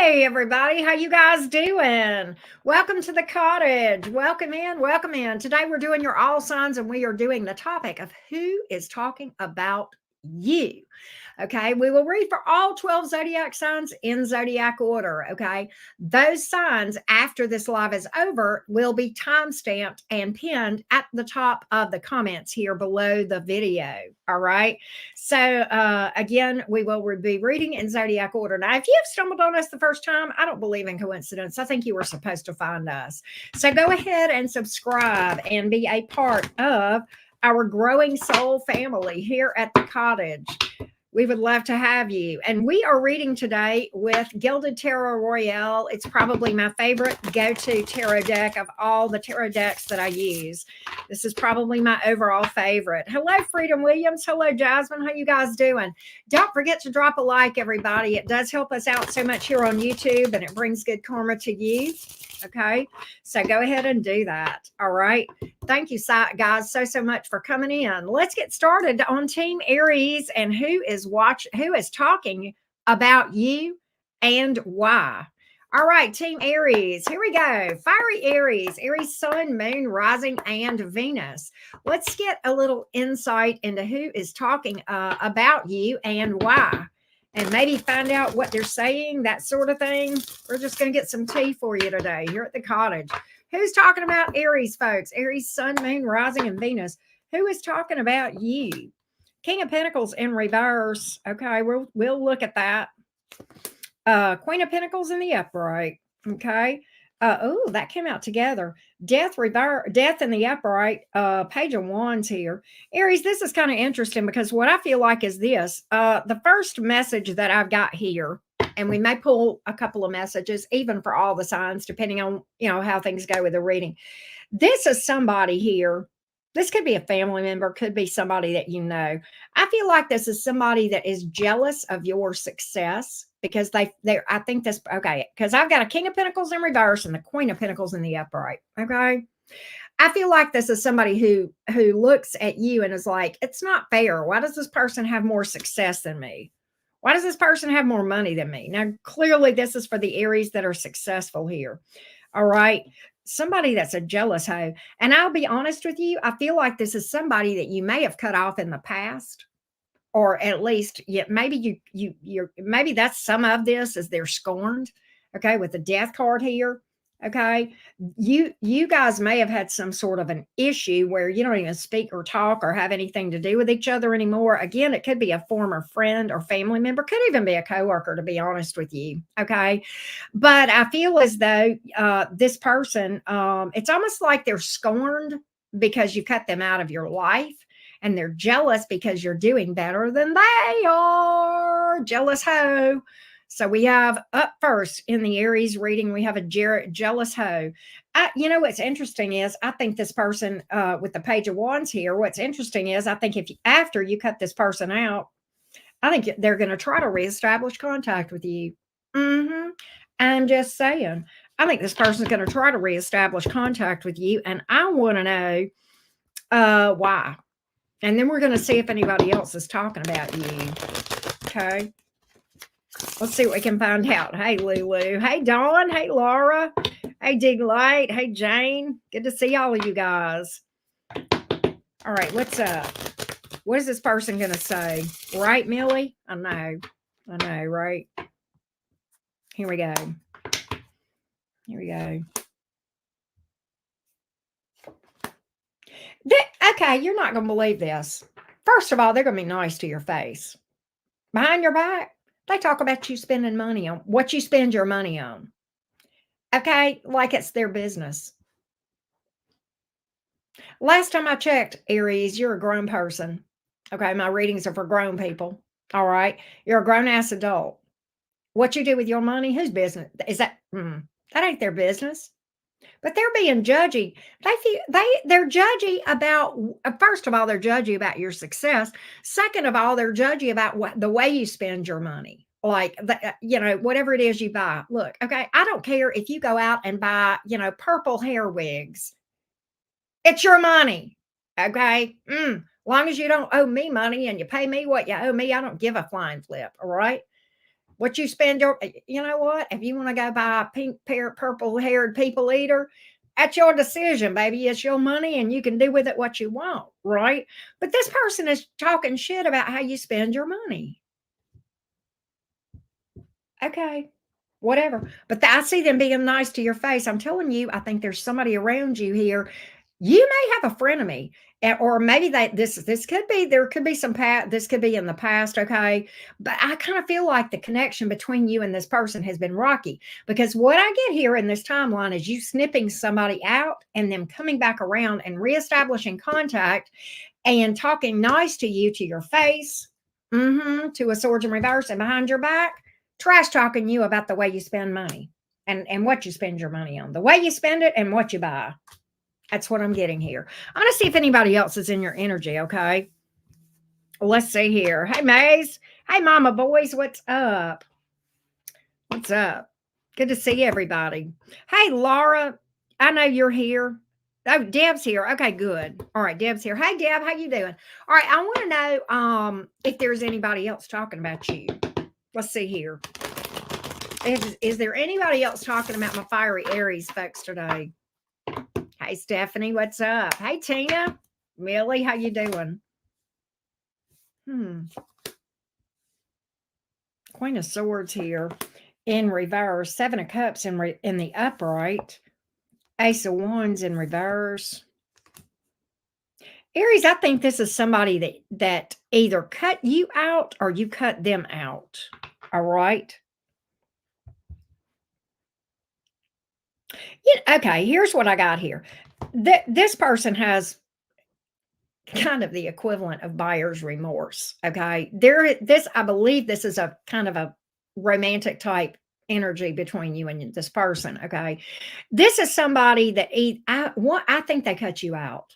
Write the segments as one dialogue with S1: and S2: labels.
S1: Hey everybody, how you guys doing? Welcome to the cottage. Welcome in, welcome in. Today we're doing your all signs and we are doing the topic of who is talking about you. Okay, we will read for all 12 zodiac signs in zodiac order. Okay, those signs after this live is over will be time stamped and pinned at the top of the comments here below the video. All right, so again, we will be reading in zodiac order. Now, if you have stumbled on us the first time, I don't believe in coincidence. I think you were supposed to find us. So go ahead and subscribe and be a part of our growing soul family here at the cottage. We would love to have you. And we are reading today with Gilded Tarot Royale. It's probably my favorite go-to tarot deck of all the tarot decks that I use. This is probably my overall favorite. Hello, Freedom Williams. Hello, Jasmine. How you guys doing? Don't forget to drop a like, everybody. It does help us out so much here on YouTube, and it brings good karma to you. Okay, so go ahead and do that. All right. Thank you, guys, so much for coming in. Let's get started on Team Aries and who is talking about you and why. All right, Team Aries, here we go. Fiery Aries Sun, Moon, Rising, and Venus. Let's get a little insight into who is talking about you and why. And maybe find out what they're saying, that sort of thing. We're just going to get some tea for you today here at the cottage. Who's talking about Aries, folks? Aries, Sun, Moon, Rising, and Venus. Who is talking about you? King of Pentacles in reverse. Okay, we'll look at that. Queen of Pentacles in the upright. Okay. Oh, that came out together. Death in the upright. Page of Wands here. Aries, this is kind of interesting because what I feel like is this. The first message that I've got here, and we may pull a couple of messages, even for all the signs, depending on how things go with the reading. This is somebody here. This could be a family member, could be somebody that you know. I feel like this is somebody that is jealous of your success because I think this, okay, because I've got a King of Pentacles in reverse and the Queen of Pentacles in the upright. Okay. I feel like this is somebody who looks at you and is like, it's not fair. Why does this person have more success than me? Why does this person have more money than me? Now, clearly this is for the Aries that are successful here. All right. Somebody that's a jealous hoe. And I'll be honest with you, I feel like this is somebody that you may have cut off in the past, or at least maybe maybe that's some of this is they're scorned. Okay, with the death card here. Okay, you guys may have had some sort of an issue where you don't even speak or talk or have anything to do with each other anymore. Again, it could be a former friend or family member, could even be a coworker, to be honest with you. Okay, but I feel as though this person, it's almost like they're scorned because you cut them out of your life, and they're jealous because you're doing better than they are. Jealous hoe. So we have up first in the Aries reading, we have a jealous hoe. What's interesting is I think this person with the Page of Wands here, what's interesting is I think after you cut this person out, I think they're going to try to reestablish contact with you. I'm just saying. I think this person's going to try to reestablish contact with you, and I want to know why. And then we're going to see if anybody else is talking about you. Okay. Let's see what we can find out. Hey, Lulu. Hey, Dawn. Hey, Laura. Hey, Dig Light. Hey, Jane. Good to see all of you guys. All right. What's up? What is this person going to say? Right, Millie? I know, right? Here we go. Okay, you're not going to believe this. First of all, they're going to be nice to your face. Behind your back, they talk about you spending money on what you spend your money on. Okay, like it's their business. Last time I checked, Aries, you're a grown person. Okay, my readings are for grown people. All right, you're a grown-ass adult. What you do with your money, whose business is that? That ain't their business. But they're being judgy. They're judgy about, first of all, they're judgy about your success. Second of all, they're judgy about the way you spend your money. Like, whatever it is you buy. Look, okay, I don't care if you go out and buy, purple hair wigs. It's your money. Okay. Long as you don't owe me money and you pay me what you owe me, I don't give a flying flip. All right. What you spend your, you know what? If you want to go buy a pink pair, purple haired people eater, that's your decision, baby. It's your money and you can do with it what you want, right? But this person is talking shit about how you spend your money. Okay, whatever. But I see them being nice to your face. I'm telling you, I think there's somebody around you here. You may have a frenemy, or maybe that this could be, there could be some past, this could be in the past, okay? But I kind of feel like the connection between you and this person has been rocky, because what I get here in this timeline is you snipping somebody out and them coming back around and reestablishing contact and talking nice to you to your face, to a swords in reverse, and behind your back trash talking you about the way you spend money and what you spend your money on, the way you spend it and what you buy. That's what I'm getting here. I want to see if anybody else is in your energy. Okay. Let's see here. Hey, Maze. Hey, Mama Boys. What's up? What's up? Good to see everybody. Hey, Laura. I know you're here. Oh, Deb's here. Okay, good. All right, Deb's here. Hey, Deb, how you doing? All right, I want to know if there's anybody else talking about you. Let's see here. Is there anybody else talking about my fiery Aries folks today? Hey, Stephanie, what's up? Hey, Tina. Millie, how you doing? Queen of Swords here in reverse. Seven of Cups in the upright. Ace of Wands in reverse. Aries, I think this is somebody that either cut you out or you cut them out. All right. Yeah, okay, here's what I got here. This person has kind of the equivalent of buyer's remorse. Okay. I believe this is a kind of a romantic type energy between you and this person. Okay. This is somebody that I think they cut you out.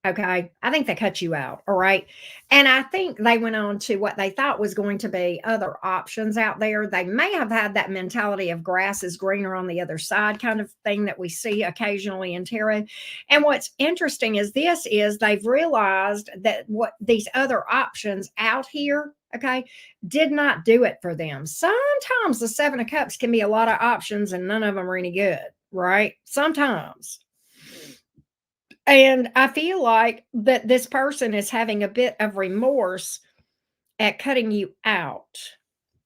S1: Okay. I think they cut you out. All right. And I think they went on to what they thought was going to be other options out there. They may have had that mentality of grass is greener on the other side kind of thing that we see occasionally in tarot. And what's interesting is they've realized that what these other options out here, okay, did not do it for them. Sometimes the Seven of Cups can be a lot of options and none of them are any good, right? Sometimes. And I feel like that this person is having a bit of remorse at cutting you out,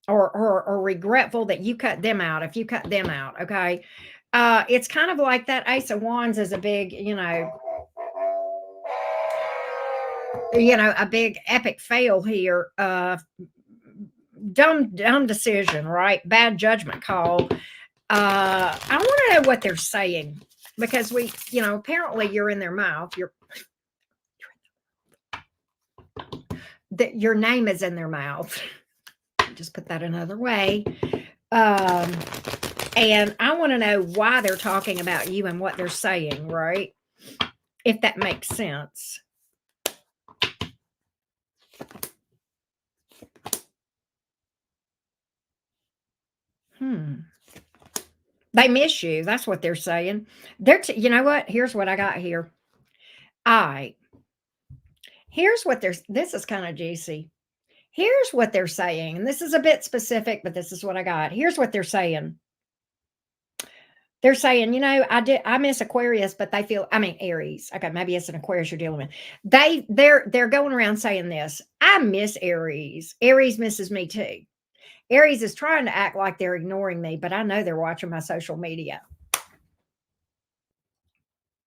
S1: or regretful that you cut them out if you cut them out. Okay. It's kind of like that Ace of Wands is a big, a big epic fail here. Dumb decision, right? Bad judgment call. I want to know what they're saying, because apparently you're in their mouth. That your name is in their mouth. Just put that another way. And I want to know why they're talking about you and what they're saying, right? If that makes sense. They miss you. That's what they're saying. You know what? Here's what I got here. This is kind of juicy. Here's what they're saying. And this is a bit specific, but this is what I got. Here's what they're saying. They're saying, I miss Aquarius, but Aries. Okay, maybe it's an Aquarius you're dealing with. They're going around saying this. I miss Aries. Aries misses me too. Aries is trying to act like they're ignoring me, but I know they're watching my social media.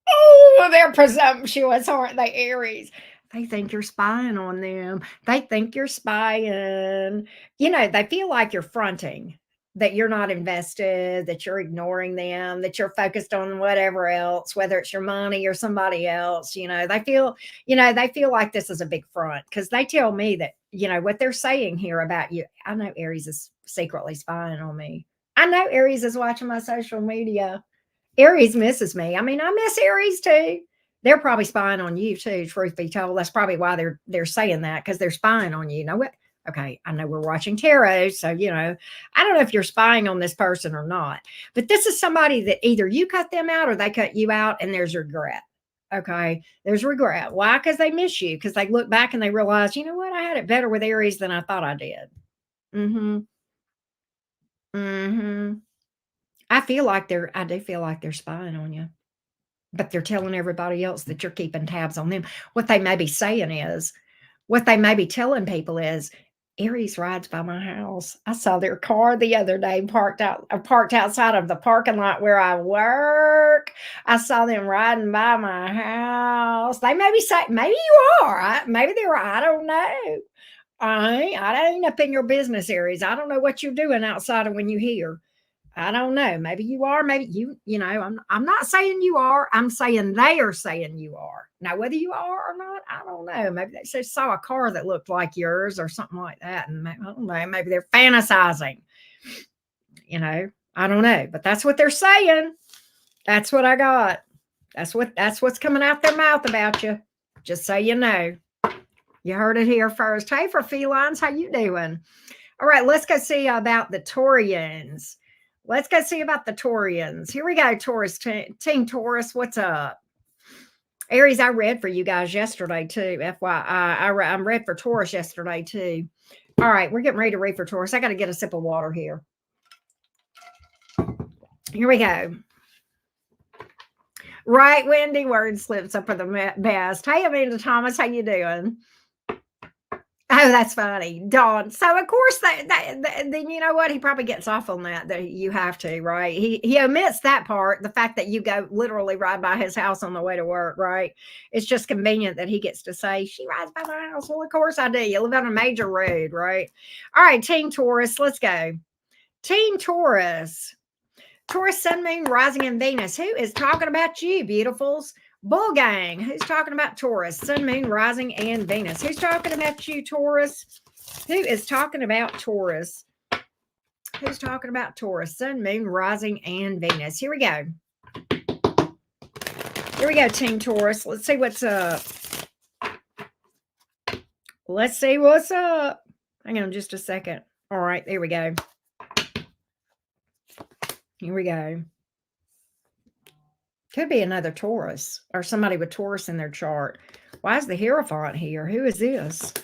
S1: Oh, they're presumptuous, aren't they, Aries? They think you're spying on them. They think you're spying. They feel like you're fronting, that you're not invested, that you're ignoring them, that you're focused on whatever else, whether it's your money or somebody else. They feel like this is a big front, because they tell me that, what they're saying here about you. I know Aries is secretly spying on me. I know Aries is watching my social media. Aries misses me. I miss Aries too. They're probably spying on you too, truth be told. That's probably why they're saying that, because they're spying on you. You know what? Okay, I know we're watching tarot, so I don't know if you're spying on this person or not. But this is somebody that either you cut them out or they cut you out, and there's regret. Okay, there's regret. Why? Because they miss you. Because they look back and they realize, you know what? I had it better with Aries than I thought I did. Mhm. I do feel like they're spying on you, but they're telling everybody else that you're keeping tabs on them. What they may be telling people is, Aries rides by my house. I saw their car the other day parked outside of the parking lot where I work. I saw them riding by my house. They may be saying, maybe you are. Maybe they're, I don't know. I ain't up in your business, Aries. I don't know what you're doing outside of when you here. I don't know. Maybe you are. Maybe I'm not saying you are. I'm saying they are saying you are. Now, whether you are or not, I don't know. Maybe they just saw a car that looked like yours or something like that. And I don't know. Maybe they're fantasizing. I don't know. But that's what they're saying. That's what I got. That's what's coming out their mouth about you. Just so you know. You heard it here first. Hey, for felines, how you doing? All right, let's go see about the Taurians. Let's go see about the Taurians. Here we go, Taurus, Team Taurus, what's up? Aries, I read for you guys yesterday too, FYI. I'm read for Taurus yesterday too. All right, we're getting ready to read for Taurus. I got to get a sip of water here. Here we go. Right, Wendy, word slips up for the best. Hey, Amanda Thomas, how you doing? Oh, that's funny. Dawn. So of course then you know what? He probably gets off on that you have to, right? He omits that part, the fact that you go literally ride by his house on the way to work, right? It's just convenient that he gets to say, she rides by my house. Well, of course I do. You live on a major road, right? All right, Team Taurus, let's go. Team Taurus. Taurus, Sun, Moon, Rising, and Venus. Who is talking about you, beautifuls? Bull Gang. Who's talking about Taurus? Sun, Moon, Rising, and Venus. Who's talking about you, Taurus? Who is talking about Taurus? Who's talking about Taurus? Sun, Moon, Rising, and Venus. Here we go. Here we go, Team Taurus. Let's see what's up. Let's see what's up. Hang on just a second. All right, there we go. Here we go. Could be another Taurus or somebody with Taurus in their chart. Why is the Hierophant here? Who is this?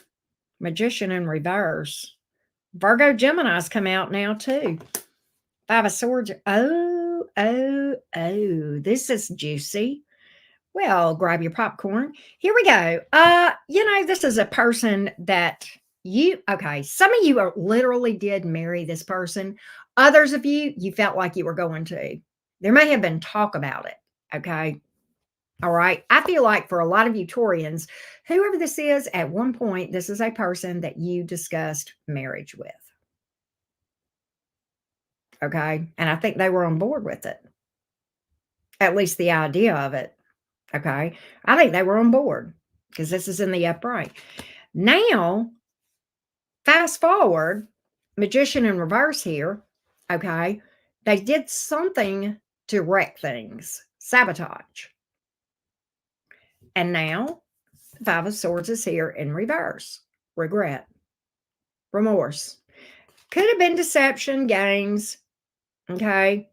S1: Magician in reverse. Virgo Gemini's come out now too. Five of Swords. Oh. This is juicy. Well, grab your popcorn. Here we go. This is a person that some of you literally did marry this person. Others of you felt like you were going to. There may have been talk about it. Okay. All right. I feel like for a lot of you Taurians, whoever this is, at one point, this is a person that you discussed marriage with. Okay. And I think they were on board with it. At least the idea of it. Okay. I think they were on board because this is in the upright. Now, fast forward, Magician in reverse here. Okay. They did something to wreck things, sabotage. And now, Five of Swords is here in reverse. Regret, remorse. Could have been deception, games. Okay.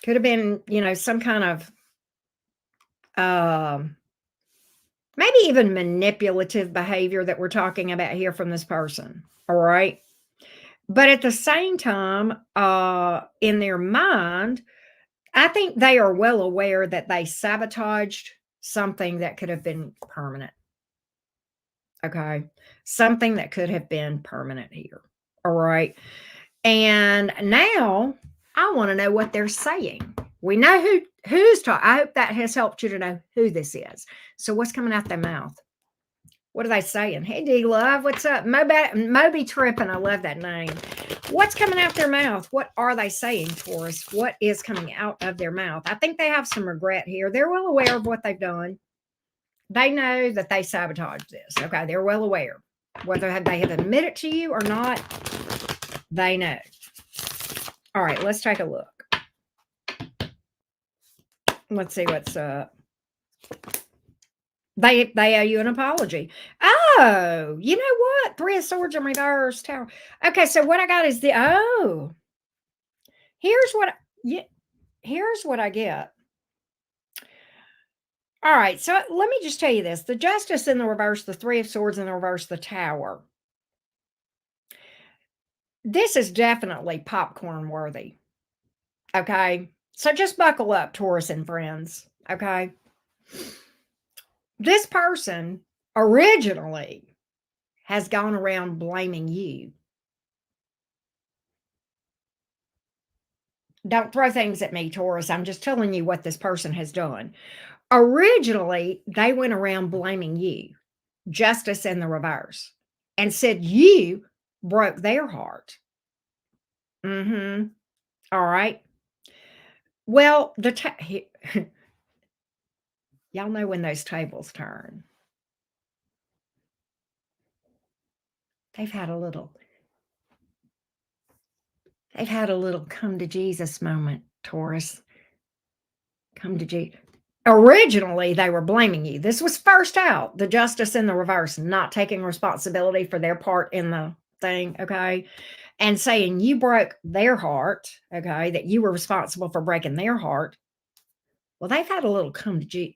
S1: Could have been, some kind of maybe even manipulative behavior that we're talking about here from this person. All right. But at the same time, in their mind, I think they are well aware that they sabotaged something that could have been permanent. Okay. Something that could have been permanent here. All right. And now I want to know what they're saying. We know who's talking. I hope that has helped you to know who this is. So what's coming out their mouth? What are they saying? Hey, D-Love, what's up? Moby Trippin', I love that name. What's coming out their mouth? What are they saying, Taurus? What is coming out of their mouth? I think they have some regret here. They're well aware of what they've done. They know that they sabotaged this. Okay, they're well aware. Whether they have admitted to you or not, they know. All right, let's take a look. Let's see what's up. They owe you an apology. Oh, you know what? Three of Swords in reverse, Tower. Okay, so what I got is here's what I get. All right, so let me just tell you this. The Justice in the reverse, the Three of Swords in the reverse, the Tower. This is definitely popcorn worthy. Okay. So just buckle up, Taurus and friends. Okay. This person originally has gone around blaming you. Don't throw things at me, Taurus. I'm just telling you what this person has done. Originally, they went around blaming you, justice in the reverse, and said you broke their heart. Mm-hmm. All right. Well, y'all know when those tables turn. They've had a little they've had a little come to Jesus moment, Taurus. Come to Jesus. Originally, they were blaming you. This was first out, the justice in the reverse, not taking responsibility for their part in the thing, okay? And saying you broke their heart, okay, that you were responsible for breaking their heart. Well, they've had a little come to Jesus.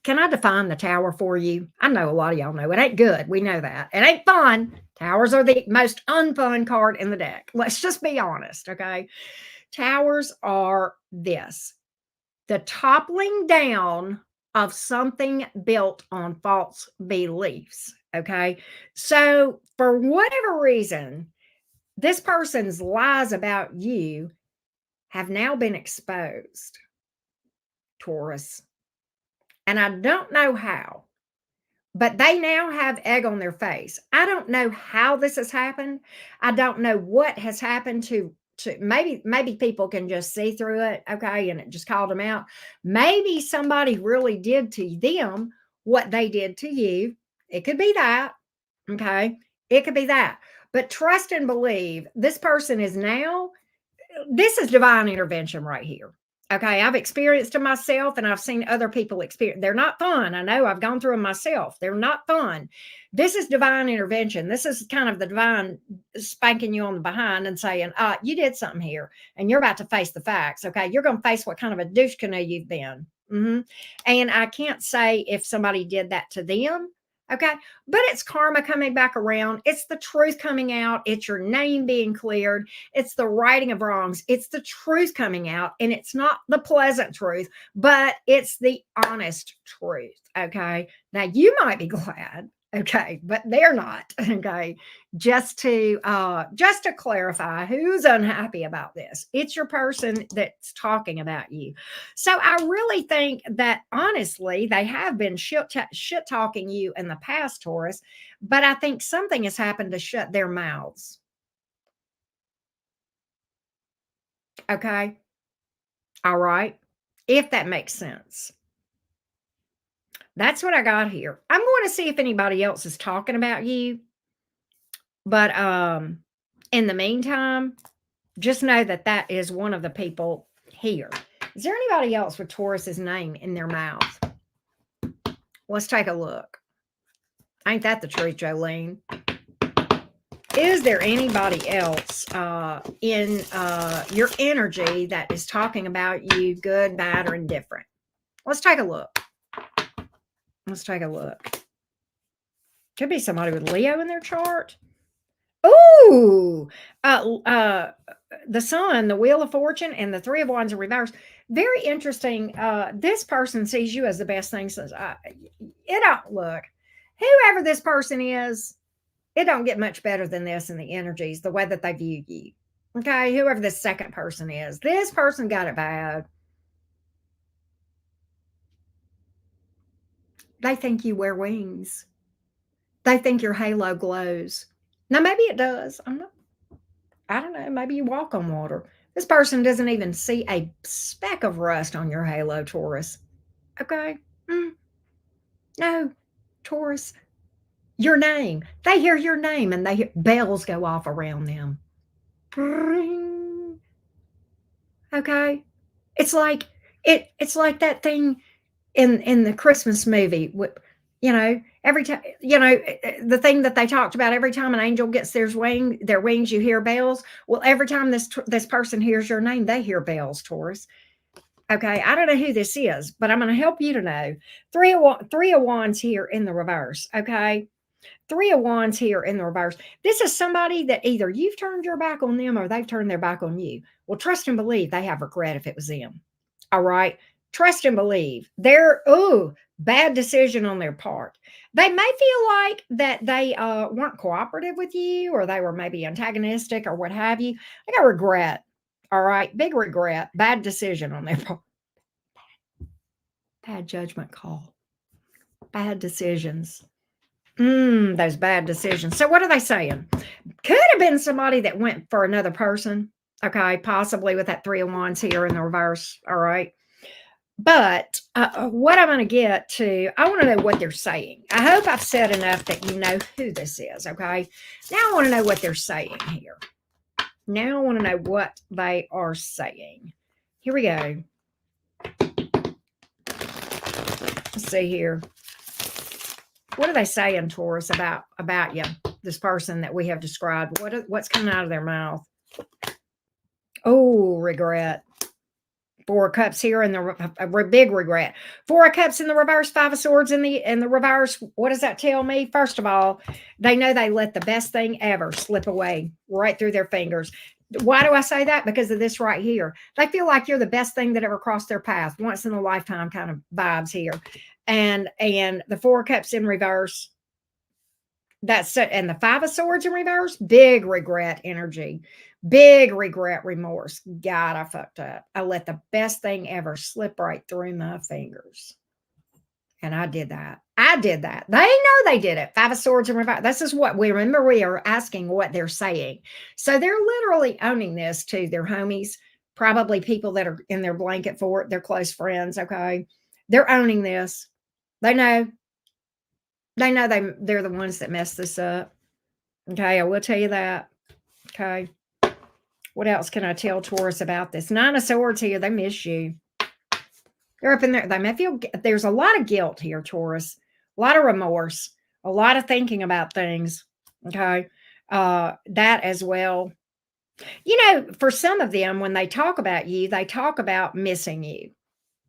S1: Can I define the tower for you? I know a lot of y'all know it ain't good. We know that. It ain't fun. Towers are the most unfun card in the deck. Let's just be honest, okay? Towers are this, the toppling down of something built on false beliefs, okay? So, for whatever reason, this person's lies about you have now been exposed, Taurus. And I don't know how, but they now have egg on their face. I don't know how this has happened. I don't know what has happened to maybe people can just see through it, okay, and it just called them out. Maybe somebody really did to them what they did to you. It could be that, okay? It could be that. But trust and believe this person is now, this is divine intervention right here. Okay, I've experienced them myself and I've seen other people experience. They're not fun. I know I've gone through them myself. They're not fun. This is divine intervention. This is kind of the divine spanking you on the behind and saying, you did something here and you're about to face the facts. Okay, you're going to face what kind of a douche canoe you've been. And I can't say if somebody did that to them. Okay. But it's karma coming back around. It's the truth coming out. It's your name being cleared. It's the righting of wrongs. It's the truth coming out. And it's not the pleasant truth, but it's the honest truth. Okay. Now you might be glad. Okay, but they're not. Okay. Just to clarify who's unhappy about this. It's your person that's talking about you. So I really think that honestly, they have been shit talking you in the past, Taurus, but I think something has happened to shut their mouths. Okay. All right. If that makes sense. That's what I got here. I'm going to see if anybody else is talking about you. But in the meantime, just know that that is one of the people here. Is there anybody else with Taurus's name in their mouth? Let's take a look. Ain't that the truth, Jolene? Is there anybody else in your energy that is talking about you, good, bad, or indifferent? Let's take a look. Let's take a look. Could be somebody with Leo in their chart. Ooh, the sun, the wheel of fortune, and the three of wands in reverse. Very interesting. This person sees you as the best thing since it don't look. Whoever this person is, it don't get much better than this in the energies, the way that they view you. Okay, whoever this second person is, this person got it bad. They think you wear wings. They think your halo glows. Now, maybe it does. I don't know. Maybe you walk on water. This person doesn't even see a speck of rust on your halo, Taurus. Okay. No, Taurus, your name. They hear your name and they hear bells go off around them. Okay. It's like it's like that thing in the Christmas movie, every time, the thing that they talked about, every time an angel gets their wings, you hear bells. Well, every time this person hears your name, they hear bells, Taurus. Okay, I don't know who this is, but I'm going to help you to know. Three of wands here in the reverse. Okay, Three of Wands here in the reverse. This is somebody that either you've turned your back on them or they've turned their back on you. Well, trust and believe they have regret if it was them. All right. Trust and believe. They're, bad decision on their part. They may feel like that they weren't cooperative with you or they were maybe antagonistic or what have you. They got regret. All right. Big regret. Bad decision on their part. Bad judgment call. Bad decisions. Those bad decisions. So what are they saying? Could have been somebody that went for another person. Okay, possibly with that Three of Wands here in the reverse. All right. But what I'm going to get to, I want to know what they're saying. I hope I've said enough that you know who this is. Okay. Now I want to know what they're saying here. Now I want to know what they are saying. Here we go. Let's see here. What are they saying, Taurus, about you, this person that we have described? What's coming out of their mouth? Oh, regret. Four of Cups here in the big regret. Four of Cups in the reverse, Five of Swords in the reverse. What does that tell me? First of all, they know they let the best thing ever slip away right through their fingers. Why do I say that? Because of this right here. They feel like you're the best thing that ever crossed their path. Once in a lifetime kind of vibes here. And the Four of Cups in reverse. And the Five of Swords in reverse, big regret energy. Big regret, remorse. God, I fucked up. I let the best thing ever slip right through my fingers. And I did that. They know they did it. Five of Swords in reverse. This is what we remember. We are asking what they're saying. So they're literally owning this to their homies, probably people that are in their blanket fort, their close friends. Okay. They're owning this. They know they're the ones that messed this up. Okay. I will tell you that. Okay. What else can I tell Taurus about this? Nine of Swords here. They miss you. They're up in there. They may feel there's a lot of guilt here, Taurus. A lot of remorse. A lot of thinking about things. Okay. That as well. You know, for some of them, when they talk about you, they talk about missing you.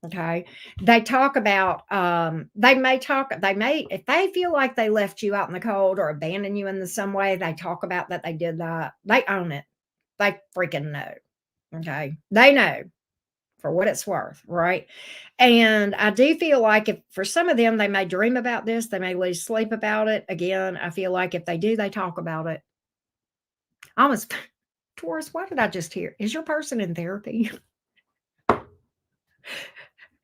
S1: Okay. They talk about, if they feel like they left you out in the cold or abandoned you in some way, they talk about that they did that. They own it. They freaking know. Okay. They know for what it's worth. Right. And I do feel like if for some of them, they may dream about this, they may lose sleep about it. Again, I feel like if they do, they talk about it. Almost, Taurus, what did I just hear? Is your person in therapy?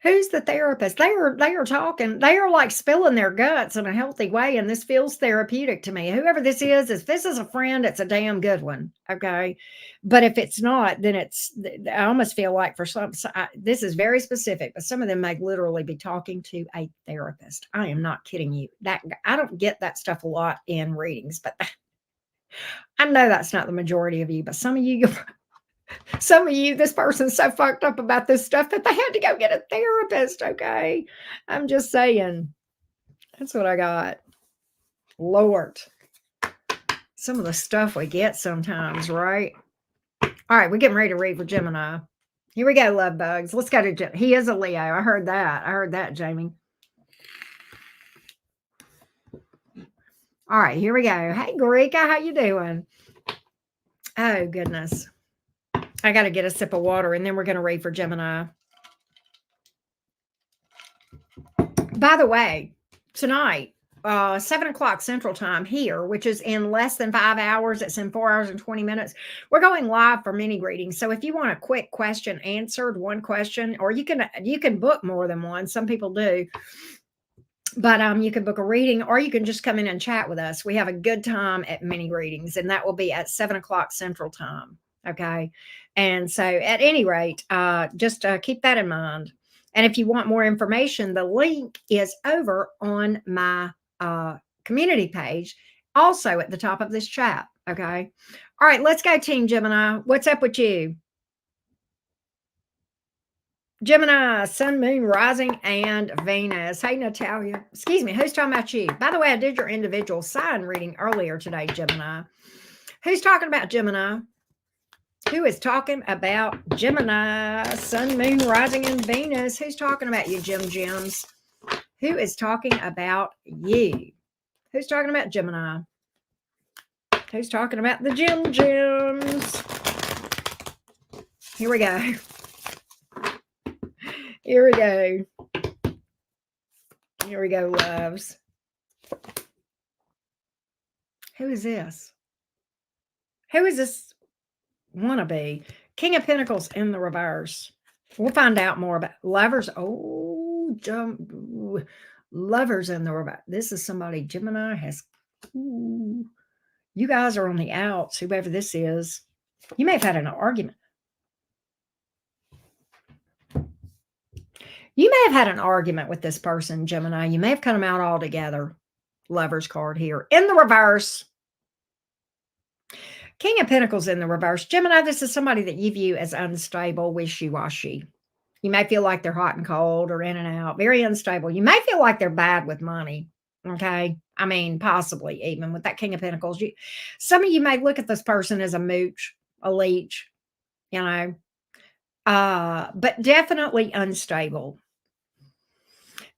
S1: Who's the therapist? They are talking. They are like spilling their guts in a healthy way, and this feels therapeutic to me. Whoever this is, if this is a friend, it's a damn good one. Okay, but if it's not, then I almost feel like for some, this is very specific, but some of them may literally be talking to a therapist. I am not kidding you. That I don't get that stuff a lot in readings, but I know that's not the majority of you. But some of you. This person's so fucked up about this stuff that they had to go get a therapist. Okay. I'm just saying. That's what I got. Lord. Some of the stuff we get sometimes, right? All right. We're getting ready to read for Gemini. Here we go, love bugs. Let's go to Gemini. He is a Leo. I heard that, Jamie. All right. Here we go. Hey, Greeka. How you doing? Oh, goodness. I got to get a sip of water, and then we're going to read for Gemini. By the way, tonight, 7 o'clock Central Time here, which is in less than 5 hours. It's in 4 hours and 20 minutes. We're going live for mini readings. So if you want a quick question answered, one question, or you can book more than one. Some people do. But you can book a reading, or you can just come in and chat with us. We have a good time at mini readings, and that will be at 7 o'clock Central Time. Okay. And so at any rate, just keep that in mind. And if you want more information, the link is over on my community page, also at the top of this chat. Okay. All right, let's go, Team Gemini. What's up with you? Gemini, Sun, Moon, Rising, and Venus. Hey, Natalia. Excuse me. Who's talking about you? By the way, I did your individual sign reading earlier today, Gemini. Who's talking about Gemini? Who is talking about Gemini, Sun, Moon, Rising, and Venus? Who's talking about you, Gems? Who is talking about you? Who's talking about Gemini? Who's talking about the gems? Here we go. Here we go. Here we go, loves. Who is this? Who is this wannabe? King of Pentacles in the reverse. We'll find out more about lovers. Oh, lovers in the reverse. This is somebody Gemini has. Ooh, you guys are on the outs, whoever this is. You may have had an argument. You may have had an argument with this person, Gemini. You may have cut them out altogether. Lovers card here. In the reverse. King of Pentacles in the reverse. Gemini, this is somebody that you view as unstable, wishy-washy. You may feel like they're hot and cold or in and out. Very unstable. You may feel like they're bad with money. Okay? I mean, possibly even with that King of Pentacles. Some of you may look at this person as a mooch, a leech, you know. But definitely unstable.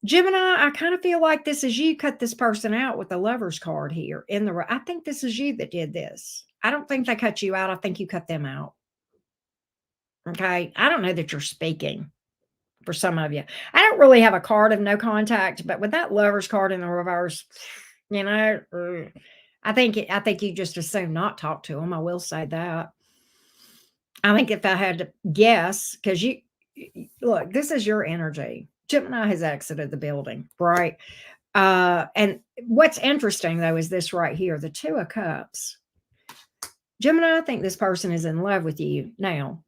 S1: Gemini, I kind of feel like this is you cut this person out with the Lovers card here. I think this is you that did this. I don't think they cut you out. I think you cut them out. Okay? I don't know that you're speaking for some of you. I don't really have a card of no contact, but with that Lovers card in the reverse, you know, I think you just assume not talk to them. I will say that. I think if I had to guess, because you look, this is your energy. Gemini has exited the building, right? And what's interesting, though, is this right here, the Two of Cups. Gemini, I think this person is in love with you now.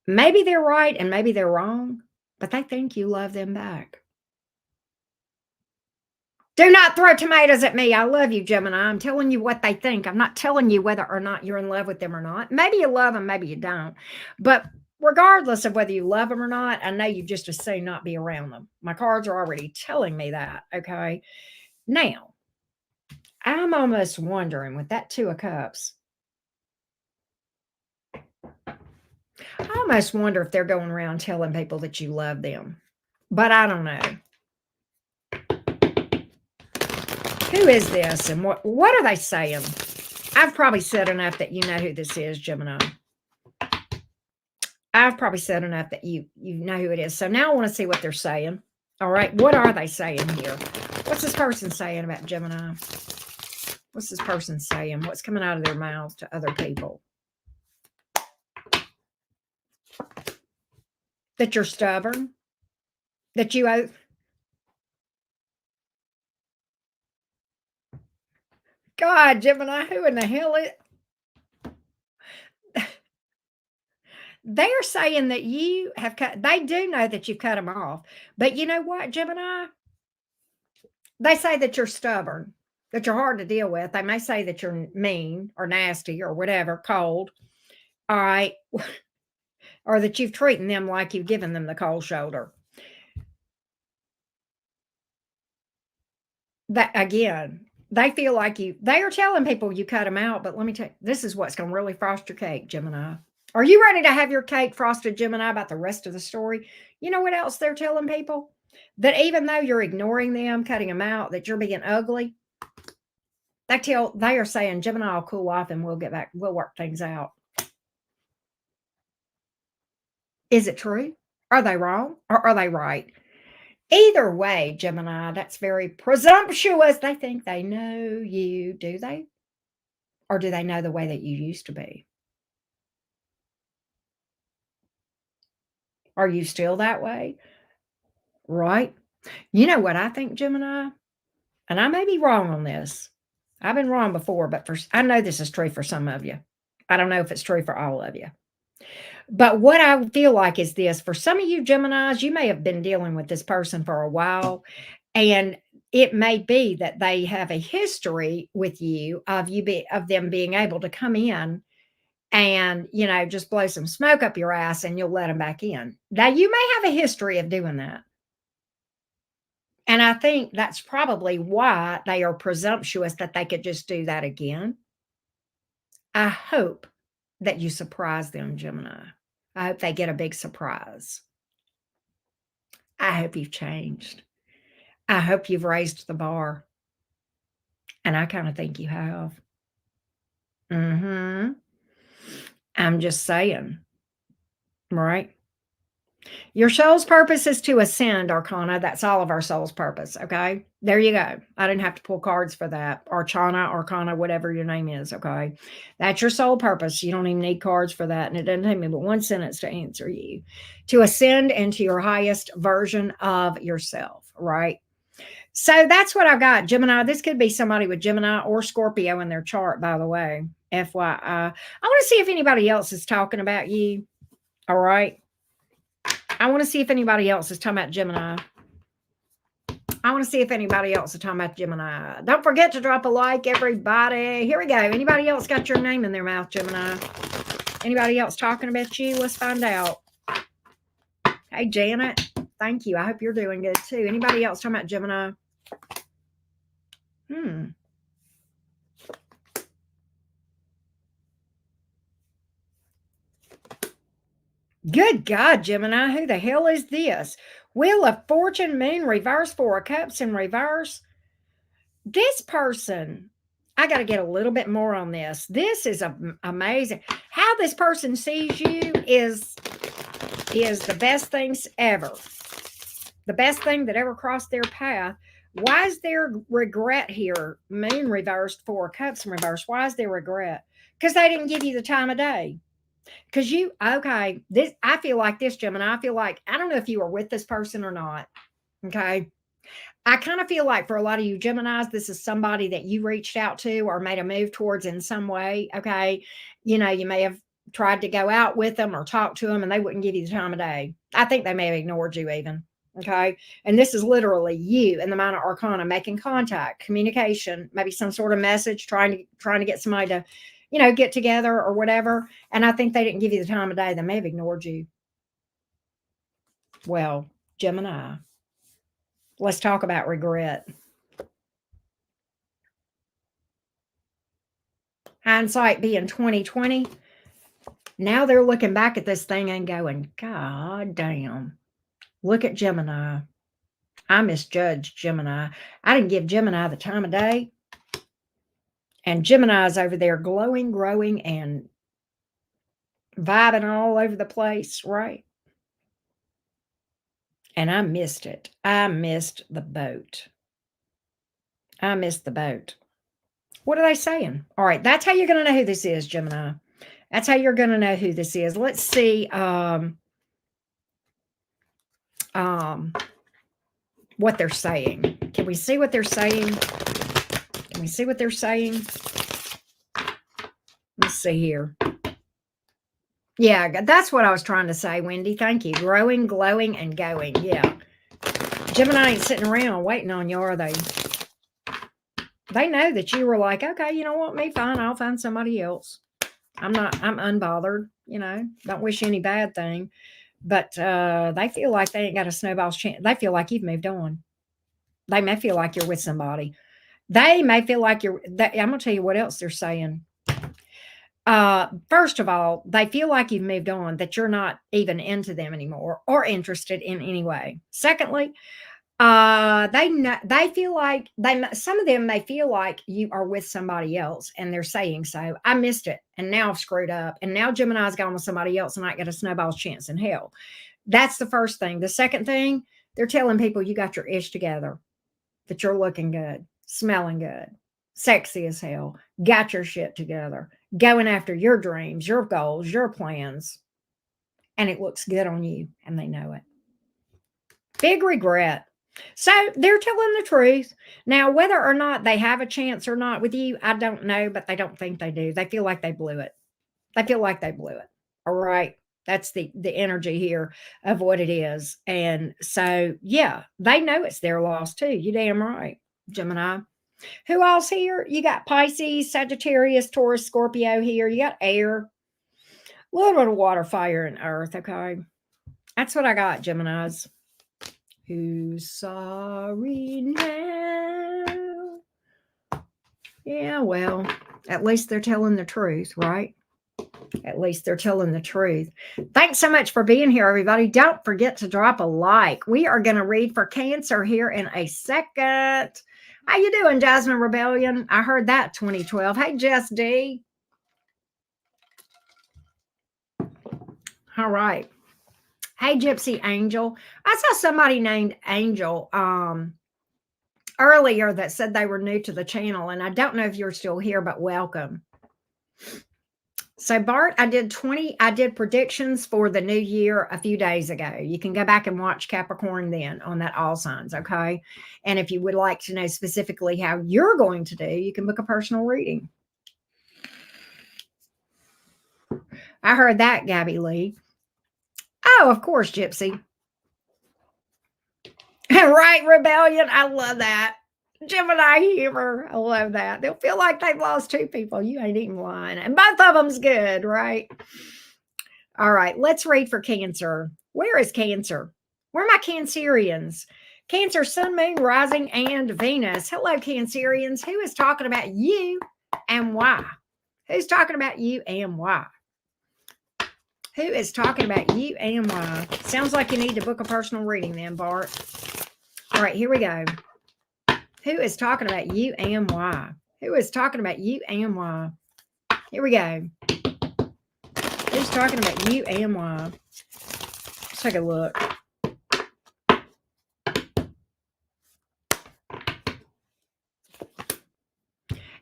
S1: Maybe they're right and maybe they're wrong, but they think you love them back. Do not throw tomatoes at me. I love you, Gemini. I'm telling you what they think. I'm not telling you whether or not you're in love with them or not. Maybe you love them, maybe you don't. But regardless of whether you love them or not, I know you just as soon not be around them. My cards are already telling me that, okay? Now, I'm almost wondering with that Two of Cups, I almost wonder if they're going around telling people that you love them. But I don't know. Who is this and what are they saying? I've probably said enough that you know who this is, Gemini. I've probably said enough that you know who it is. So now I want to see what they're saying. All right. What are they saying here? What's this person saying about Gemini? What's this person saying? What's coming out of their mouth to other people? That you're stubborn? That you... God, Gemini, who in the hell is... They're saying that you have cut... They do know that you've cut them off. But you know what, Gemini? They say that you're stubborn, that you're hard to deal with. They may say that you're mean or nasty or whatever, cold. All right. Or that you've treated them like you've given them the cold shoulder. That again, they feel like they are telling people you cut them out, but let me tell you, this is what's going to really frost your cake, Gemini. Are you ready to have your cake frosted, Gemini, about the rest of the story? You know what else they're telling people? That even though you're ignoring them, cutting them out, that you're being ugly. They are saying, Gemini will cool off and we'll get back, we'll work things out. Is it true? Are they wrong or are they right? Either way, Gemini, that's very presumptuous. They think they know you, do they? Or do they know the way that you used to be? Are you still that way? Right? You know what I think, Gemini? And I may be wrong on this. I've been wrong before, but I know this is true for some of you. I don't know if it's true for all of you. But what I feel like is this. For some of you Geminis, you may have been dealing with this person for a while. And it may be that they have a history with you of them being able to come in and, you know, just blow some smoke up your ass and you'll let them back in. Now, you may have a history of doing that. And I think that's probably why they are presumptuous that they could just do that again. I hope that you surprise them, Gemini. I hope they get a big surprise. I hope you've changed. I hope you've raised the bar. And I kind of think you have. Mm-hmm. I'm just saying, right? Your soul's purpose is to ascend, Arcana. That's all of our soul's purpose. Okay. There you go. I didn't have to pull cards for that. Archana, Arcana, whatever your name is. Okay. That's your soul purpose. You don't even need cards for that. And it doesn't take me but one sentence to answer you. To ascend into your highest version of yourself. Right. So that's what I got. Gemini. This could be somebody with Gemini or Scorpio in their chart, by the way. FYI. I want to see if anybody else is talking about you. All right. I want to see if anybody else is talking about Gemini. I want to see if anybody else is talking about Gemini. Don't forget to drop a like, everybody. Here we go. Anybody else got your name in their mouth, Gemini? Anybody else talking about you? Let's find out. Hey, Janet. Thank you. I hope you're doing good, too. Anybody else talking about Gemini? Good God, Gemini. Who the hell is this? Wheel of Fortune, Moon reverse, Four of Cups in reverse. This person, I got to get a little bit more on this. This is amazing. How this person sees you is the best things ever. The best thing that ever crossed their path. Why is there regret here? Moon reversed, Four of Cups in reverse. Why is there regret? Because they didn't give you the time of day. Because I feel like this, Gemini. I feel like, I don't know if you were with this person or not. Okay. I kind of feel like for a lot of you Geminis, this is somebody that you reached out to or made a move towards in some way. Okay. You may have tried to go out with them or talk to them and they wouldn't give you the time of day. I think they may have ignored you even. Okay. And this is literally you in the Minor Arcana making contact, communication, maybe some sort of message, trying to get somebody to, get together or whatever. And I think they didn't give you the time of day. They may have ignored you. Well, Gemini, let's talk about regret. Hindsight being 2020. Now they're looking back at this thing and going, God damn. Look at Gemini. I misjudged Gemini. I didn't give Gemini the time of day. And Gemini's over there glowing, growing, and vibing all over the place, right? And I missed it. I missed the boat. I missed the boat. What are they saying? All right, that's how you're going to know who this is, Gemini. That's how you're going to know who this is. Let's see what they're saying. Can we see what they're saying? Can we see what they're saying? Let's see here. Yeah, that's what I was trying to say, Wendy. Thank you. Growing, glowing, and going. Yeah. Gemini ain't sitting around waiting on you, are they? They know that you were like, okay, you know what, me fine. I'll find somebody else. I'm unbothered, don't wish any bad thing. But they feel like they ain't got a snowball's chance. They feel like you've moved on. They may feel like you're with somebody. They may feel like I'm going to tell you what else they're saying. First of all, they feel like you've moved on, that you're not even into them anymore or interested in any way. Secondly, they feel like some of them may feel like you are with somebody else and they're saying so. I missed it and now I've screwed up and now Gemini's gone with somebody else and I got a snowball's chance in hell. That's the first thing. The second thing, they're telling people you got your ish together, that you're looking good, smelling good, sexy as hell, got your shit together, going after your dreams, your goals, your plans, and it looks good on you and they know it. Big regret. So they're telling the truth. Now, whether or not they have a chance or not with you, I don't know, but they don't think they do. They feel like they blew it. They feel like they blew it. All right. That's the energy here of what it is. And so, yeah, they know it's their loss too. You damn right, Gemini. Who else here? You got Pisces, Sagittarius, Taurus, Scorpio here. You got air. A little bit of water, fire, and earth. Okay. That's what I got, Geminis. Who's sorry now? Yeah, well, at least they're telling the truth, right? At least they're telling the truth. Thanks so much for being here, everybody. Don't forget to drop a like. We are going to read for Cancer here in a second. How you doing, Jasmine Rebellion? I heard that 2012. Hey, Jess D. All right. Hey, Gypsy Angel. I saw somebody named Angel earlier that said they were new to the channel, and I don't know if you're still here, but welcome. So, Bart, I did predictions for the new year a few days ago. You can go back and watch Capricorn then on that all signs, okay? And if you would like to know specifically how you're going to do, you can book a personal reading. I heard that, Gabby Lee. Oh, of course, Gypsy. Right, Rebellion. I love that. Gemini humor. I love that. They'll feel like they've lost two people. You ain't even lying. And both of them's good, right? All right, let's read for Cancer. Where is Cancer? Where are my Cancerians? Cancer, Sun, Moon, Rising, and Venus. Hello, Cancerians. Who is talking about you and why? Who's talking about you and why? Who is talking about you and why? Sounds like you need to book a personal reading then, Bart. All right, here we go. Who is talking about you and why? Who is talking about you and why? Here we go. Who's talking about you and why? Let's take a look.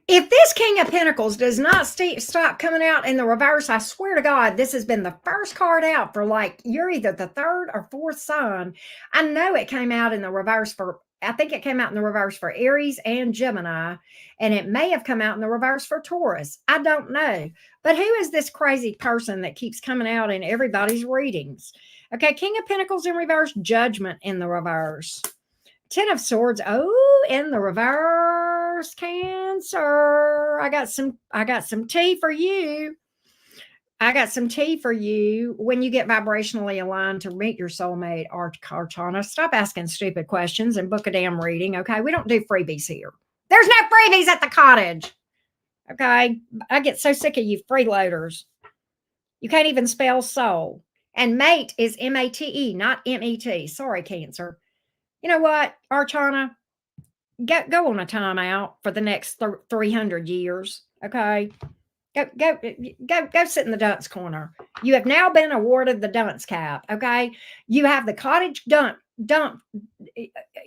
S1: If this King of Pentacles does not stop coming out in the reverse, I swear to God, this has been the first card out for like, you're either the third or fourth sign. I know it came out in the reverse I think it came out in the reverse for Aries and Gemini, and it may have come out in the reverse for Taurus. I don't know. But who is this crazy person that keeps coming out in everybody's readings? Okay, King of Pentacles in reverse, Judgment in the reverse. Ten of Swords, oh, in the reverse, Cancer. I got some tea for you. I got some tea for you when you get vibrationally aligned to meet your soulmate, Arcana. Stop asking stupid questions and book a damn reading, okay? We don't do freebies here. There's no freebies at the cottage, okay? I get so sick of you freeloaders. You can't even spell soul. And mate is M-A-T-E, not M-E-T. Sorry, Cancer. You know what, Arcana? Go on a timeout for the next 300 years, okay? Go sit in the dunce corner. You have now been awarded the dunce cap, okay? You have the cottage dump.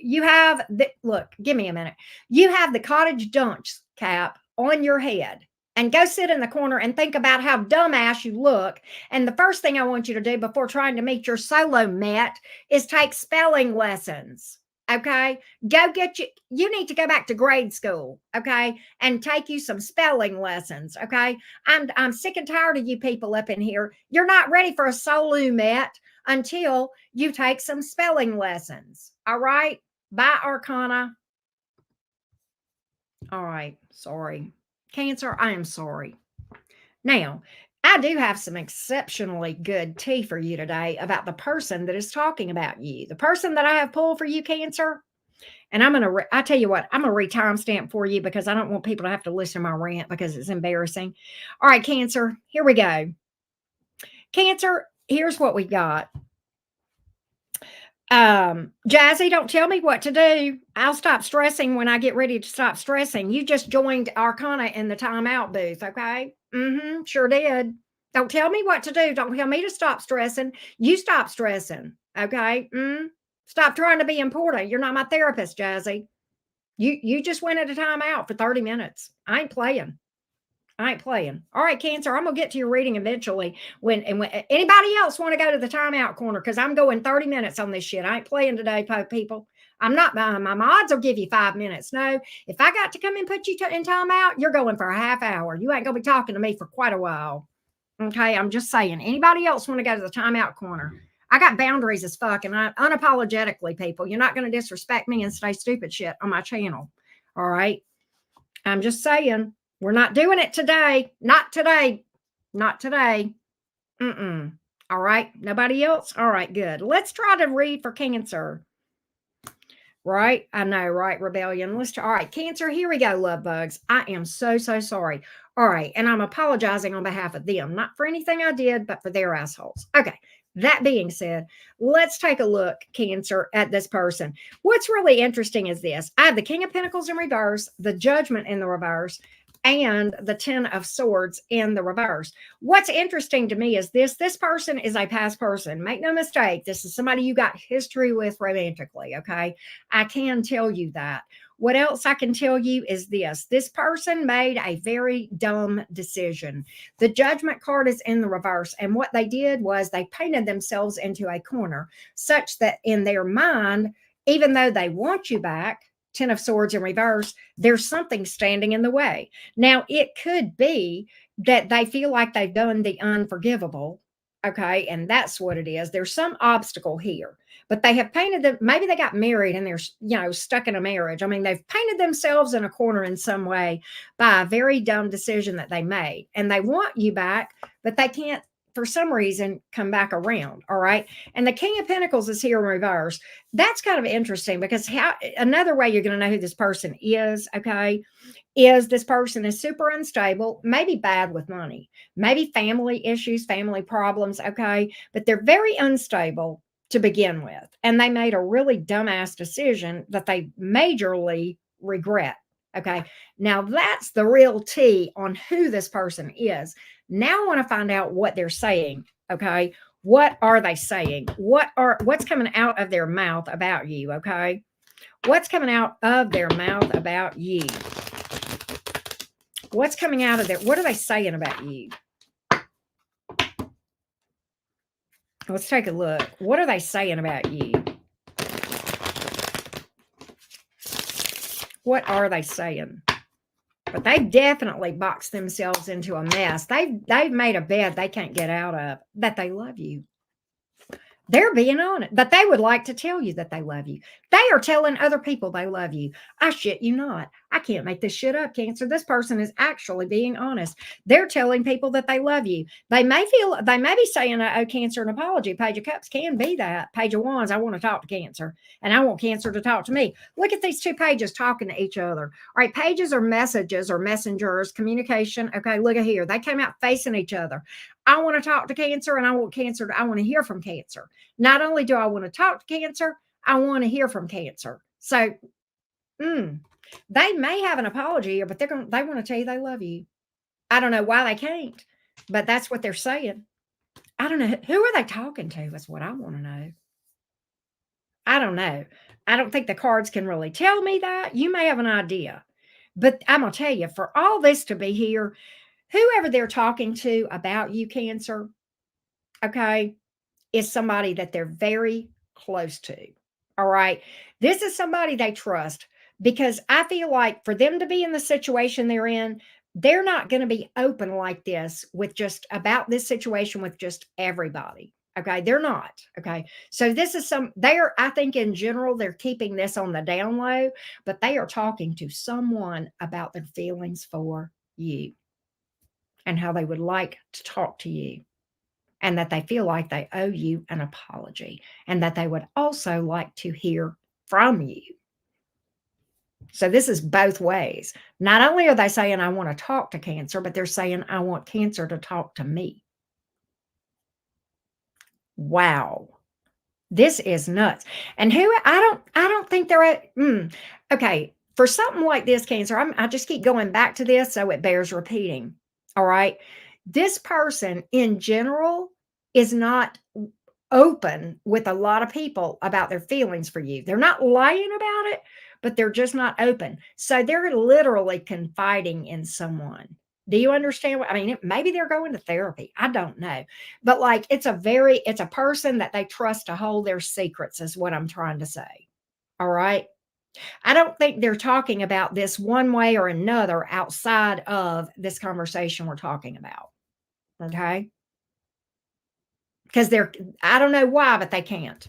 S1: You have look, give me a minute. You have the cottage dunce cap on your head. And go sit in the corner and think about how dumbass you look. And the first thing I want you to do before trying to meet your solo met is take spelling lessons. Okay, you need to go back to grade school, okay, and take you some spelling lessons, okay. I'm sick and tired of you people up in here. You're not ready for a solo met until you take some spelling lessons. All right, bye, Arcana. All right, sorry, Cancer, I am sorry. Now, I do have some exceptionally good tea for you today about the person that is talking about you. The person that I have pulled for you, Cancer. And I tell you what, I'm going to timestamp for you because I don't want people to have to listen to my rant because it's embarrassing. All right, Cancer, here we go. Cancer, here's what we got. Jazzy, don't tell me what to do. I'll stop stressing when I get ready to stop stressing. You just joined Arcana in the timeout booth, okay? Sure did. Don't tell me what to do. Don't tell me to stop stressing. You stop stressing, okay? Stop trying to be important. You're not my therapist, Jazzy. You just went at a timeout for 30 minutes. I ain't playing. All right, Cancer, I'm gonna get to your reading eventually. When anybody else want to go to the timeout corner, because I'm going 30 minutes on this shit. I ain't playing today, people. I'm not. My mods will give you 5 minutes. No, if I got to come and put you in timeout, you're going for a half hour. You ain't gonna be talking to me for quite a while. Okay, I'm just saying. Anybody else want to go to the timeout corner? I got boundaries as fuck, and I unapologetically, people. You're not going to disrespect me and say stupid shit on my channel. All right, I'm just saying. We're not doing it today. Not today. Not today. All right. Nobody else? All right, good. Let's try to read for Cancer. Right? I know, right? Rebellion. All right, Cancer, here we go, love bugs. I am so sorry. All right. And I'm apologizing on behalf of them, not for anything I did, but for their assholes. Okay. That being said, let's take a look, Cancer, at this person. What's really interesting is this. I have the King of Pentacles in reverse, the Judgment in the reverse, and the Ten of Swords in the reverse. What's interesting to me is this person is a past person. Make no mistake, this is somebody you got history with romantically, okay? I can tell you that. What else I can tell you is this person made a very dumb decision. The Judgment card is in the reverse, and what they did was they painted themselves into a corner such that in their mind, even though they want you back, Ten of Swords in reverse, there's something standing in the way. Now, it could be that they feel like they've done the unforgivable, okay? And that's what it is. There's some obstacle here, but they have painted them. Maybe they got married and they're, stuck in a marriage. I mean, they've painted themselves in a corner in some way by a very dumb decision that they made. And they want you back, but they can't, for some reason, come back around. All right. And the King of Pentacles is here in reverse. That's kind of interesting because another way you're going to know who this person is, okay, is this person is super unstable, maybe bad with money, maybe family issues, family problems, okay, but they're very unstable to begin with. And they made a really dumbass decision that they majorly regret. Okay. Now that's the real tea on who this person is. Now I want to find out what they're saying. Okay. What are they saying? What's coming out of their mouth about you? Okay. What's coming out of their mouth about you? What's coming out of there? What are they saying about you? Let's take a look. What are they saying about you? What are they saying? But they've definitely boxed themselves into a mess. They've made a bed they can't get out of, that they love you. They're being honest, but they would like to tell you that they love you. They are telling other people they love you. I shit you not. I can't make this shit up, Cancer. This person is actually being honest. They're telling people that they love you. They may be saying, oh, Cancer, an apology. Page of Cups can be that. Page of Wands, I want to talk to Cancer, and I want Cancer to talk to me. Look at these two pages talking to each other. All right, pages are messages or messengers, communication. Okay, look at here. They came out facing each other. I want to talk to Cancer, and I want to hear from Cancer. Not only do I want to talk to Cancer, I want to hear from Cancer. So they may have an apology here, but they want to tell you they love you. I don't know why they can't, but that's what they're saying. I don't know. Who are they talking to is what I want to know. I don't know. I don't think the cards can really tell me that. You may have an idea. But I'm going to tell you, for all this to be here, whoever they're talking to about you, Cancer, okay, is somebody that they're very close to. All right. This is somebody they trust, because I feel like for them to be in the situation they're in, they're not going to be open like this with just about this situation with just everybody. Okay. They're not. Okay. So this is I think in general, they're keeping this on the down low, but they are talking to someone about their feelings for you and how they would like to talk to you, and that they feel like they owe you an apology, and that they would also like to hear from you. So this is both ways. Not only are they saying, I want to talk to Cancer, but they're saying, I want Cancer to talk to me. Wow. This is nuts. And I don't think they're at, okay. For something like this, Cancer, I just keep going back to this, so it bears repeating. All right. This person in general is not open with a lot of people about their feelings for you. They're not lying about it, but they're just not open. So they're literally confiding in someone. Do you understand what I mean? Maybe they're going to therapy. I don't know. But like, it's a person that they trust to hold their secrets, is what I'm trying to say. All right. I don't think they're talking about this one way or another outside of this conversation we're talking about. Okay. Because I don't know why, but they can't.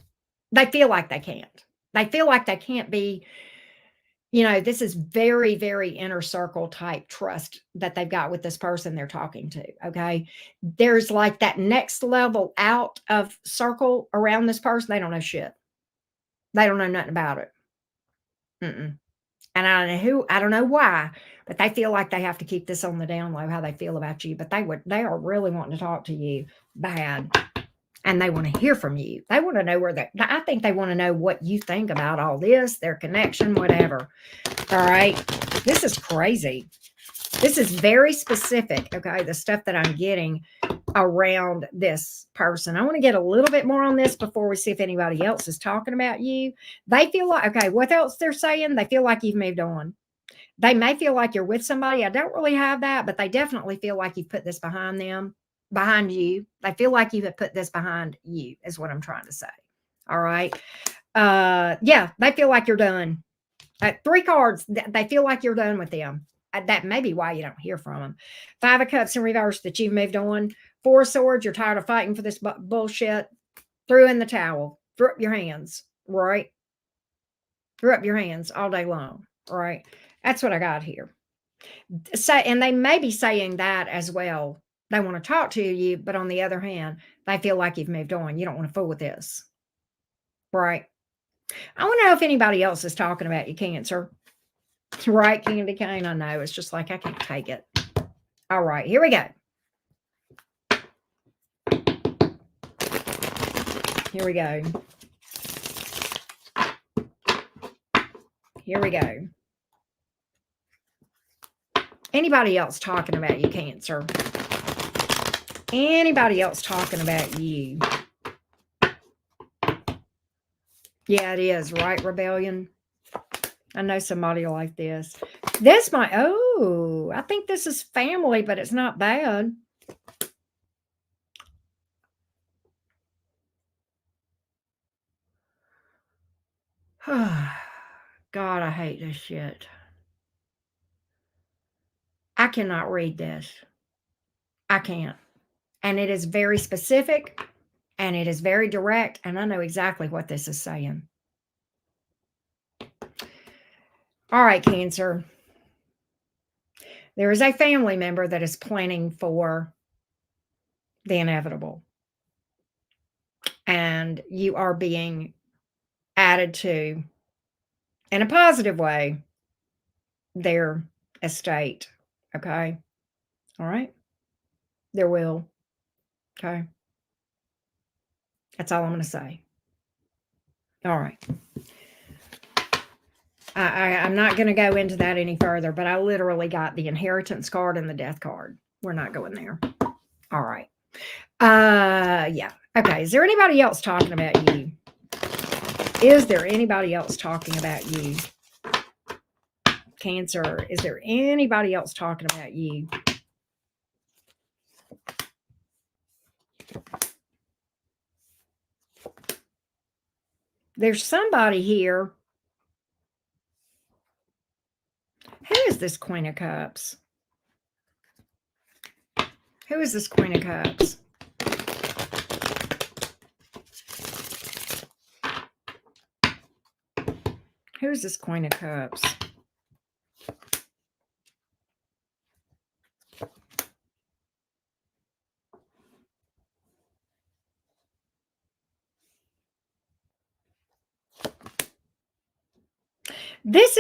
S1: They feel like they can't. They feel like they can't be, this is very, very inner circle type trust that they've got with this person they're talking to. Okay. There's like that next level out of circle around this person. They don't know shit. They don't know nothing about it. And I don't know why, but they feel like they have to keep this on the down low, how they feel about you. But they are really wanting to talk to you bad. And they want to hear from you. They want to know I think they want to know what you think about all this, their connection, whatever. All right. This is crazy. This is very specific. Okay. The stuff that I'm getting around this person. I want to get a little bit more on this before we see if anybody else is talking about you. They feel like, okay, what else they're saying? They feel like you've moved on. They may feel like you're with somebody. I don't really have that, but they definitely feel like you've put this behind them, behind you. They feel like you have put this behind you, is what I'm trying to say. All right. Yeah, they feel like you're done. 3 cards, they feel like you're done with them. That may be why you don't hear from them. 5 of Cups in reverse, that you've moved on. 4 of Swords, you're tired of fighting for this bullshit. Threw in the towel. Threw up your hands, right? Threw up your hands all day long, right? That's what I got here. And they may be saying that as well. They want to talk to you, but on the other hand, they feel like you've moved on. You don't want to fool with this, right? I want to know if anybody else is talking about you, Cancer. Right, Candy Cane? I know. It's just like I can't take it. All right, here we go. Here we go. Here we go. Anybody else talking about you, Cancer? Anybody else talking about you? Yeah, it is, right, Rebellion? I know somebody like this. This might, oh, I think this is family, but it's not bad. God, I hate this shit. I cannot read this. I can't. And it is very specific and it is very direct. And I know exactly what this is saying. All right, Cancer. There is a family member that is planning for the inevitable. And you are being added to, in a positive way, their estate. Okay. All right. Their will. Okay. That's all I'm going to say. All right. I'm not going to go into that any further, but I literally got the inheritance card and the death card. We're not going there. All right. Yeah. Okay. Is there anybody else talking about you? Is there anybody else talking about you? Cancer, is there anybody else talking about you? There's somebody here. Who is this Queen of Cups? Who is this Queen of Cups? Who is this Queen of Cups? This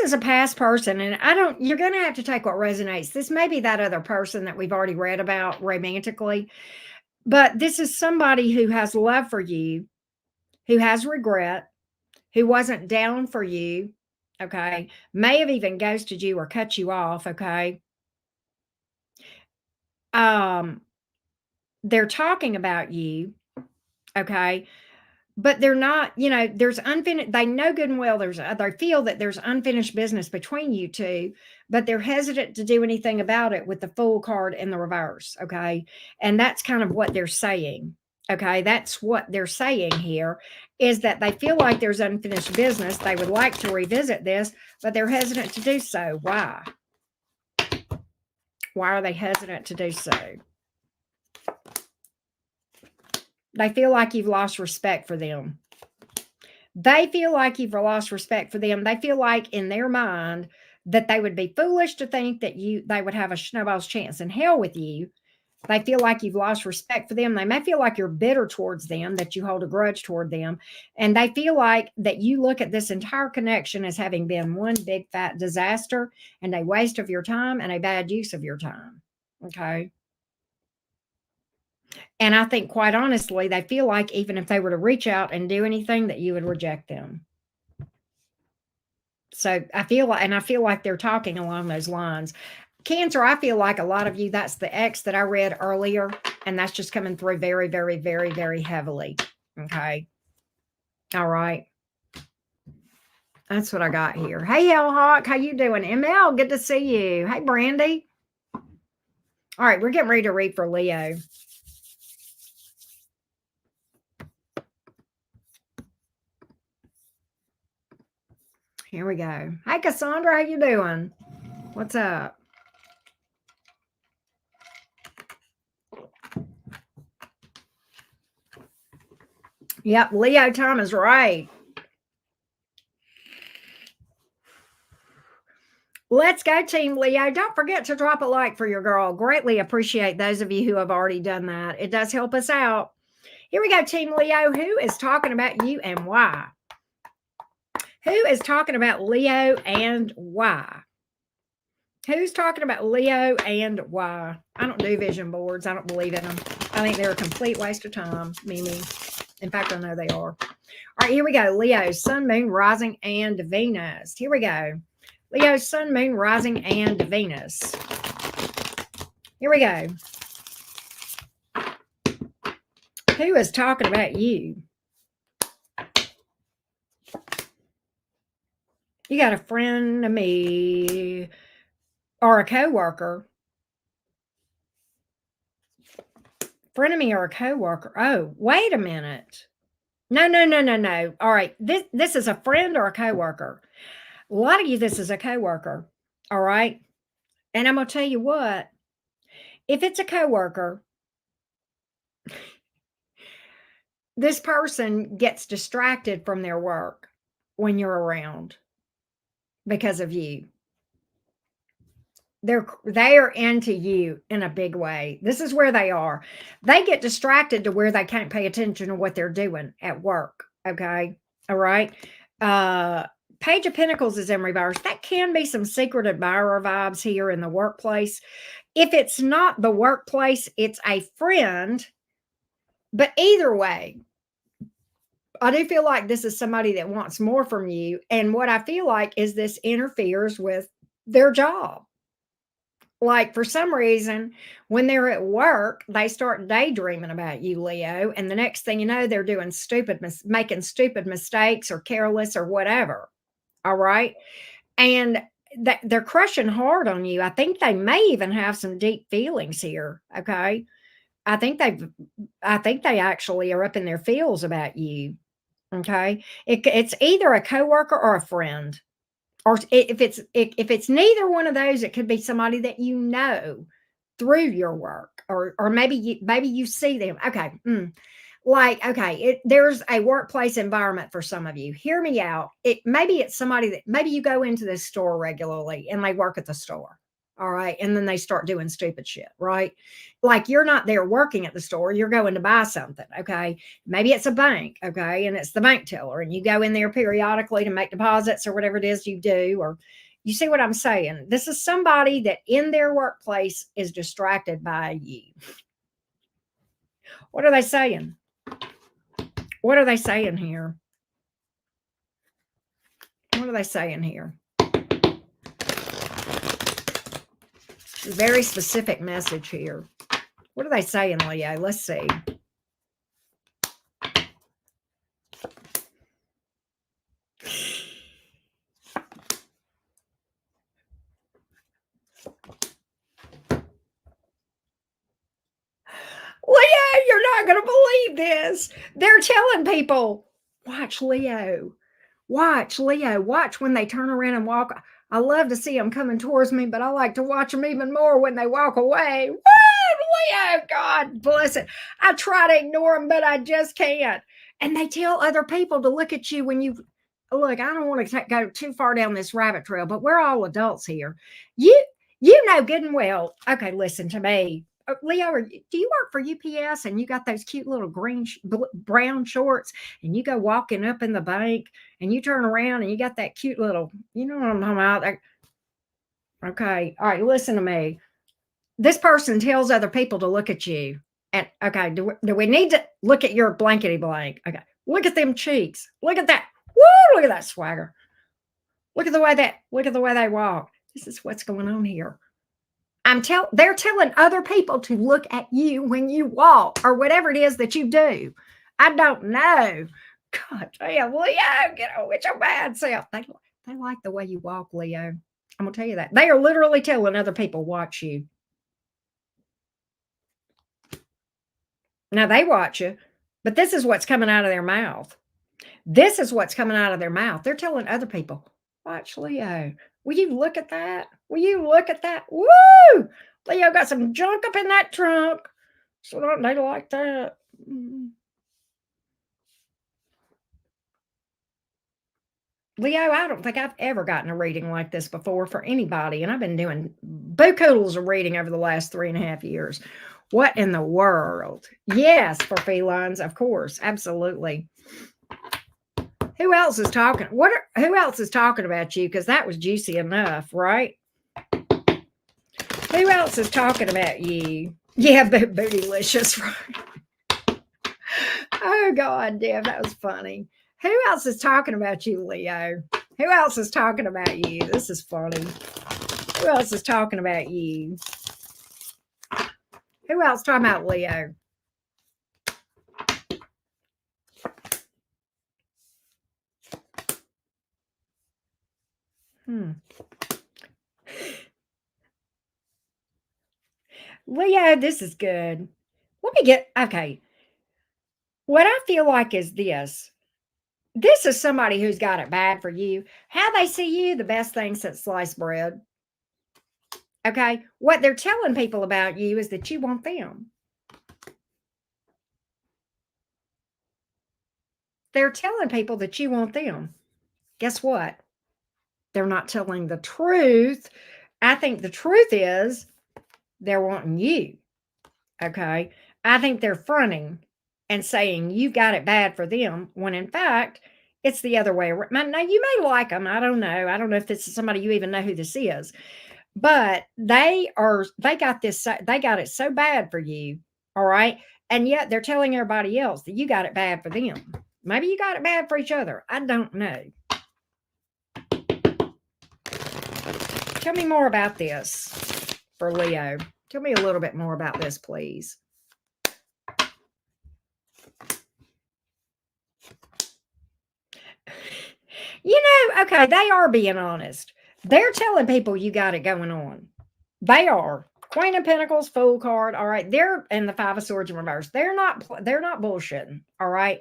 S1: is a past person, and you're going to have to take what resonates. This may be that other person that we've already read about romantically, but this is somebody who has love for you, who has regret, who wasn't down for you, okay, may have even ghosted you or cut you off, okay. They're talking about you, okay, but they're not, there's unfinished, they know good and well they feel that there's unfinished business between you two, but they're hesitant to do anything about it with the Fool card in the reverse, okay. And that's kind of what they're saying, okay. That's what they're saying here, is that they feel like there's unfinished business. They would like to revisit this, but they're hesitant to do so. Why are they hesitant to do so? They feel like you've lost respect for them. They feel like you've lost respect for them. They feel like in their mind that they would be foolish to think that they would have a snowball's chance in hell with you. They feel like you've lost respect for them. They may feel like you're bitter towards them, that you hold a grudge toward them. And they feel like that you look at this entire connection as having been one big fat disaster and a waste of your time and a bad use of your time. Okay. And I think, quite honestly, they feel like even if they were to reach out and do anything, that you would reject them. So I feel like they're talking along those lines. Cancer, I feel like a lot of you, that's the X that I read earlier, and that's just coming through very, very, very, very heavily. Okay. All right. That's what I got here. Hey, Hawk, how you doing? ML, good to see you. Hey, Brandy. All right, we're getting ready to read for Leo. Here we go. Hey, Cassandra, how you doing? What's up? Yep, Leo Tom is right. Let's go, Team Leo. Don't forget to drop a like for your girl. Greatly appreciate those of you who have already done that. It does help us out. Here we go, Team Leo. Who is talking about you and why? Who is talking about Leo and why? Who's talking about Leo and why? I don't do vision boards. I don't believe in them. I think they're a complete waste of time, Mimi. In fact, I know they are. All right, here we go. Leo, Sun, Moon, Rising, and Venus. Here we go. Leo, Sun, Moon, Rising, and Venus. Here we go. Who is talking about you? You got a friend of me or a coworker. Friend of me or a coworker. Oh, wait a minute. No. All right. This is a friend or a coworker. A lot of you, this is a coworker. All right. And I'm gonna tell you what, if it's a coworker, this person gets distracted from their work when you're around because of you. They are into you in a big way. This is where they are. They get distracted to where they can't pay attention to what they're doing at work. Okay. All right. Page of Pentacles is in reverse. That can be some secret admirer vibes here in the workplace. If it's not the workplace, it's a friend. But either way, I do feel like this is somebody that wants more from you. And what I feel like is this interferes with their job. Like, for some reason, when they're at work, they start daydreaming about you, Leo. And the next thing you know, they're doing making stupid mistakes or careless or whatever. All right. And they're crushing hard on you. I think they may even have some deep feelings here. Okay. I think they actually are up in their feels about you. Okay. It's either a coworker or a friend. Or if it's neither one of those, it could be somebody that you know through your work, or maybe you see them. Okay, like, okay, there's a workplace environment for some of you. Hear me out. Maybe it's somebody that maybe you go into this store regularly and they work at the store. All right. And then they start doing stupid shit, right? Like, you're not there working at the store, you're going to buy something. Okay. Maybe it's a bank. Okay. And it's the bank teller, and you go in there periodically to make deposits or whatever it is you do. Or you see what I'm saying? This is somebody that in their workplace is distracted by you. What are they saying? What are they saying here? What are they saying here? Very specific message here. What are they saying, Leo? Let's see. Leo, you're not going to believe this. They're telling people, watch Leo. Watch Leo. Watch when they turn around and walk. I love to see them coming towards me, but I like to watch them even more when they walk away. Woo, Leo, God bless it. I try to ignore them, but I just can't. And they tell other people to look at you when you look. I don't want to go too far down this rabbit trail, but we're all adults here. You know good and well. Okay, listen to me. Leo, do you work for UPS and you got those cute little brown shorts, and you go walking up in the bank and you turn around and you got that cute little, you know what I'm talking about? Okay. All right. Listen to me. This person tells other people to look at you. And okay, do we need to look at your blankety blank? Okay, look at them cheeks. Look at that. Woo! Look at that swagger. Look at the way they walk. This is what's going on here. They're telling other people to look at you when you walk or whatever it is that you do. I don't know. God damn, Leo, get on with your bad self. They like the way you walk, Leo. I'm gonna tell you that. They are literally telling other people, watch you. Now they watch you, but this is what's coming out of their mouth. This is what's coming out of their mouth. They're telling other people, watch Leo. Will you look at that? Will you look at that? Woo! Leo got some junk up in that trunk. So don't they like that? Leo, I don't think I've ever gotten a reading like this before for anybody. And I've been doing bucoodles of reading over the last 3.5 years. What in the world? Yes, for felines, of course. Absolutely. Who else is talking? Who else is talking about you? Because that was juicy enough, right? Who else is talking about you? Yeah, bootylicious, right? Oh, God damn, that was funny. Who else is talking about you, Leo? Who else is talking about you? This is funny. Who else is talking about you? Who else talking about Leo? Leo, this is good. Let me get, okay. What I feel like is this. This is somebody who's got it bad for you. How they see you, the best thing since sliced bread. Okay. What they're telling people about you is that you want them. They're telling people that you want them. Guess what? They're not telling the truth. I think the truth is they're wanting you. Okay. I think they're fronting and saying you got it bad for them when in fact it's the other way around. Now you may like them. I don't know. I don't know if this is somebody you even know who this is, but they got it so bad for you. All right. And yet they're telling everybody else that you got it bad for them. Maybe you got it bad for each other. I don't know. Tell me more about this for Leo. Tell me a little bit more about this, please. Okay, they are being honest. They're telling people you got it going on. They are. Queen of Pentacles, Fool card. All right, they're in the Five of Swords in reverse. They're not bullshitting. All right,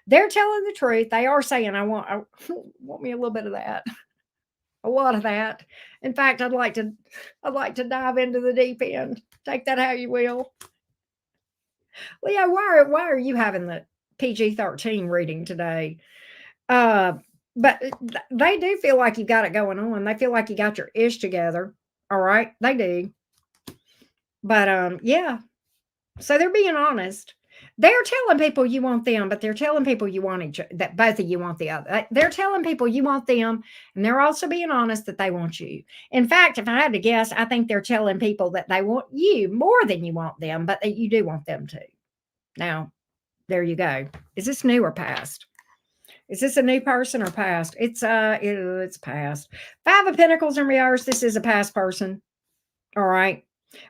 S1: they're telling the truth. They are saying, I want me a little bit of that, a lot of that. In fact, I'd like to dive into the deep end. Take that how you will. Leo, why are you having the PG-13 reading today? But they do feel like you got it going on. They feel like you got your ish together. All right, they do. But yeah. So they're being honest. They're telling people you want them, but they're telling people you want each other, that both of you want the other. They're telling people you want them, and they're also being honest that they want you. In fact, if I had to guess, I think they're telling people that they want you more than you want them, but that you do want them too. Now, there you go. Is this new or past? Is this a new person or past? It's past. Five of Pentacles in reverse. This is a past person. All right.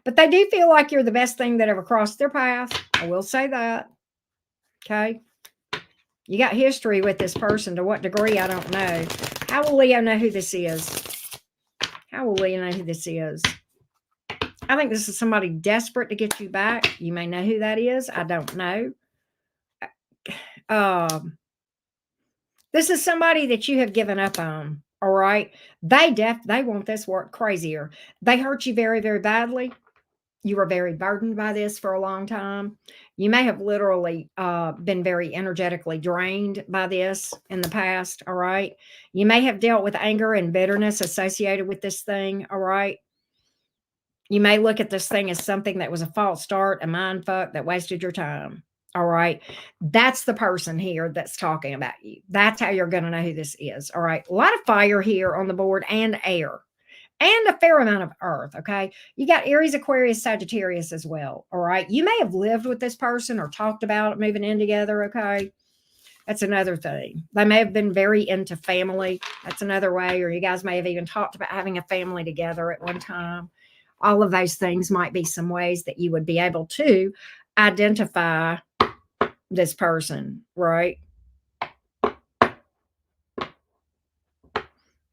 S1: But they do feel like you're the best thing that ever crossed their path. I will say that. Okay. You got history with this person. To what degree, I don't know. How will Leo know who this is? How will Leo know who this is? I think this is somebody desperate to get you back. You may know who that is. I don't know. This is somebody that you have given up on. All right. They want this work crazier. They hurt you very, very badly. You were very burdened by this for a long time. You may have literally been very energetically drained by this in the past. All right. You may have dealt with anger and bitterness associated with this thing. All right. You may look at this thing as something that was a false start, a mind fuck that wasted your time. All right. That's the person here that's talking about you. That's how you're going to know who this is. All right. A lot of fire here on the board and air. and a fair amount of earth. Okay. You got Aries, Aquarius, Sagittarius as well. All right. You may have lived with this person or talked about moving in together. Okay. That's another thing. They may have been very into family. That's another way. Or you guys may have even talked about having a family together at one time. All of those things might be some ways that you would be able to identify this person, right?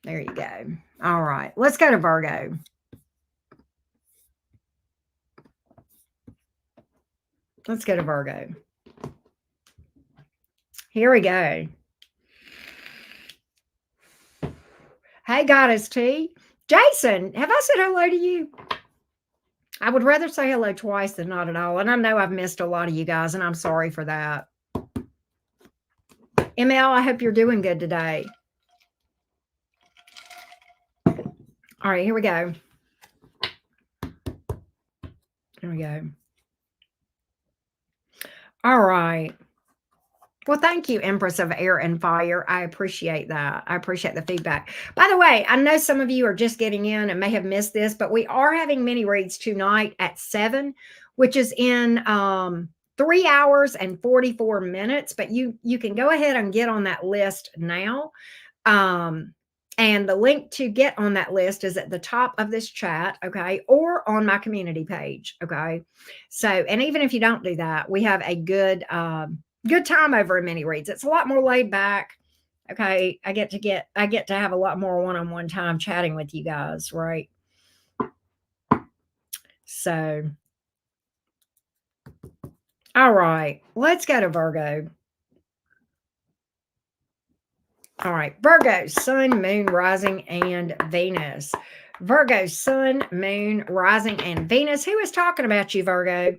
S1: There you go. All right. Let's go to Virgo. Let's go to Virgo. Here we go. Hey, Goddess T. Jason, have I said hello to you? I would rather say hello twice than not at all. And I know I've missed a lot of you guys, and I'm sorry for that. ML, I hope you're doing good today. All right, here we go. Here we go. All right. Well, thank you, Empress of Air and Fire. I appreciate that. I appreciate the feedback. By the way, I know some of you are just getting in and may have missed this, but we are having mini reads tonight at 7, which is in 3 hours and 44 minutes. But you can go ahead and get on that list now. And the link to get on that list is at the top of this chat, okay, or on my community page, okay. So, and even if you don't do that, we have a good time over in mini reads. It's a lot more laid back, okay. I get to have a lot more one-on-one time chatting with you guys, right? So, all right, let's go to Virgo. All right, Virgo, Sun, Moon, Rising, and Venus. Virgo, Sun, Moon, Rising, and Venus. Who is talking about you, Virgo?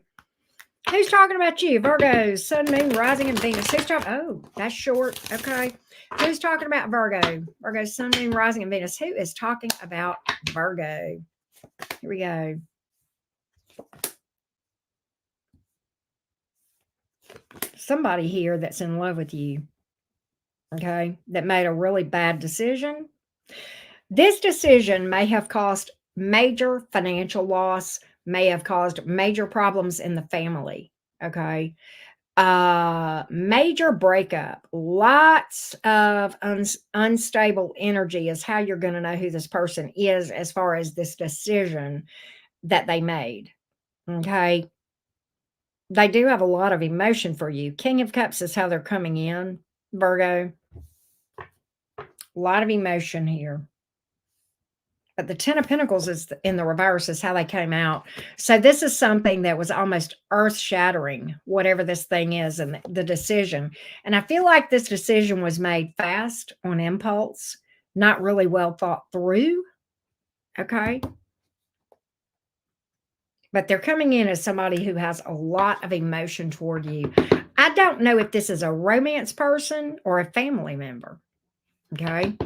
S1: Who's talking about you? Virgo, Sun, Moon, Rising, and Venus. Who's talking? Oh, that's short. Okay. Who's talking about Virgo? Virgo, Sun, Moon, Rising, and Venus. Who is talking about Virgo? Here we go. Somebody here that's in love with you. Okay, that made a really bad decision. This decision may have caused major financial loss, may have caused major problems in the family. Okay, major breakup, lots of unstable energy is how you're going to know who this person is as far as this decision that they made. Okay, they do have a lot of emotion for you. King of Cups is how they're coming in, Virgo. A lot of emotion here. But the 10 of Pentacles is in the reverse is how they came out. So this is something that was almost earth-shattering, whatever this thing is, and the decision. And I feel like this decision was made fast on impulse, not really well thought through. Okay. But they're coming in as somebody who has a lot of emotion toward you. I don't know if this is a romance person or a family member. Okay.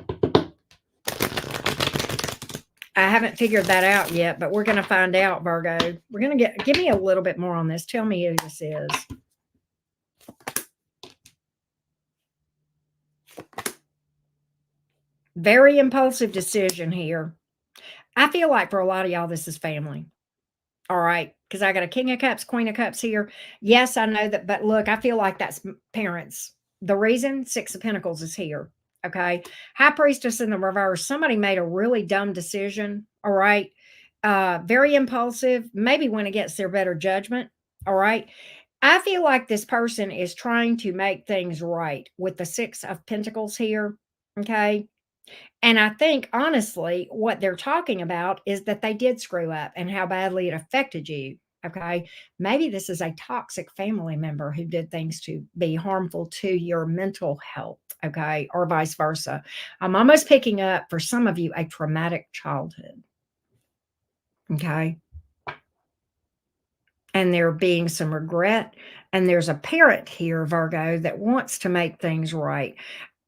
S1: I haven't figured that out yet, but we're going to find out, Virgo. We're going to give me a little bit more on this. Tell me who this is. Very impulsive decision here. I feel like for a lot of y'all, this is family. All right. Because I got a King of Cups, Queen of Cups here. Yes, I know that. But look, I feel like that's parents. The reason 6 of Pentacles is here. Okay. High Priestess in the reverse. Somebody made a really dumb decision. All right. Very impulsive. Maybe went against their better judgment. All right. I feel like this person is trying to make things right with the 6 of Pentacles here. Okay. And I think, honestly, what they're talking about is that they did screw up and how badly it affected you. Okay. Maybe this is a toxic family member who did things to be harmful to your mental health. Okay. Or vice versa. I'm almost picking up for some of you a traumatic childhood. Okay. And there being some regret. And there's a parent here, Virgo, that wants to make things right.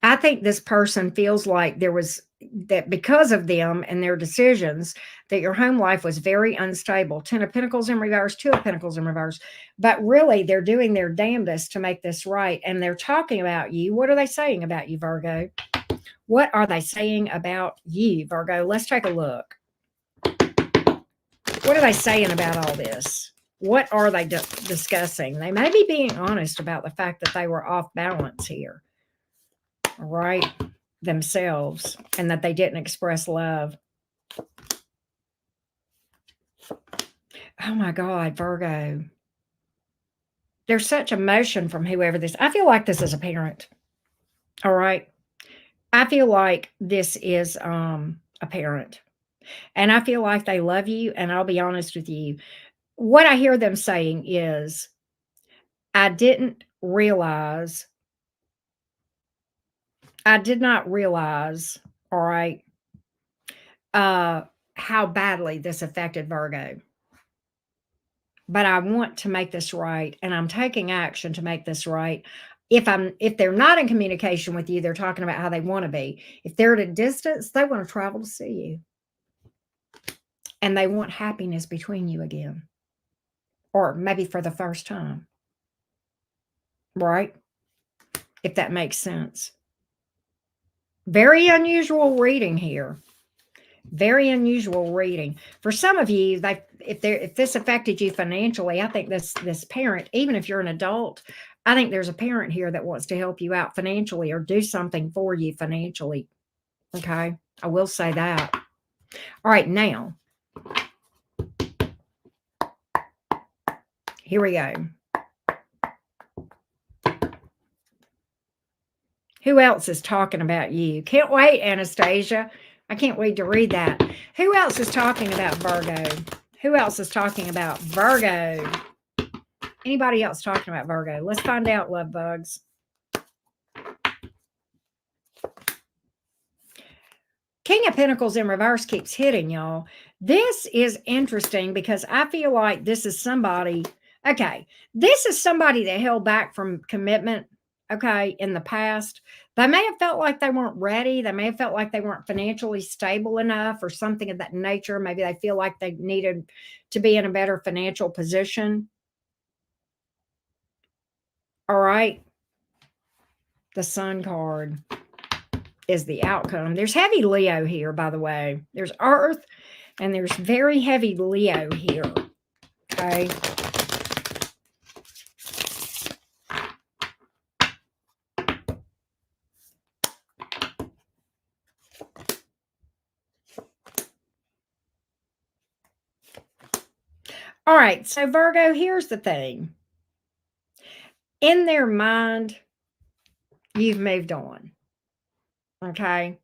S1: I think this person feels like there was that because of them and their decisions that your home life was very unstable. 10 of Pentacles in reverse, 2 of Pentacles in reverse. But really, they're doing their damnedest to make this right. And they're talking about you. What are they saying about you, Virgo? What are they saying about you, Virgo? Let's take a look. What are they saying about all this? What are they discussing? They may be being honest about the fact that they were off balance here, all right, themselves, and that they didn't express love. Oh my God, Virgo. There's such emotion from whoever this. I feel like this is a parent. All right. I feel like this is a parent. And I feel like they love you. And I'll be honest with you. What I hear them saying is, I didn't realize, I did not realize, all right, how badly this affected Virgo. But I want to make this right, and I'm taking action to make this right. If they're not in communication with you, they're talking about how they want to be. If they're at a distance, they want to travel to see you. And they want happiness between you again. Or maybe for the first time. Right? If that makes sense. Very unusual reading here. Very unusual reading. For some of you, if this affected you financially, I think this parent, even if you're an adult, I think there's a parent here that wants to help you out financially or do something for you financially. Okay? I will say that. All right, now. Here we go. Who else is talking about you? Can't wait, Anastasia. I can't wait to read that. Who else is talking about Virgo? Who else is talking about Virgo? Anybody else talking about Virgo? Let's find out, love bugs. King of Pentacles in reverse keeps hitting, y'all. This is interesting because I feel like this is somebody, okay, this is somebody that held back from commitment, okay, in the past. They may have felt like they weren't ready. They may have felt like they weren't financially stable enough or something of that nature. Maybe they feel like they needed to be in a better financial position. All right. The Sun card is the outcome. There's heavy Leo here, by the way. There's Earth and there's very heavy Leo here. Okay. All right. So, Virgo, here's the thing. In their mind, you've moved on. Okay.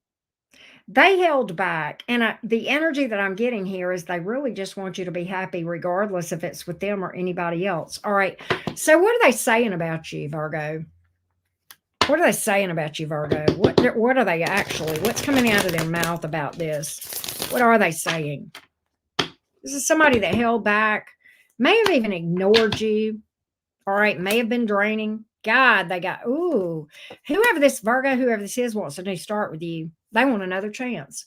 S1: They held back. And the energy that I'm getting here is they really just want you to be happy, regardless if it's with them or anybody else. All right. So, what are they saying about you, Virgo? What are they saying about you, Virgo? What are they actually? What's coming out of their mouth about this? What are they saying? This is somebody that held back, may have even ignored you. All right. May have been draining. God, they got, ooh, whoever this Virgo, whoever this is, wants a new start with you. They want another chance.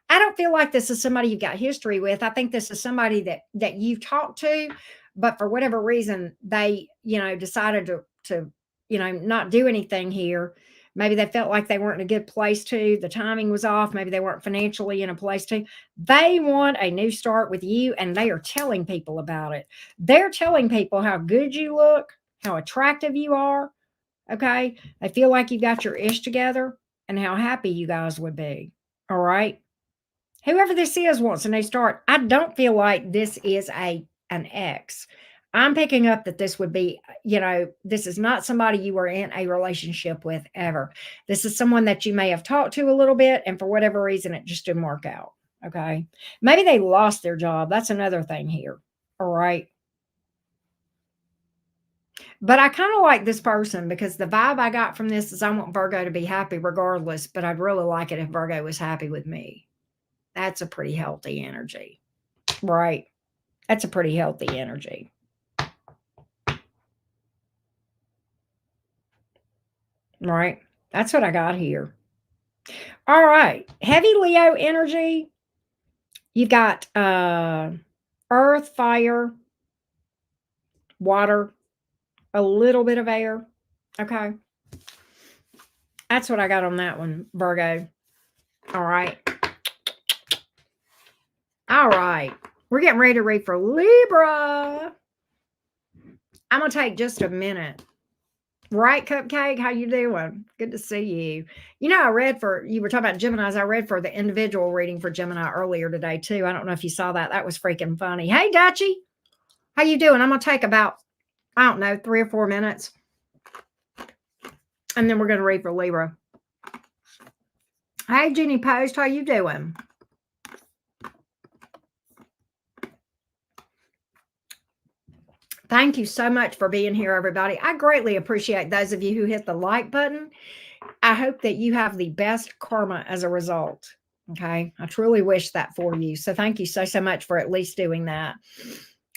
S1: I don't feel like this is somebody you've got history with. I think this is somebody that you've talked to, but for whatever reason, they, decided to not do anything here. Maybe they felt like they weren't in a good place to. The timing was off. Maybe they weren't financially in a place to. They want a new start with you, and they are telling people about it. They're telling people how good you look, how attractive you are. Okay. They feel like you got your ish together and how happy you guys would be. All right. Whoever this is wants a new start. I don't feel like this is an ex. I'm picking up that this would be, this is not somebody you were in a relationship with ever. This is someone that you may have talked to a little bit, and for whatever reason, it just didn't work out. Okay. Maybe they lost their job. That's another thing here. All right. But I kind of like this person because the vibe I got from this is I want Virgo to be happy regardless, but I'd really like it if Virgo was happy with me. That's a pretty healthy energy, right? That's a pretty healthy energy. Right? That's what I got here. All right. Heavy Leo energy. You've got earth, fire, water, a little bit of air. Okay. That's what I got on that one, Virgo. All right. All right. We're getting ready to read for Libra. I'm going to take just a minute. Right, Cupcake? How you doing? Good to see you. You know, you were talking about Geminis. I read for the individual reading for Gemini earlier today, too. I don't know if you saw that. That was freaking funny. Hey, Dutchie. How you doing? I'm going to take about, I don't know, 3 or 4 minutes. And then we're going to read for Libra. Hey, Jenny Post. How you doing? Thank you so much for being here, everybody. I greatly appreciate those of you who hit the like button. I hope that you have the best karma as a result. Okay. I truly wish that for you. So thank you so much for at least doing that.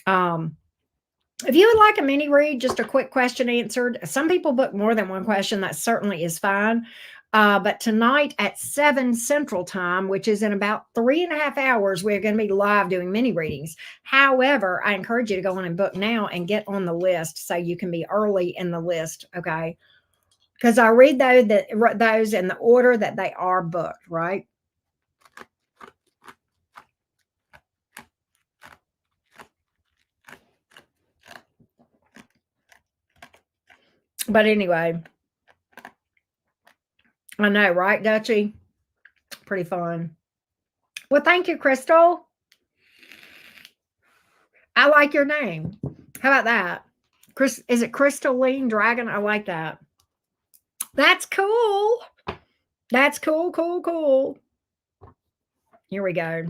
S1: If you would like a mini read, just a quick question answered. Some people book more than one question. That certainly is fine. But tonight at 7 Central Time, which is in about 3.5 hours, we're going to be live doing mini readings. However, I encourage you to go on and book now and get on the list so you can be early in the list, okay? Because I read those in the order that they are booked, right? But anyway, I know, right, Dutchie? Pretty fun. Well, thank you, Crystal. I like your name. How about that? Chris, is it Crystalline Dragon? I like that. That's cool. That's cool, cool, cool. Here we go.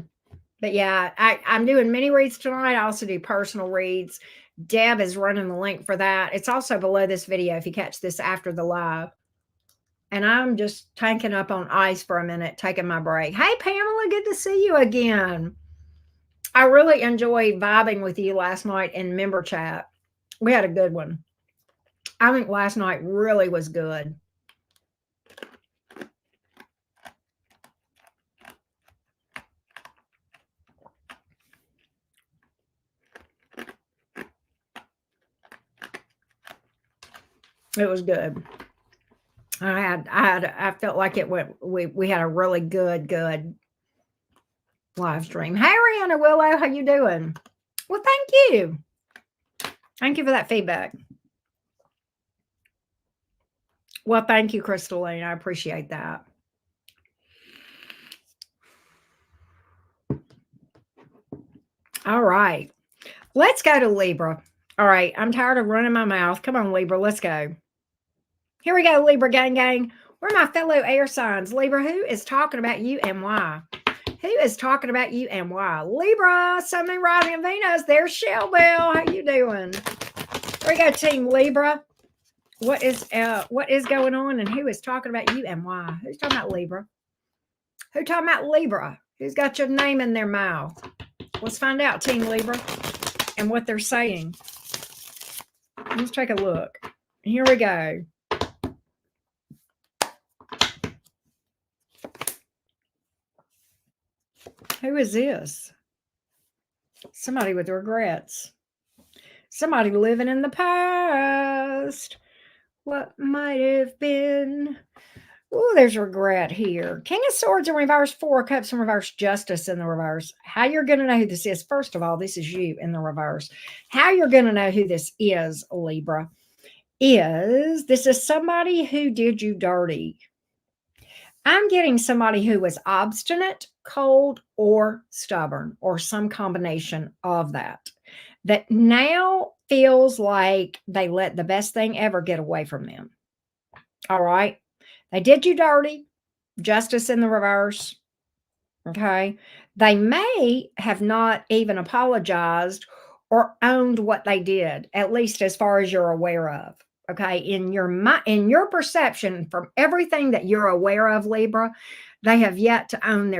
S1: But yeah, I'm doing mini reads tonight. I also do personal reads. Deb is running the link for that. It's also below this video if you catch this after the live. And I'm just tanking up on ice for a minute, taking my break. Hey, Pamela, good to see you again. I really enjoyed vibing with you last night in member chat. We had a good one. I think last night really was good. It was good. I felt like it went. We had a really good live stream. Hey, Rihanna Willow, how you doing? Well, thank you. Thank you for that feedback. Well, thank you, Crystalline. I appreciate that. All right. Let's go to Libra. All right. I'm tired of running my mouth. Come on, Libra. Let's go. Here we go, Libra gang. We're my fellow air signs. Libra, who is talking about you and why? Who is talking about you and why? Libra, Sun, Moon, Rising, and Venus. There's Shell Bell. How you doing? Here we go, Team Libra. What is going on and who is talking about you and why? Who's talking about Libra? Who's talking about Libra? Who's got your name in their mouth? Let's find out, Team Libra, and what they're saying. Let's take a look. Here we go. Who is this? Somebody with regrets. Somebody living in the past. What might have been. Oh, there's regret here. King of Swords in reverse, 4 of Cups in reverse, Justice in the reverse. How you're going to know who this is? First of all, this is you in the reverse. How you're going to know who this is, Libra, is this is somebody who did you dirty. I'm getting somebody who was obstinate, cold, or stubborn, or some combination of that now feels like they let the best thing ever get away from them. All right. They did you dirty. Justice in the reverse. Okay. They may have not even apologized or owned what they did, at least as far as you're aware of. Okay. In your perception, from everything that you're aware of, Libra, they have yet to own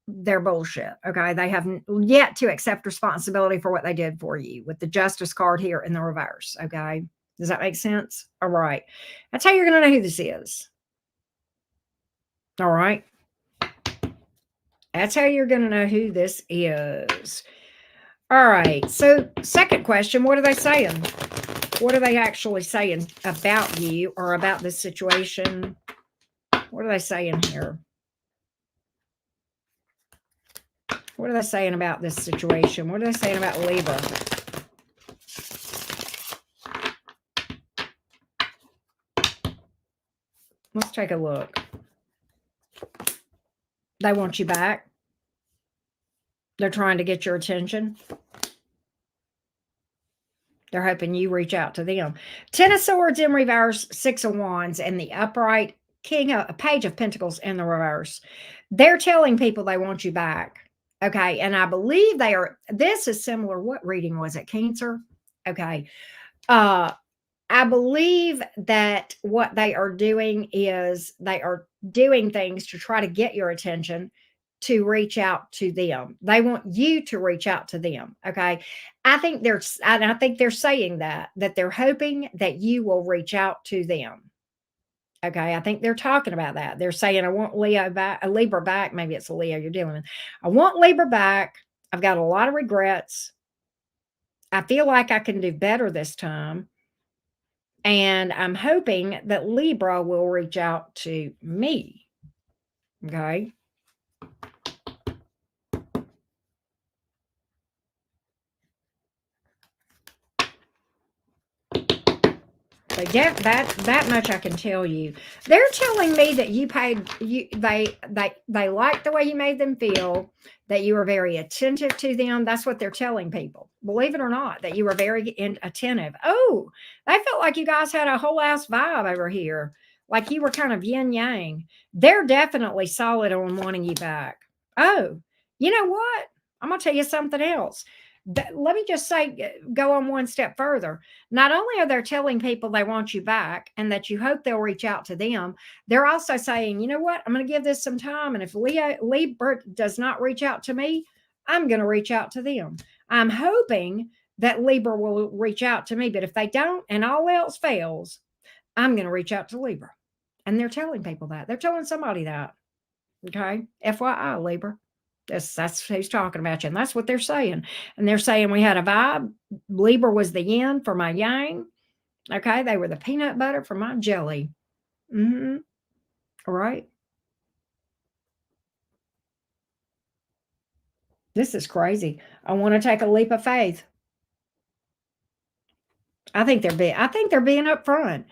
S1: their bullshit. Okay. They have yet to accept responsibility for what they did for you with the Justice card here in the reverse. Okay. Does that make sense? All right. That's how you're going to know who this is. All right. That's how you're going to know who this is. All right. So, second question, what are they saying? What are they actually saying about you or about this situation? What are they saying here? What are they saying about this situation? What are they saying about Libra? Let's take a look. They want you back. They're trying to get your attention. They're hoping you reach out to them. 10 of Swords in reverse, 6 of Wands, and the upright Page of Pentacles in the reverse. They're telling people they want you back. Okay. And I believe they are. This is similar. What reading was it? Cancer. Okay. I believe that what they are doing is they are doing things to try to get your attention, to reach out to them. They want you to reach out to them. Okay. I think they're saying that they're hoping that you will reach out to them. Okay. I think they're talking about that. They're saying, I want Leo back, a Libra back. Maybe it's a Leo you're dealing with. I want Libra back. I've got a lot of regrets. I feel like I can do better this time. And I'm hoping that Libra will reach out to me. Okay. But yeah, that much I can tell you. They're telling me that you paid you they liked the way you made them feel, that you were very attentive to them. That's what they're telling people. Believe it or not, that you were very attentive. Oh, they felt like you guys had a whole ass vibe over here. Like you were kind of yin yang. They're definitely solid on wanting you back. Oh, you know what? I'm gonna tell you something else. Let me just say, go on one step further. Not only are they telling people they want you back and that you hope they'll reach out to them, they're also saying, you know what, I'm going to give this some time. And if Libra does not reach out to me, I'm going to reach out to them. I'm hoping that Libra will reach out to me. But if they don't and all else fails, I'm going to reach out to Libra. And they're telling people that. They're telling somebody that. Okay. FYI, Libra. That's who's talking about you. And that's what they're saying. And they're saying we had a vibe. Libra was the yin for my yang. Okay. They were the peanut butter for my jelly. Mm-hmm. All right. This is crazy. I want to take a leap of faith. I think they're being upfront.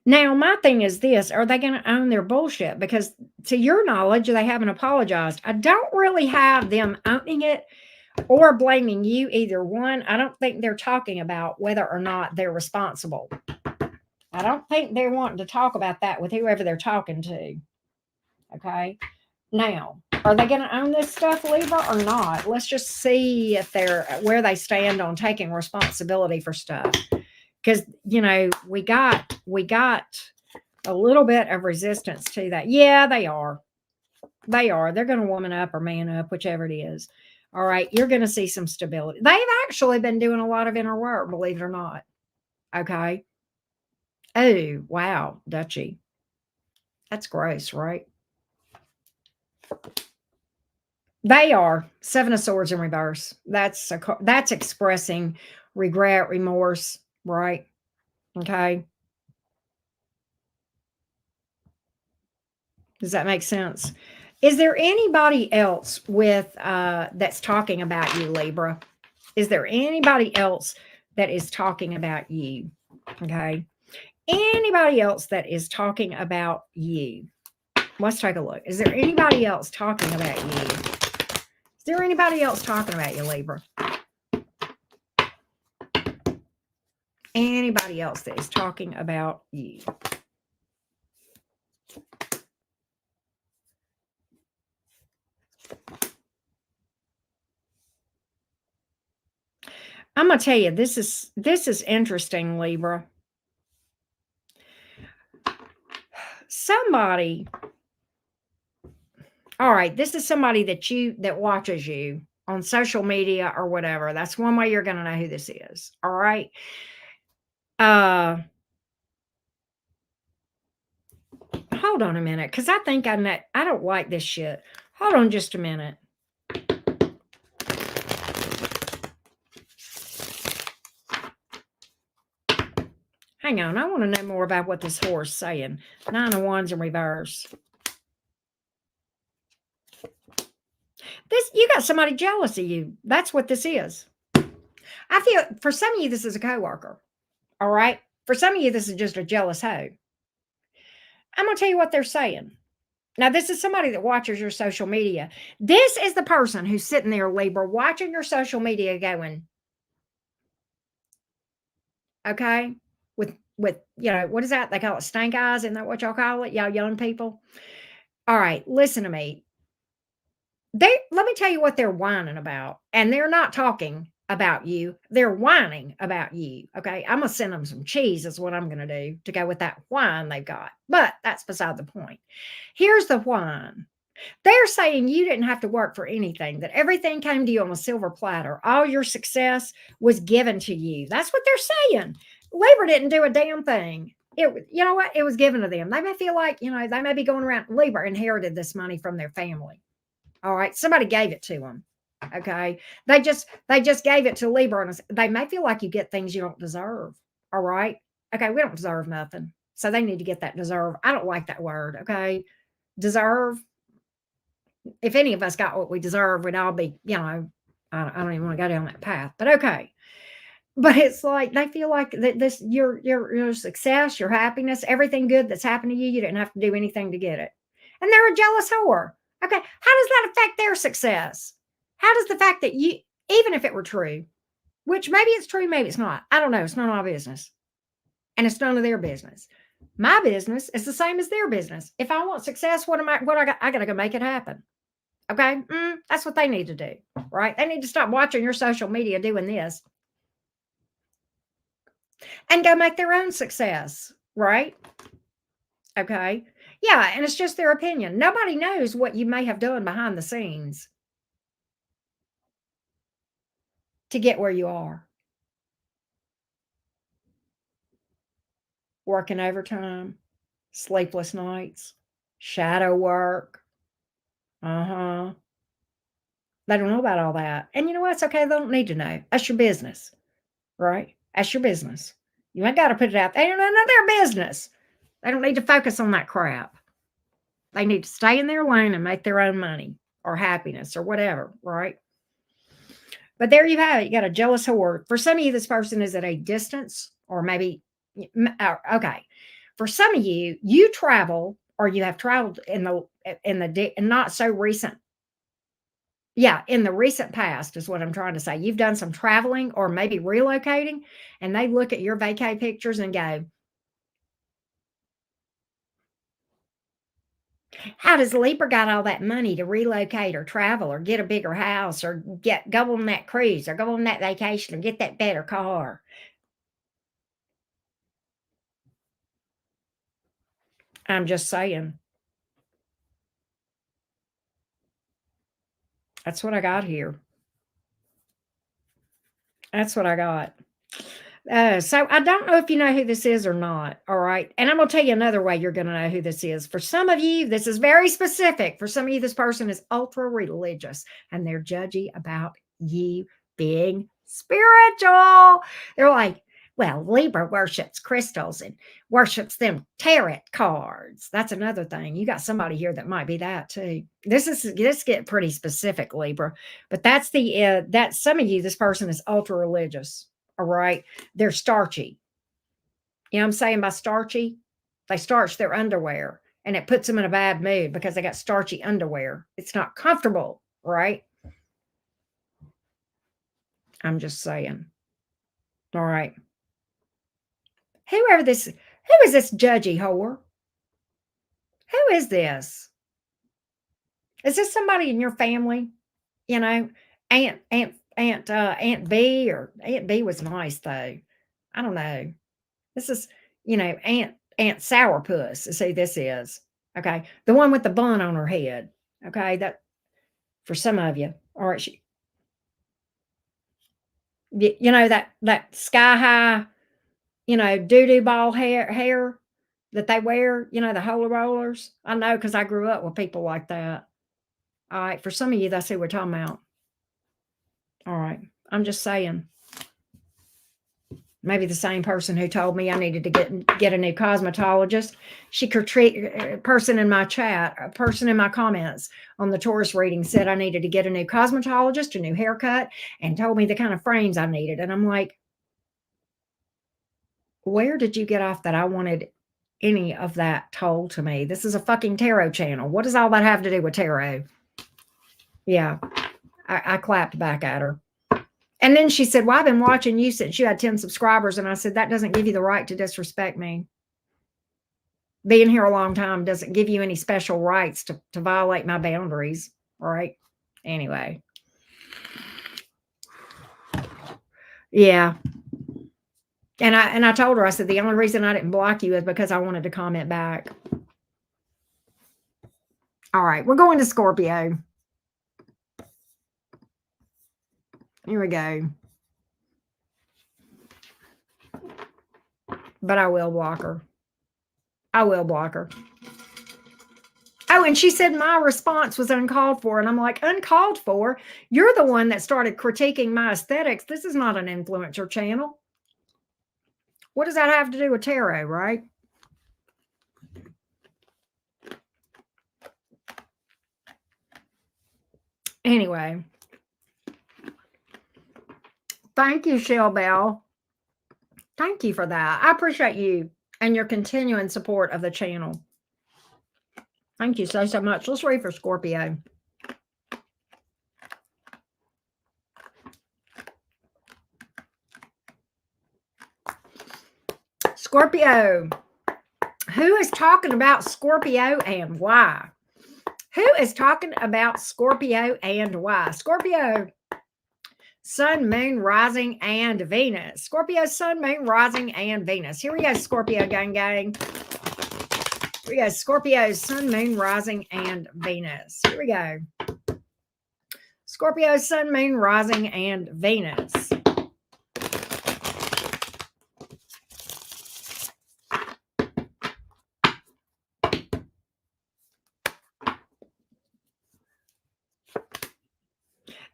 S1: Now, my thing is this: are they going to own their bullshit? Because to your knowledge, they haven't apologized. I don't really have them owning it or blaming you, either one. I don't think they're talking about whether or not they're responsible. I don't think they're wanting to talk about that with whoever they're talking to. Okay. Now, are they going to own this stuff, Libra, or not? Let's just see if they're where they stand on taking responsibility for stuff. Because, you know, we got a little bit of resistance to that. Yeah, they are. They're going to woman up or man up, whichever it is. All right. You're going to see some stability. They've actually been doing a lot of inner work, believe it or not. Okay. Oh, wow. Dutchy. That's gross, right? They are. 7 of Swords in reverse. That's expressing regret, remorse, right? Okay. Does that make sense? Is there anybody else with that's talking about you, Libra? Is there anybody else that is talking about you? Okay. Anybody else that is talking about you? Let's take a look. Is there anybody else talking about you? Is there anybody else talking about you, Libra? Anybody else that is talking about you? I'm going to tell you, this is interesting, Libra. Somebody, all right, this is somebody that watches you on social media or whatever. That's one way you're going to know who this is. All right. Hold on a minute, because I think I don't like this shit. Hold on just a minute. Hang on, I want to know more about what this horse is saying. 9 of Wands in reverse. This you got somebody jealous of you. That's what this is. I feel for some of you, this is a coworker. All right. For some of you, this is just a jealous hoe. I'm gonna tell you what they're saying. Now, this is somebody that watches your social media. This is the person who's sitting there, Libra, watching your social media going, okay, with what is that? They call it stank eyes. Isn't that what y'all call it? Y'all young people. All right, listen to me. Let me tell you what they're whining about. And they're not talking about you. They're whining about you. Okay. I'm gonna send them some cheese, is what I'm gonna do to go with that whine they've got. But that's beside the point. Here's the whine. They're saying you didn't have to work for anything, that everything came to you on a silver platter. All your success was given to you. That's what they're saying. Libra didn't do a damn thing. You know what? It was given to them. They may feel like, they may be going around. Libra inherited this money from their family. All right. Somebody gave it to them. Okay. They just gave it to Libra, and they may feel like you get things you don't deserve. All right. Okay. We don't deserve nothing. So they need to get that deserve. I don't like that word. Okay. Deserve. If any of us got what we deserve, we'd all be, I don't even want to go down that path, but okay. But it's like they feel like that this your success, your happiness, everything good that's happened to you, you didn't have to do anything to get it. And they're a jealous whore. Okay. How does that affect their success? How does the fact that you, even if it were true, which maybe it's true, maybe it's not. I don't know. It's none of my business. And it's none of their business. My business is the same as their business. If I want success, I gotta go make it happen. Okay. That's what they need to do, right? They need to stop watching your social media doing this and go make their own success, right? Okay. Yeah. And it's just their opinion. Nobody knows what you may have done behind the scenes to get where you are. Working overtime, sleepless nights, shadow work. Uh huh. They don't know about all that. And you know what? It's okay. They don't need to know. That's your business, right? That's your business. You ain't got to put it out there. None of their business. They don't need to focus on that crap. They need to stay in their lane and make their own money or happiness or whatever, right? But there you have it. You got a jealous whore. For some of you, this person is at a distance, or maybe, okay. For some of you, you travel or you have traveled in the not so recent. Yeah, in the recent past is what I'm trying to say. You've done some traveling or maybe relocating, and they look at your vacay pictures and go, how does Libra got all that money to relocate or travel or get a bigger house or go on that cruise or go on that vacation or get that better car? I'm just saying. That's what I got here. That's what I got. So I don't know if you know who this is or not. All right. And I'm going to tell you another way you're going to know who this is. For some of you, this is very specific. For some of you, this person is ultra religious and they're judgy about you being spiritual. They're like, well, Libra worships crystals and worships them tarot cards. That's another thing. You got somebody here that might be that too. This get pretty specific, Libra, but that's some of you. This person is ultra religious. All right. They're starchy. You know what I'm saying by starchy? They starch their underwear and it puts them in a bad mood because they got starchy underwear. It's not comfortable, right? I'm just saying. All right. Who is this judgy whore? Who is this? Is this somebody in your family? You know, Aunt B, or Aunt B was nice though. I don't know. This is, Aunt Sourpuss is who this is. Okay. The one with the bun on her head. Okay. That for some of you. All right. That sky high, doo-doo ball hair that they wear, the holy rollers. I know because I grew up with people like that. All right. For some of you, that's who we're talking about. All right. I'm just saying. Maybe the same person who told me I needed to get a new cosmetologist. She could treat a person in my chat, a person in my comments on the Taurus reading said I needed to get a new cosmetologist, a new haircut, and told me the kind of frames I needed. And I'm like, where did you get off that I wanted any of that told to me? This is a fucking tarot channel. What does all that have to do with tarot? Yeah, I clapped back at her. And then she said, well, I've been watching you since you had 10 subscribers. And I said, that doesn't give you the right to disrespect me. Being here a long time doesn't give you any special rights to violate my boundaries. All right. Anyway. Yeah. And I told her, I said, the only reason I didn't block you is because I wanted to comment back. All right. We're going to Scorpio. Here we go. But I will block her. I will block her. Oh, and she said my response was uncalled for. And I'm like, uncalled for? You're the one that started critiquing my aesthetics. This is not an influencer channel. What does that have to do with tarot, right? Anyway. Thank you, Shell Bell. Thank you for that. I appreciate you and your continuing support of the channel. Thank you so much. Let's read for Scorpio. Scorpio. Who is talking about Scorpio and why? Who is talking about Scorpio and why? Scorpio, Sun, Moon, Rising, and Venus. Scorpio, Sun, Moon, Rising, and Venus. Here we go, Scorpio gang gang. Here we go, Scorpio, Sun, Moon, Rising, and Venus. Here we go. Scorpio, Sun, Moon, Rising, and Venus.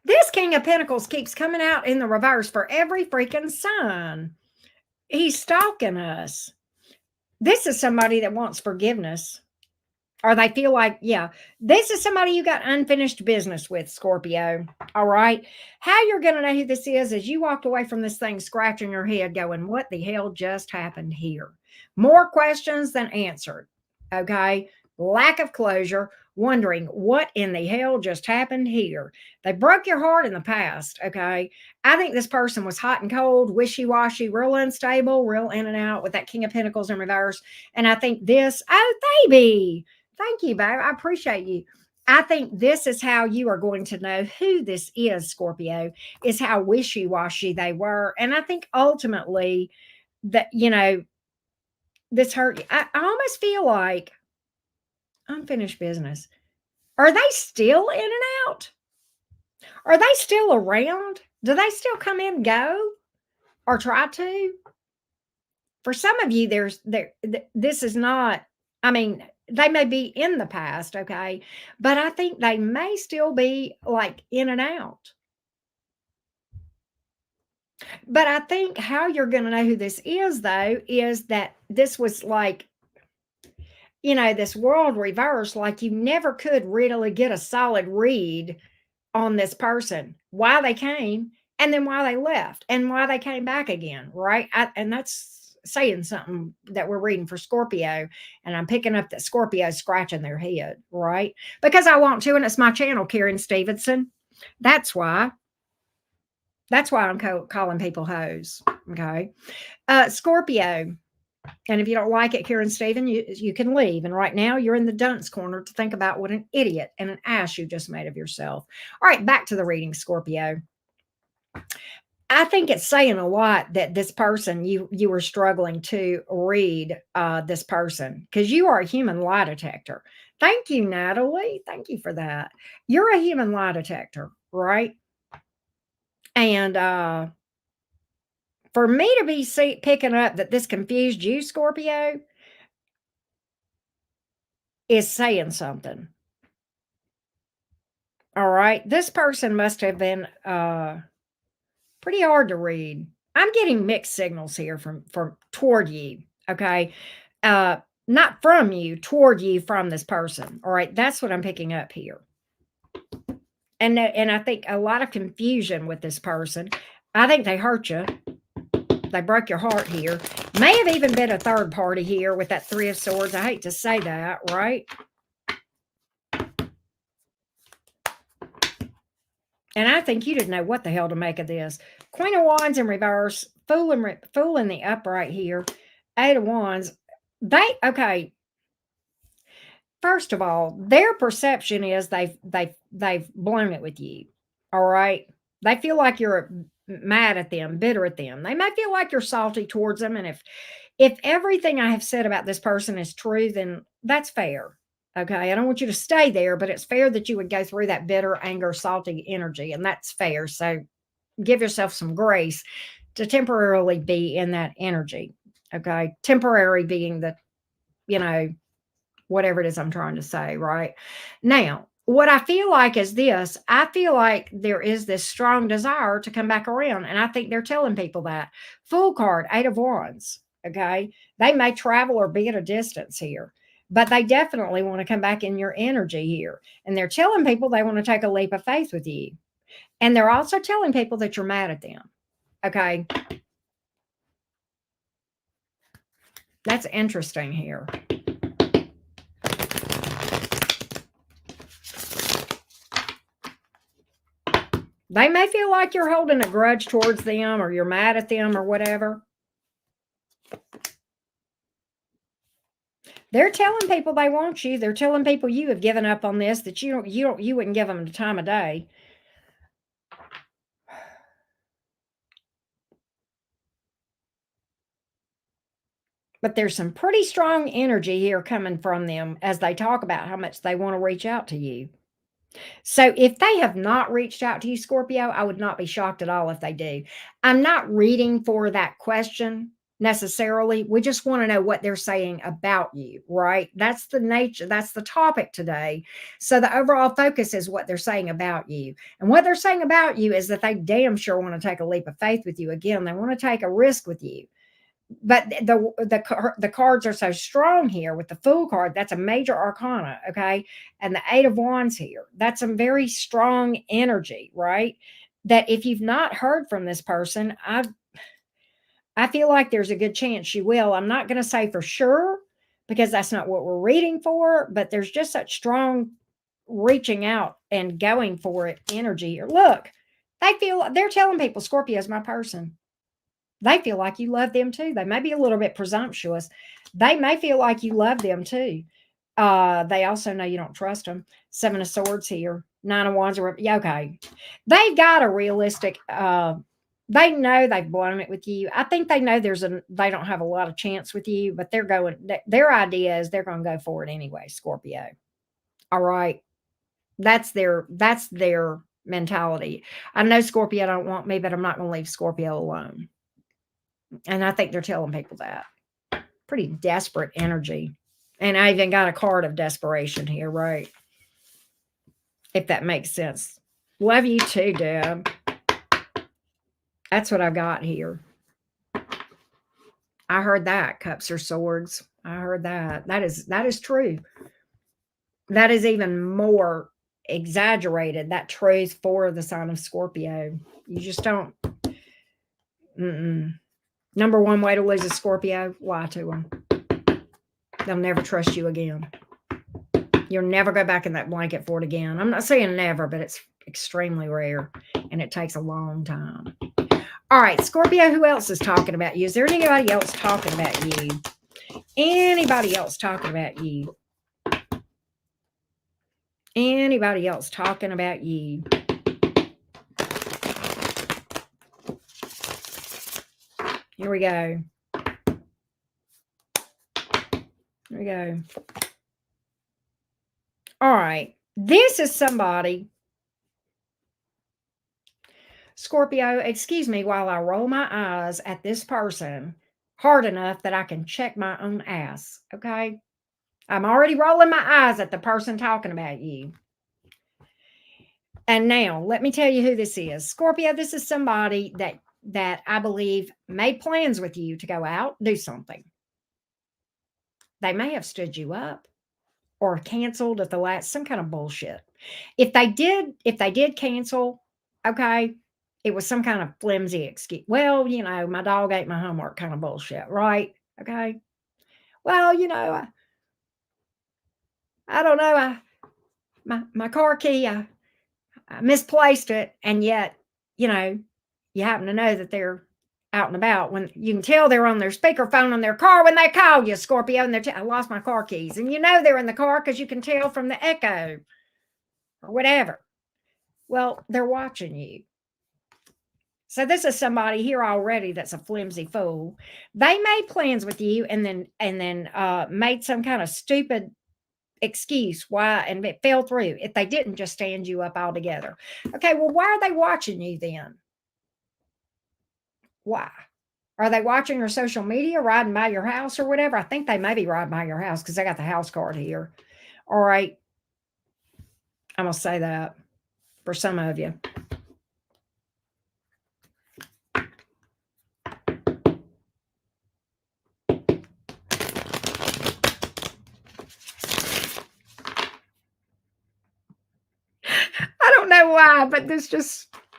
S1: This King of Pentacles keeps coming out in the reverse for every freaking sign. He's stalking us. This is somebody that wants forgiveness. Or they feel like, yeah, this is somebody you got unfinished business with, Scorpio. All right. How you're going to know who this is you walked away from this thing scratching your head going, what the hell just happened here? More questions than answered. Okay. Lack of closure, wondering what in the hell just happened here. They broke your heart in the past. Okay. I think this person was hot and cold, wishy-washy, real unstable, real in and out with that King of Pentacles in reverse. And I think this, oh, baby. Thank you, babe. I appreciate you. I think this is how you are going to know who this is, Scorpio, is how wishy-washy they were. And I think ultimately that, this hurt you. I almost feel like unfinished business. Are they still in and out? Are they still around? Do they still come in, go, or try to? For some of you, this is not, I mean, they may be in the past, okay, but I think they may still be like in and out. But I think how you're going to know who this is, though, is that this was like, this world reverse, like you never could really get a solid read on this person, why they came, and then why they left, and why they came back again, right? And that's saying something that we're reading for Scorpio, and I'm picking up that Scorpio's scratching their head, right? Because I want to, and it's my channel, Karen Stevenson. That's why I'm calling people hoes, okay? Scorpio. And if you don't like it, Karen Steven, you can leave. And right now you're in the dunce corner to think about what an idiot and an ass you just made of yourself. All right, back to the reading, Scorpio. I think it's saying a lot that this person, you were struggling to read this person because you are a human lie detector. Thank you, Natalie. Thank you for that. You're a human lie detector, right? And for me to be picking up that this confused you, Scorpio, is saying something. All right. This person must have been pretty hard to read. I'm getting mixed signals here from toward you, okay? Not from you, toward you from this person. All right, that's what I'm picking up here. And I think a lot of confusion with this person. I think they hurt you. They broke your heart here. May have even been a third party here with that Three of Swords. I hate to say that, right? And I think you didn't know what the hell to make of this. Queen of Wands in reverse, Fool in the upright here, Eight of Wands. Okay. First of all, their perception is they've blown it with you. All right. They feel like you're mad at them, bitter at them. They may feel like you're salty towards them. And if everything I have said about this person is true, then that's fair. Okay. I don't want you to stay there, but it's fair that you would go through that bitter, anger, salty energy. And that's fair. So give yourself some grace to temporarily be in that energy. Okay. Temporary being the, whatever it is I'm trying to say, right? Now, what I feel like is this. I feel like there is this strong desire to come back around. And I think they're telling people that. Fool card, Eight of Wands. Okay. They may travel or be at a distance here, but they definitely want to come back in your energy here. And they're telling people they want to take a leap of faith with you. And they're also telling people that you're mad at them. Okay. That's interesting here. They may feel like you're holding a grudge towards them or you're mad at them or whatever. They're telling people they want you. They're telling people you have given up on this, that you wouldn't give them the time of day. But there's some pretty strong energy here coming from them as they talk about how much they want to reach out to you. So if they have not reached out to you, Scorpio, I would not be shocked at all if they do. I'm not reading for that question necessarily. We just want to know what they're saying about you, right? That's the nature, that's the topic today. So the overall focus is what they're saying about you. And what they're saying about you is that they damn sure want to take a leap of faith with you. Again, they want to take a risk with you. But the cards are so strong here with the Fool card. That's a major arcana, okay? And the Eight of Wands here. That's some very strong energy, right? That if you've not heard from this person, I feel like there's a good chance you will. I'm not going to say for sure because that's not what we're reading for, but there's just such strong reaching out and going for it energy here. Look, they're telling people Scorpio's my person. They feel like you love them too. They may be a little bit presumptuous. They may feel like you love them too. They also know you don't trust them. Seven of Swords here. Nine of Wands. Okay. They've got a realistic, they know they've blown it with you. I think they know they don't have a lot of chance with you, but their idea is they're going to go for it anyway, Scorpio. All right. That's their mentality. I know Scorpio don't want me, but I'm not going to leave Scorpio alone. And I think they're telling people that. Pretty desperate energy. And I even got a card of desperation here, right? If that makes sense. Love you too, Deb. That's what I got here. I heard that. Cups or Swords. I heard that. That is true. That is even more exaggerated. That truth for the sign of Scorpio. You just don't. Number one way to lose a Scorpio, lie to them. They'll never trust you again. You'll never go back in that blanket fort again. I'm not saying never, but it's extremely rare, and it takes a long time. All right, Scorpio, who else is talking about you? Is there anybody else talking about you? Anybody else talking about you? Anybody else talking about you? Here we go. Here we go. All right. This is somebody. Scorpio, excuse me while I roll my eyes at this person hard enough that I can check my own ass. Okay. I'm already rolling my eyes at the person talking about you. And now let me tell you who this is. Scorpio, this is somebody that that I believe made plans with you to go out, do something. They may have stood you up or canceled at the last, some kind of bullshit. If they did cancel, okay, it was some kind of flimsy excuse. Well, my dog ate my homework kind of bullshit, right? Okay. Well, I don't know. My car key, I misplaced it, and yet, you happen to know that they're out and about. When you can tell they're on their speakerphone on their car when they call you, Scorpio, and I lost my car keys, and they're in the car because you can tell from the echo or whatever. Well, they're watching you. So this is somebody here already that's a flimsy fool. They made plans with you and then made some kind of stupid excuse why, and it fell through. If they didn't just stand you up altogether. Okay, well, why are they watching you then? Why? Are they watching your social media, riding by your house or whatever? I think they may be riding by your house because I got the house card here. All right. I'm going to say that for some of you. I don't know why, but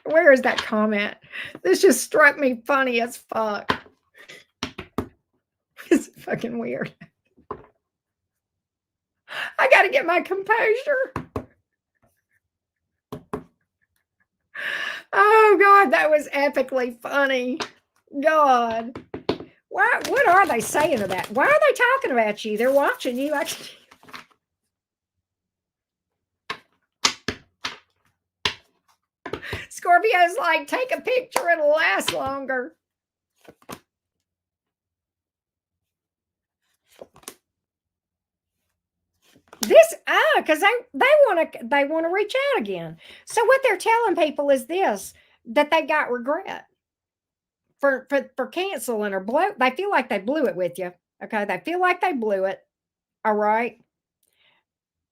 S1: where is that comment? This just struck me funny as fuck. It's fucking weird. I got to get my composure. Oh, God, that was epically funny. God. What are they saying to that? Why are they talking about you? They're watching you. Scorpio's like, take a picture, it'll last longer. Because they want to reach out again. So what they're telling people is this, that they got regret for canceling or they feel like they blew it with you. Okay, they feel like they blew it. All right.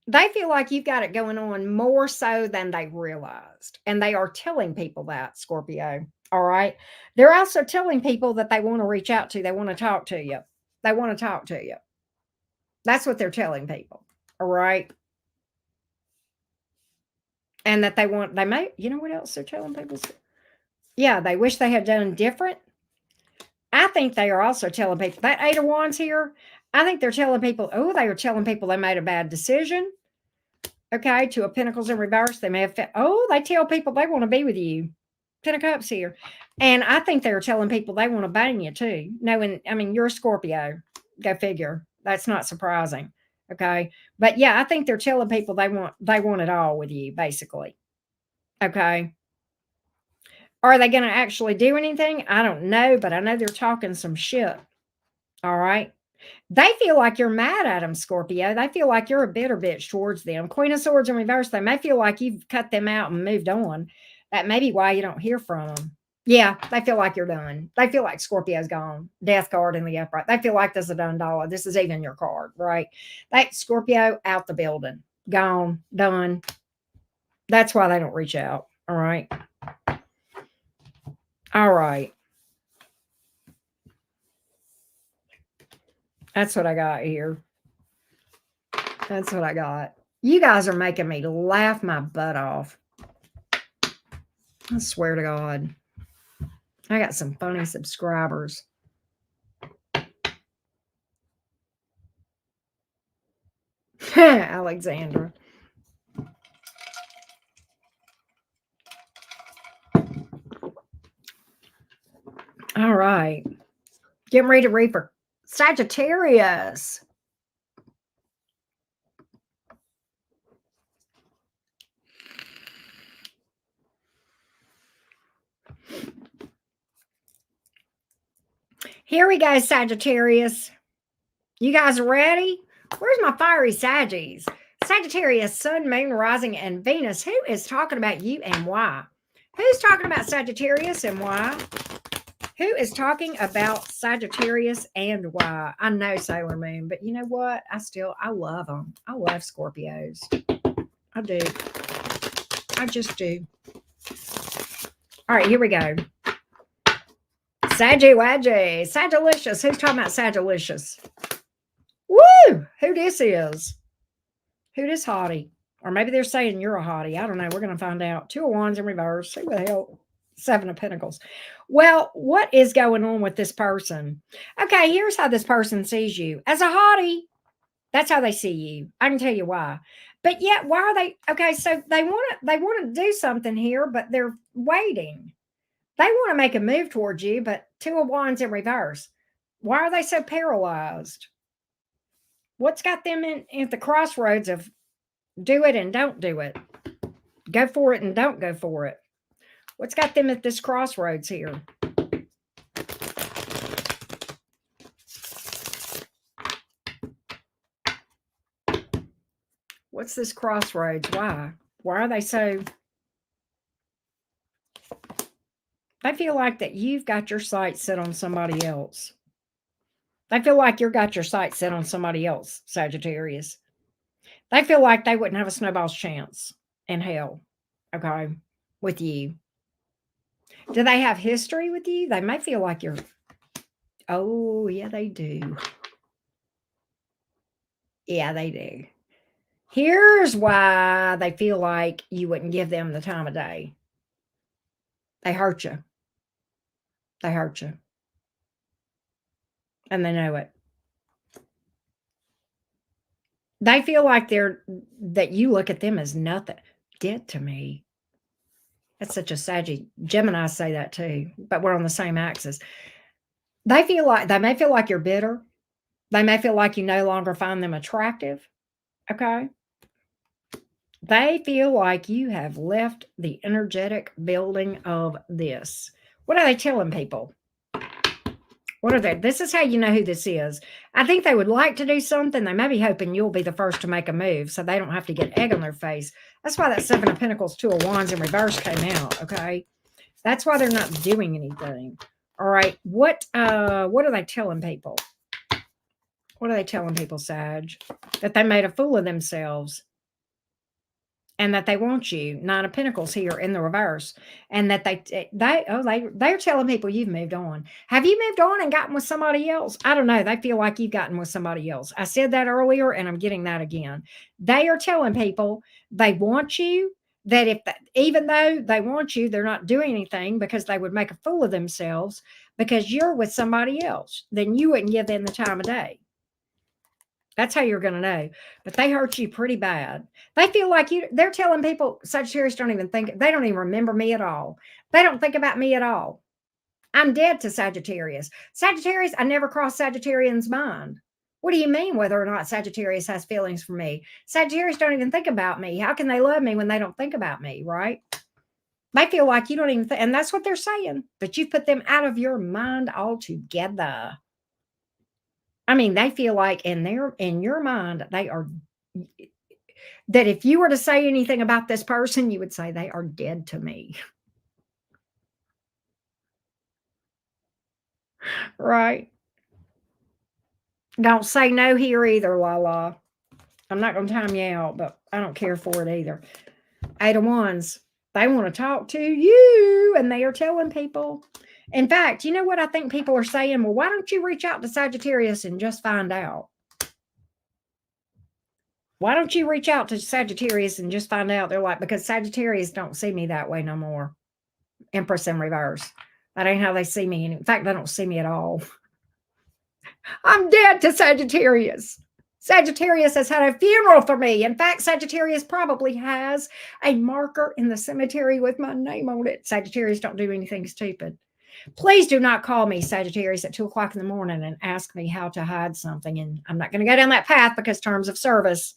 S1: They feel like you've got it going on more so than they realized. And they are telling people that, Scorpio. All right. They're also telling people that they want to reach out to. They want to talk to you. They want to talk to you. That's what they're telling people. All right. And that they may, what else they're telling people? Yeah, they wish they had done different. I think they are also telling people that Eight of Wands here. I think they're telling people, they are telling people they made a bad decision. Okay, Two of Pentacles in reverse. They may have, they tell people they want to be with you. Ten of Cups here. And I think they're telling people they want to bang you too. You're a Scorpio. Go figure. That's not surprising. Okay. But yeah, I think they're telling people they want it all with you, basically. Okay. Are they going to actually do anything? I don't know, but I know they're talking some shit. All right. They feel like you're mad at them, Scorpio. They feel like you're a bitter bitch towards them. Queen of Swords in reverse. They may feel like you've cut them out and moved on. That may be why you don't hear from them. Yeah, they feel like you're done. They feel like Scorpio's gone. Death card in the upright. They feel like this is a done dollar. This is even your card, right? Scorpio out the building. Gone. Done. That's why they don't reach out. All right. All right. That's what I got here. That's what I got. You guys are making me laugh my butt off. I swear to God. I got some funny subscribers. Alexandra. All right. Getting ready to read for Sagittarius. Here we go, Sagittarius. You guys ready? Where's my fiery Saggies? Sagittarius, Sun, Moon, Rising, and Venus. Who is talking about you and why? Who's talking about Sagittarius and why? Who is talking about Sagittarius and why? I know Sailor Moon, but you know what? I love them. I love Scorpios. I do. I just do. All right, here we go. Saggy-waggy. Sagittarius. Who's talking about Sagittarius? Woo! Who this is? Who this hottie? Or maybe they're saying you're a hottie. I don't know. We're going to find out. 2 of Wands in reverse. Who the hell? 7 of Pentacles. Well, what is going on with this person? Okay, here's how this person sees you. As a hottie, that's how they see you. I can tell you why. But yet, why are they? Okay, so they want to do something here, but they're waiting. They want to make a move towards you, but 2 of Wands in reverse. Why are they so paralyzed? What's got them at the crossroads of do it and don't do it? Go for it and don't go for it. What's got them at this crossroads here? What's this crossroads? Why? Why are they so... They feel like that you've got your sights set on somebody else. They feel like you've got your sights set on somebody else, Sagittarius. They feel like they wouldn't have a snowball's chance in hell, okay, with you. Do they have history with you? They may feel like you're... Oh, yeah, they do. Yeah, they do. Here's why they feel like you wouldn't give them the time of day. They hurt you. They hurt you. And they know it. They feel like that you look at them as nothing. Dead to me. That's such a Sagittarius. Gemini say that too, but we're on the same axis. They may feel like you're bitter. They may feel like you no longer find them attractive. Okay. They feel like you have left the energetic building of this. What are they telling people? What are they? This is how you know who this is. I think they would like to do something. They may be hoping you'll be the first to make a move so they don't have to get egg on their face. That's why that 7 of Pentacles, 2 of Wands in reverse came out, okay? That's why they're not doing anything. All right. What are they telling people? What are they telling people, Sag? That they made a fool of themselves. And that they want you. 9 of Pentacles here in the reverse. And that they're telling people you've moved on. Have you moved on and gotten with somebody else? I don't know. They feel like you've gotten with somebody else. I said that earlier and I'm getting that again. They are telling people they want you, that even though they want you, they're not doing anything because they would make a fool of themselves because you're with somebody else. Then you wouldn't give them the time of day. That's how you're going to know. But they hurt you pretty bad. They feel like they're telling people, Sagittarius don't even remember me at all. They don't think about me at all. I'm dead to Sagittarius. Sagittarius, I never crossed Sagittarian's mind. What do you mean whether or not Sagittarius has feelings for me? Sagittarius don't even think about me. How can they love me when they don't think about me, right? They feel like you don't even think, and that's what they're saying, that you put them out of your mind altogether. I mean, they feel like in your mind, they are, that if you were to say anything about this person, you would say they are dead to me. Right? Don't say no here either, Lala. I'm not going to time you out, but I don't care for it either. 8 of Wands, they want to talk to you, and they are telling people. In fact, you know what I think people are saying? Well, why don't you reach out to Sagittarius and just find out? Why don't you reach out to Sagittarius and just find out? They're like, because Sagittarius don't see me that way no more. Empress in reverse. That ain't how they see me. In fact, they don't see me at all. I'm dead to Sagittarius. Sagittarius has had a funeral for me. In fact, Sagittarius probably has a marker in the cemetery with my name on it. Sagittarius don't do anything stupid. Please do not call me, Sagittarius, at 2 o'clock in the morning and ask me how to hide something. And I'm not going to go down that path because terms of service.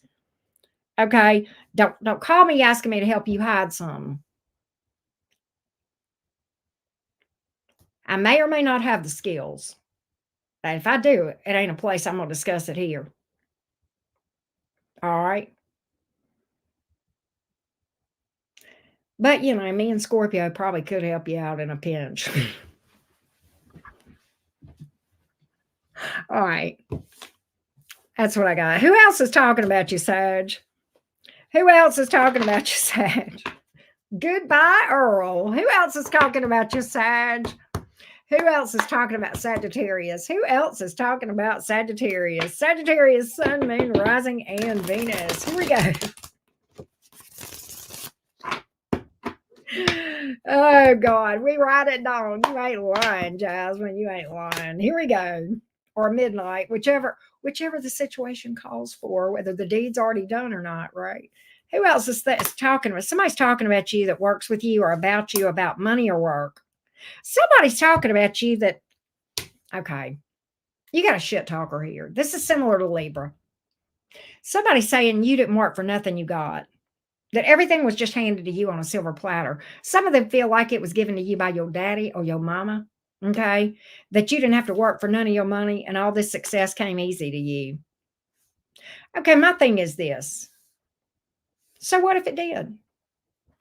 S1: Okay? Don't call me asking me to help you hide something. I may or may not have the skills. But if I do, it ain't a place I'm going to discuss it here. All right? But, you know, me and Scorpio probably could help you out in a pinch. All right. That's what I got. Who else is talking about you, Sag? Who else is talking about you, Sag? Goodbye, Earl. Who else is talking about you, Sag? Who else is talking about Sagittarius? Who else is talking about Sagittarius? Sagittarius, Sun, Moon, Rising, and Venus. Here we go. Oh, God. We write it down. You ain't lying, Jasmine. You ain't lying. Here we go. Or midnight, whichever the situation calls for, whether the deed's already done or not, right? Who else is talking about? Somebody's talking about you that works with you or about money or work. Somebody's talking about you that, okay, you got a shit talker here. This is similar to Libra. Somebody's saying you didn't work for nothing you got, that everything was just handed to you on a silver platter. Some of them feel like it was given to you by your daddy or your mama, okay? That you didn't have to work for none of your money and all this success came easy to you. Okay, my thing is this. So what if it did?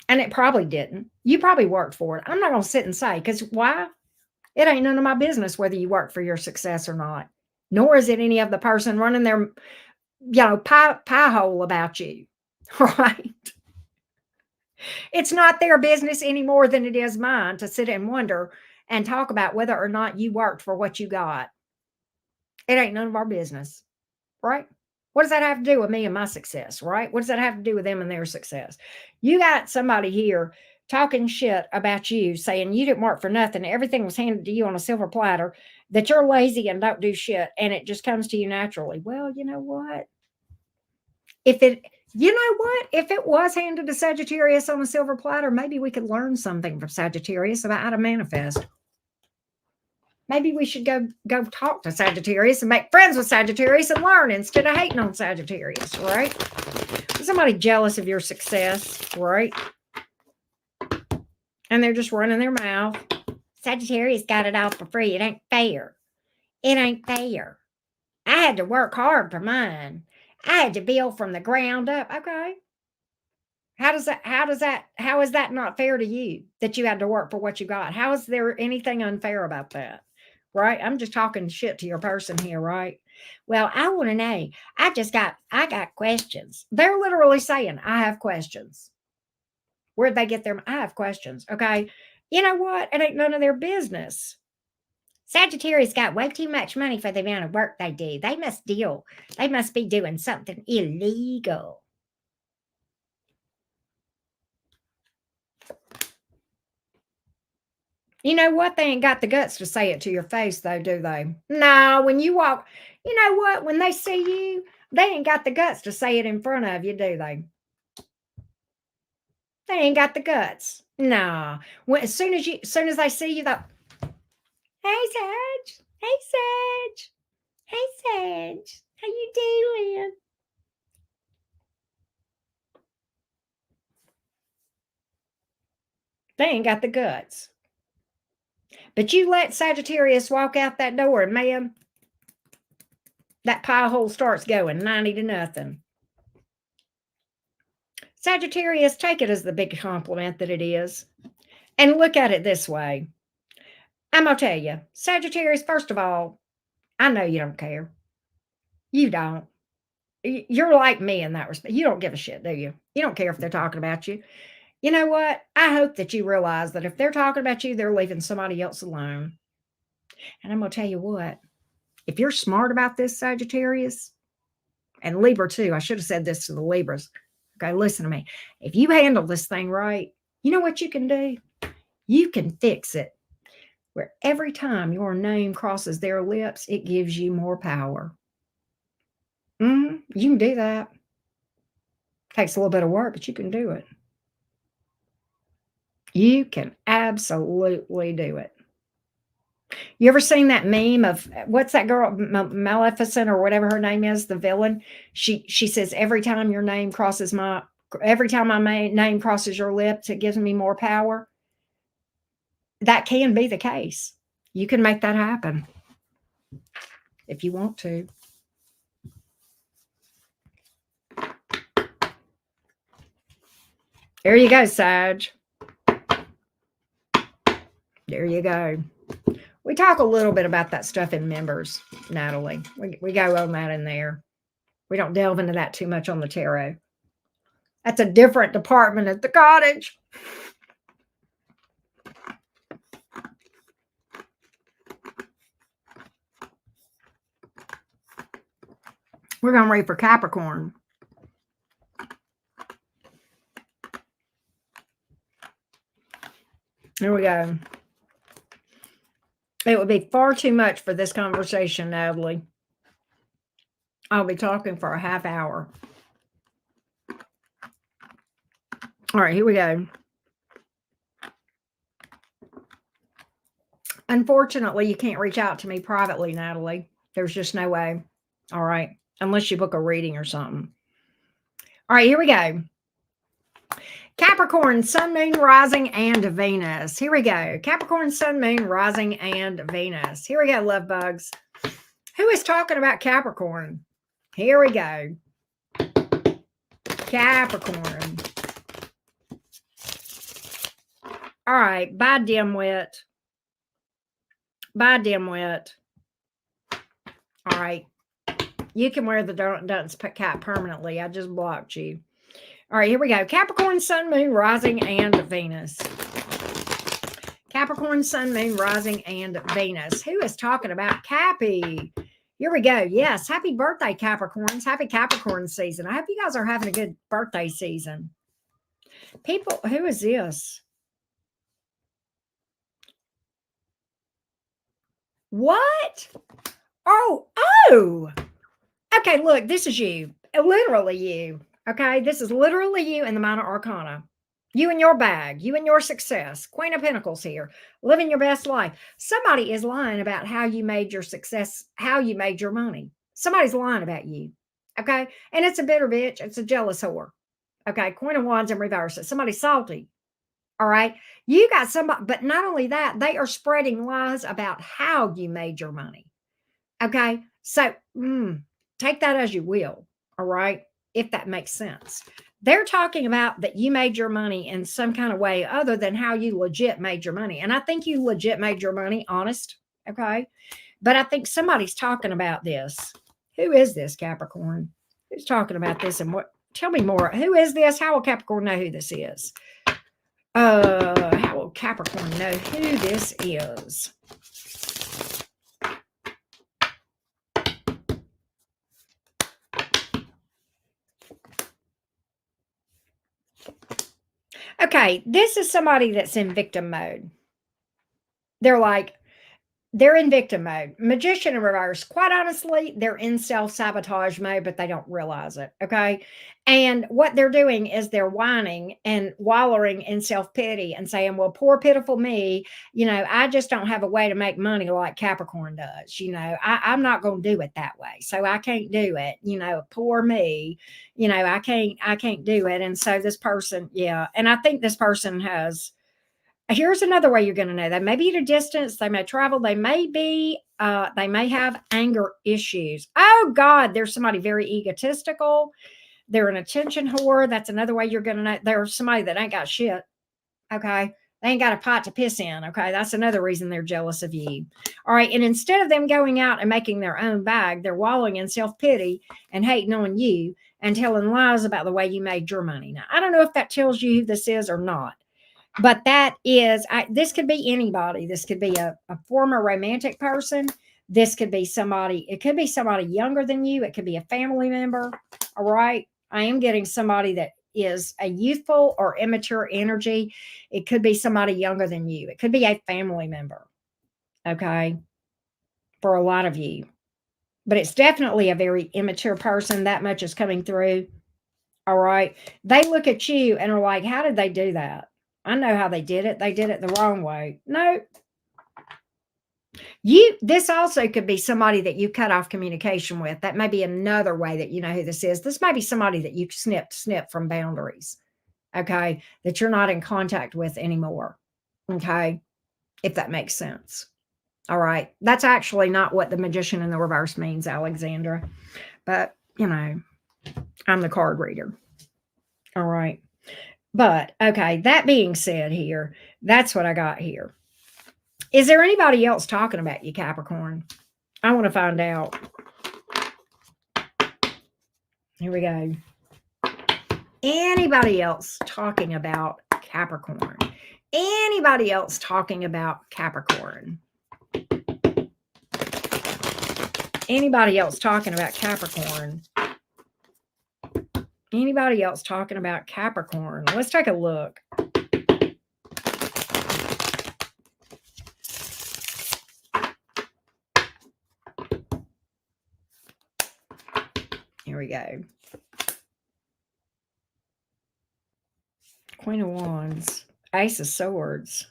S1: And it probably didn't. You probably worked for it. I'm not going to sit and say, because why? It ain't none of my business whether you work for your success or not. Nor is it any of the person running their, pie hole about you, right? It's not their business any more than it is mine to sit and wonder and talk about whether or not you worked for what you got. It ain't none of our business, right? What does that have to do with me and my success, right? What does that have to do with them and their success? You got somebody here talking shit about you, saying you didn't work for nothing, everything was handed to you on a silver platter, that you're lazy and don't do shit, and it just comes to you naturally. Well, you know what? If it was handed to Sagittarius on a silver platter, maybe we could learn something from Sagittarius about how to manifest. Maybe we should go talk to Sagittarius and make friends with Sagittarius and learn instead of hating on Sagittarius, right? Somebody jealous of your success, right? And they're just running their mouth. Sagittarius got it all for free. It ain't fair. It ain't fair. I had to work hard for mine. I had to build from the ground up. Okay. How is that not fair to you that you had to work for what you got? How is there anything unfair about that? Right? I'm just talking shit to your person here, right? Well, I want to know. I got questions. They're literally saying, I have questions. Where'd they get their, I have questions. Okay. You know what? It ain't none of their business. Sagittarius got way too much money for the amount of work they do. They must be doing something illegal. You know what? They ain't got the guts to say it to your face, though, do they? No, when you walk, you know what? When they see you, they ain't got the guts to say it in front of you, do they? They ain't got the guts. No. As soon as they see you, they, hey, Sag. Hey, Sag. Hey, Sag. How you doing? They ain't got the guts. But you let Sagittarius walk out that door, and man, that pie hole starts going 90 to nothing. Sagittarius, take it as the big compliment that it is. And look at it this way. I'm going to tell you, Sagittarius, first of all, I know you don't care. You don't. You're like me in that respect. You don't give a shit, do you? You don't care if they're talking about you. You know what? I hope that you realize that if they're talking about you, they're leaving somebody else alone. And I'm going to tell you what, if you're smart about this, Sagittarius, and Libra too, I should have said this to the Libras. Okay, listen to me. If you handle this thing right, you know what you can do? You can fix it where every time your name crosses their lips, it gives you more power. You can do that. Takes a little bit of work, but you can do it. You can absolutely do it. You ever seen that meme of what's that girl, Maleficent or whatever her name is, the villain? She says every time my name crosses your lips, it gives me more power. That can be the case. You can make that happen if you want to. There you go, Sag. There you go. We talk a little bit about that stuff in members, Natalie. We go on that in there. We don't delve into that too much on the tarot. That's a different department at the cottage. We're going to read for Capricorn. Here we go. It would be far too much for this conversation, Natalie. I'll be talking for a half hour. All right, here we go. Unfortunately, you can't reach out to me privately, Natalie. There's just no way. All right, unless you book a reading or something. All right, here we go. Capricorn, Sun, Moon, Rising, and Venus. Here we go. Capricorn, Sun, Moon, Rising, and Venus. Here we go, love bugs. Who is talking about Capricorn? Here we go. Capricorn. All right, bye, dimwit. Bye, dimwit. All right. You can wear the dunce cap permanently. I just blocked you. All right, here we go. Capricorn, Sun, Moon, Rising, and Venus. Capricorn, Sun, Moon, Rising, and Venus. Who is talking about Cappy? Here we go. Yes, happy birthday, Capricorns. Happy Capricorn season. I hope you guys are having a good birthday season. People, who is this? What? Oh. Okay, look, this is you. Literally you. Okay, this is literally you in the Minor Arcana. You and your bag, you and your success. Queen of Pentacles here, living your best life. Somebody is lying about how you made your success, how you made your money. Somebody's lying about you. Okay, and it's a bitter bitch. It's a jealous whore. Okay, Queen of Wands in reverse. Somebody's salty. All right, you got somebody, but not only that, they are spreading lies about how you made your money. Okay, so take that as you will. All right, if that makes sense. They're talking about that you made your money in some kind of way other than how you legit made your money. And I think you legit made your money, honest. Okay, but I think somebody's talking about this. Who is this, Capricorn? Who's talking about this and what? Tell me more. Who is this? How will Capricorn know who this is? How will Capricorn know who this is? Okay, this is somebody that's in victim mode. They're in victim mode. Magician in reverse. Quite honestly, they're in self-sabotage mode, but they don't realize it. Okay. And what they're doing is they're whining and wallowing in self-pity and saying, well, poor pitiful me, I just don't have a way to make money like Capricorn does. I'm not going to do it that way. So I can't do it. Poor me, I can't do it. And so this person, and I think this person has. Here's another way you're going to know. They may be at a distance. They may travel. They may have anger issues. Oh God, there's somebody very egotistical. They're an attention whore. That's another way you're going to know. There's somebody that ain't got shit. Okay. They ain't got a pot to piss in. Okay. That's another reason they're jealous of you. All right. And instead of them going out and making their own bag, they're wallowing in self-pity and hating on you and telling lies about the way you made your money. Now, I don't know if that tells you who this is or not. But that is, this could be anybody. This could be a former romantic person. This could be somebody, it could be somebody younger than you. It could be a family member. All right. I am getting somebody that is a youthful or immature energy. It could be somebody younger than you. It could be a family member. Okay. For a lot of you. But it's definitely a very immature person. That much is coming through. All right. They look at you and are like, how did they do that? I know how they did it. They did it the wrong way. No. This also could be somebody that you cut off communication with. That may be another way that you know who this is. This may be somebody that you snip from boundaries. Okay. That you're not in contact with anymore. Okay. If that makes sense. All right. That's actually not what the magician in the reverse means, Alexandra. But, I'm the card reader. All right. But, okay, that being said here, that's what I got here. Is there anybody else talking about you, Capricorn? I want to find out. Here we go. Anybody else talking about Capricorn? Anybody else talking about Capricorn? Anybody else talking about Capricorn? Anybody else talking about Capricorn? Let's take a look. Here we go. Queen of Wands. Ace of Swords.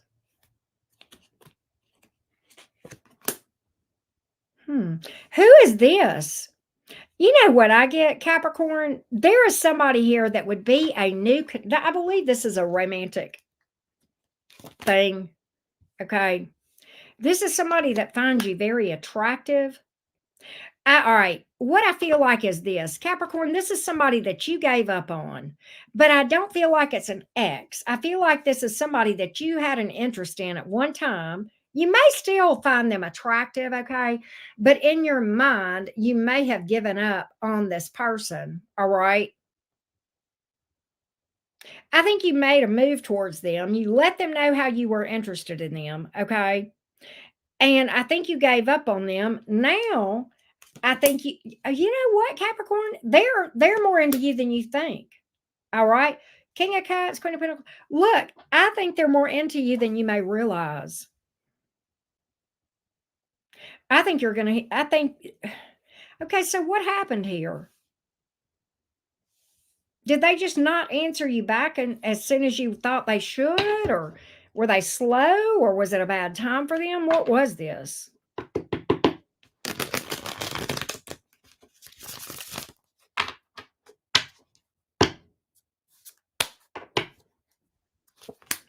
S1: Who is this? You know what I get, Capricorn? There is somebody here that would be a new, I believe this is a romantic thing. Okay. This is somebody that finds you very attractive. All right. What I feel like is this, Capricorn, this is somebody that you gave up on, but I don't feel like it's an ex. I feel like this is somebody that you had an interest in at one time. You may still find them attractive, okay? But in your mind, you may have given up on this person, all right? I think you made a move towards them. You let them know how you were interested in them, okay? And I think you gave up on them. Now, I think you know what, Capricorn? They're more into you than you think. All right. King of Cups, Queen of Pentacles. Look, I think they're more into you than you may realize. I think okay, so what happened here? Did they just not answer you back and as soon as you thought they should, or were they slow, or was it a bad time for them? What was this?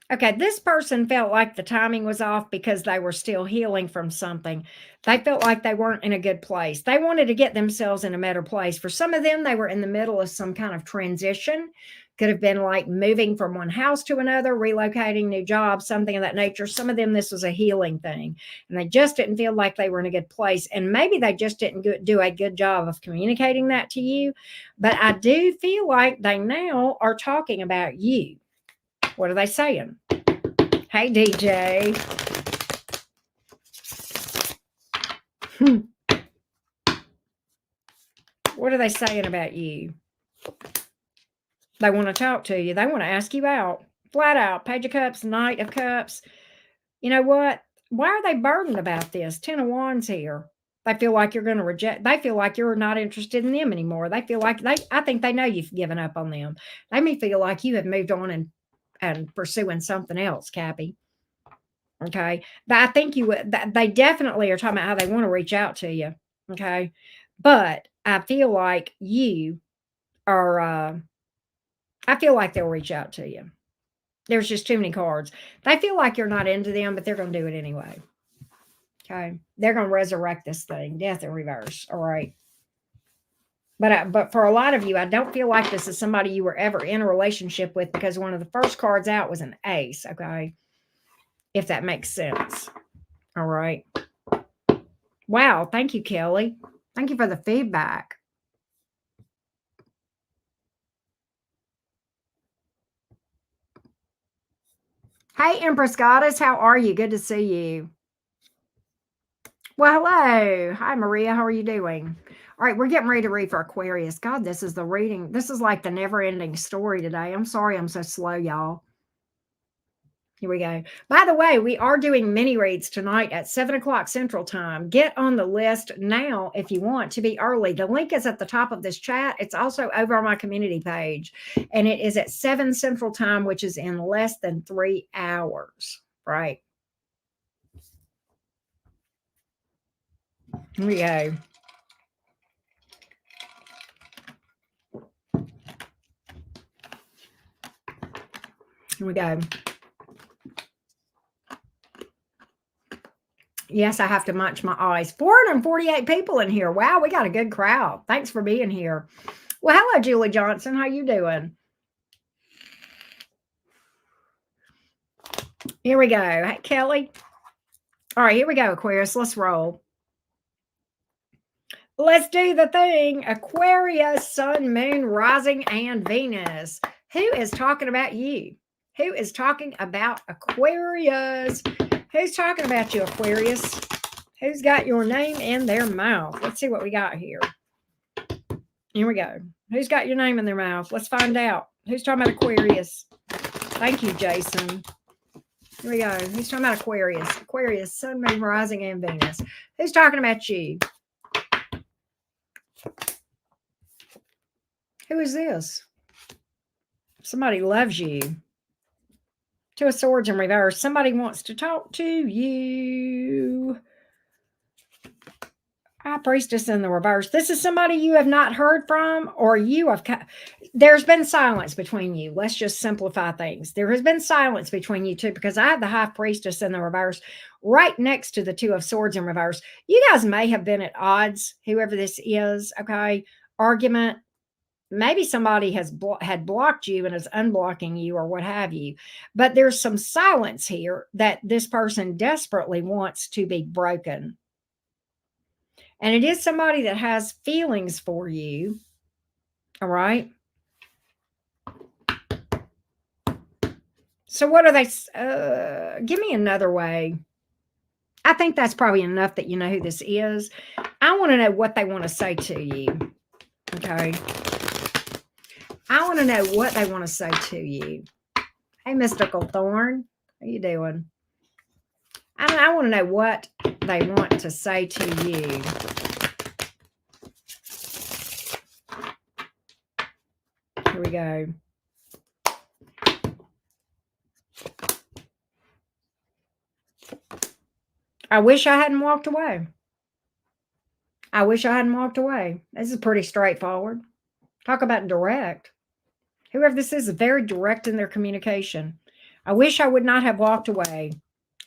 S1: Okay, this person felt like the timing was off because they were still healing from something. They felt like they weren't in a good place. They wanted to get themselves in a better place. For some of them, they were in the middle of some kind of transition. Could have been like moving from one house to another, relocating, new jobs, something of that nature. Some of them, this was a healing thing. And they just didn't feel like they were in a good place. And maybe they just didn't do a good job of communicating that to you. But I do feel like they now are talking about you. What are they saying? Hey, DJ. What are they saying about you? They want to talk to you. They want to ask you out. Flat out. Page of Cups, Knight of Cups. You know what? Why are they burdened about this? 10 of Wands here. They feel like you're going to reject. They feel like you're not interested in them anymore. They feel like I think they know you've given up on them. They may feel like you have moved on and pursuing something else, Cappy. Okay. But I think they definitely are talking about how they want to reach out to you. Okay. But I feel like you are, I feel like they'll reach out to you. There's just too many cards. They feel like you're not into them, but they're going to do it anyway. Okay. They're going to resurrect this thing. Death in reverse. All right. But for a lot of you, I don't feel like this is somebody you were ever in a relationship with, because one of the first cards out was an ace. Okay. If that makes sense. All right. Wow. Thank you, Kelly. Thank you for the feedback. Hey, Empress Goddess. How are you? Good to see you. Well, hello. Hi, Maria. How are you doing? All right, we're getting ready to read for Aquarius. God, this is the reading. This is like the never-ending story today. I'm sorry I'm so slow, y'all. Here we go. By the way, we are doing mini reads tonight at 7 o'clock Central Time. Get on the list now if you want to be early. The link is at the top of this chat. It's also over on my community page. And it is at 7 Central Time, which is in less than 3 hours, right? Here we go. Here we go. Yes, I have to munch my eyes. 448 people in here. Wow, we got a good crowd. Thanks for being here. Well, hello, Julie Johnson. How you doing? Here we go. Hey, Kelly. All right, here we go, Aquarius. Let's roll. Let's do the thing. Aquarius, Sun, Moon, Rising, and Venus. Who is talking about you? Who is talking about Aquarius? Who's talking about you, Aquarius? Who's got your name in their mouth? Let's see what we got here. Here we go. Who's got your name in their mouth? Let's find out. Who's talking about Aquarius? Thank you, Jason. Here we go. Who's talking about Aquarius? Aquarius, Sun, Moon, Rising, and Venus. Who's talking about you? Who is this? Somebody loves you. Two of Swords in reverse. Somebody wants to talk to you. High Priestess in the reverse. This is somebody you have not heard from, or you have. There's been silence between you. Let's just simplify things. There has been silence between you two because I have the High Priestess in the reverse right next to the Two of Swords in reverse. You guys may have been at odds, whoever this is. Okay. Argument. Maybe somebody had blocked you and is unblocking you or what have you. But there's some silence here that this person desperately wants to be broken. And it is somebody that has feelings for you. All right. So what are they? Give me another way. I think that's probably enough that you know who this is. I want to know what they want to say to you. Okay. I want to know what they want to say to you. Hey, Mystical Thorn. How you doing? I want to know what they want to say to you. Here we go. I wish I hadn't walked away. I wish I hadn't walked away. This is pretty straightforward. Talk about direct. Whoever this is very direct in their communication. I wish I would not have walked away.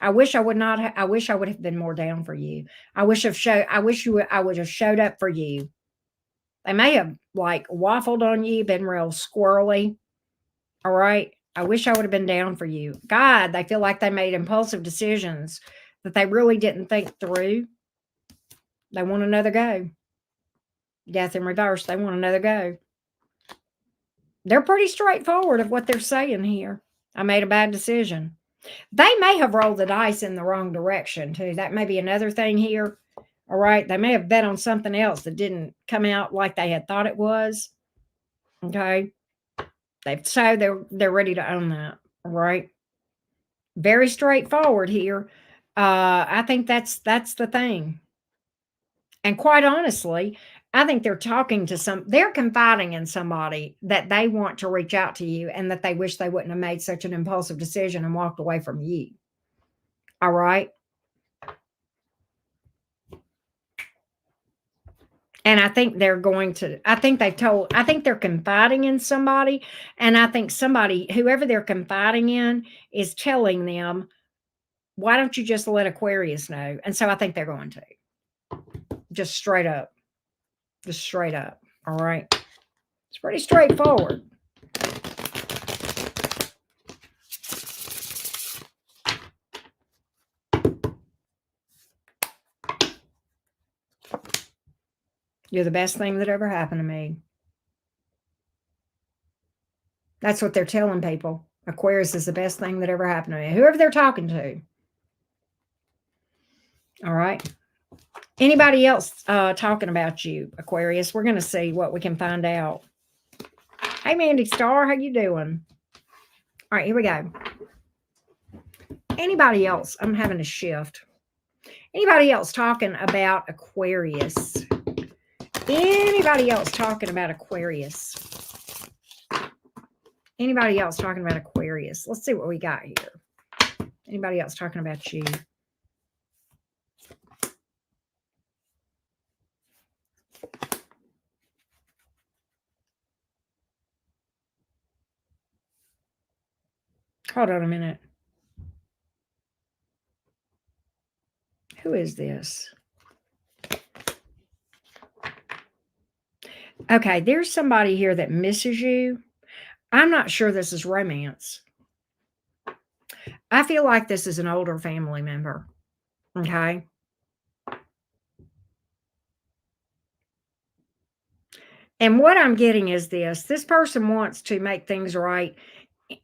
S1: I wish I would not. I wish I would have been more down for you. I would have showed up for you. They may have like waffled on you, been real squirrely. All right. I wish I would have been down for you. God, they feel like they made impulsive decisions that they really didn't think through. They want another go. Death in reverse. They want another go. They're pretty straightforward of what they're saying here. I made a bad decision. They may have rolled the dice in the wrong direction too. That may be another thing here. All right. They may have bet on something else that didn't come out like they had thought it was. Okay. They're ready to own that. All right. Very straightforward here. I think that's the thing. And quite honestly, I think they're they're confiding in somebody that they want to reach out to you and that they wish they wouldn't have made such an impulsive decision and walked away from you. All right. And I think they're confiding in somebody. And I think whoever they're confiding in is telling them, why don't you just let Aquarius know? And so I think they're going to. Just straight up. Just straight up. All right. It's pretty straightforward. You're the best thing that ever happened to me. That's what they're telling people. Aquarius is the best thing that ever happened to me. Whoever they're talking to. All right. Anybody else talking about you, Aquarius? We're going to see what we can find out. Hey, Mandy Star, how you doing? All right, here we go. Anybody else? I'm having a shift. Anybody else talking about Aquarius? Anybody else talking about Aquarius? Anybody else talking about Aquarius? Let's see what we got here. Anybody else talking about you? Hold on a minute. Who is this? Okay, there's somebody here that misses you. I'm not sure this is romance. I feel like this is an older family member. Okay. And what I'm getting is this person wants to make things right.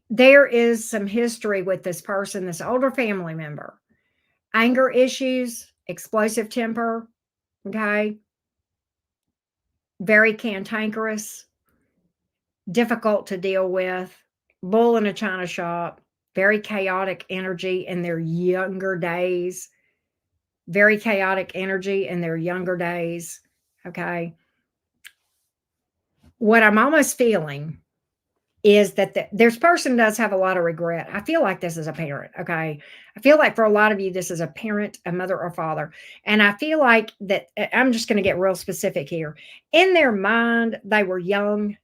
S1: There is some history with this person, this older family member. Anger issues, explosive temper. Okay. very cantankerous, difficult to deal with, bull in a china shop, very chaotic energy in their younger days, very chaotic energy in their younger days. Okay. What I'm almost feeling is that this person does have a lot of regret. I feel like this is a parent. Okay. I feel like for a lot of you, this is a parent, a mother or father. And I feel like that I'm just going to get real specific here. In their mind, they were young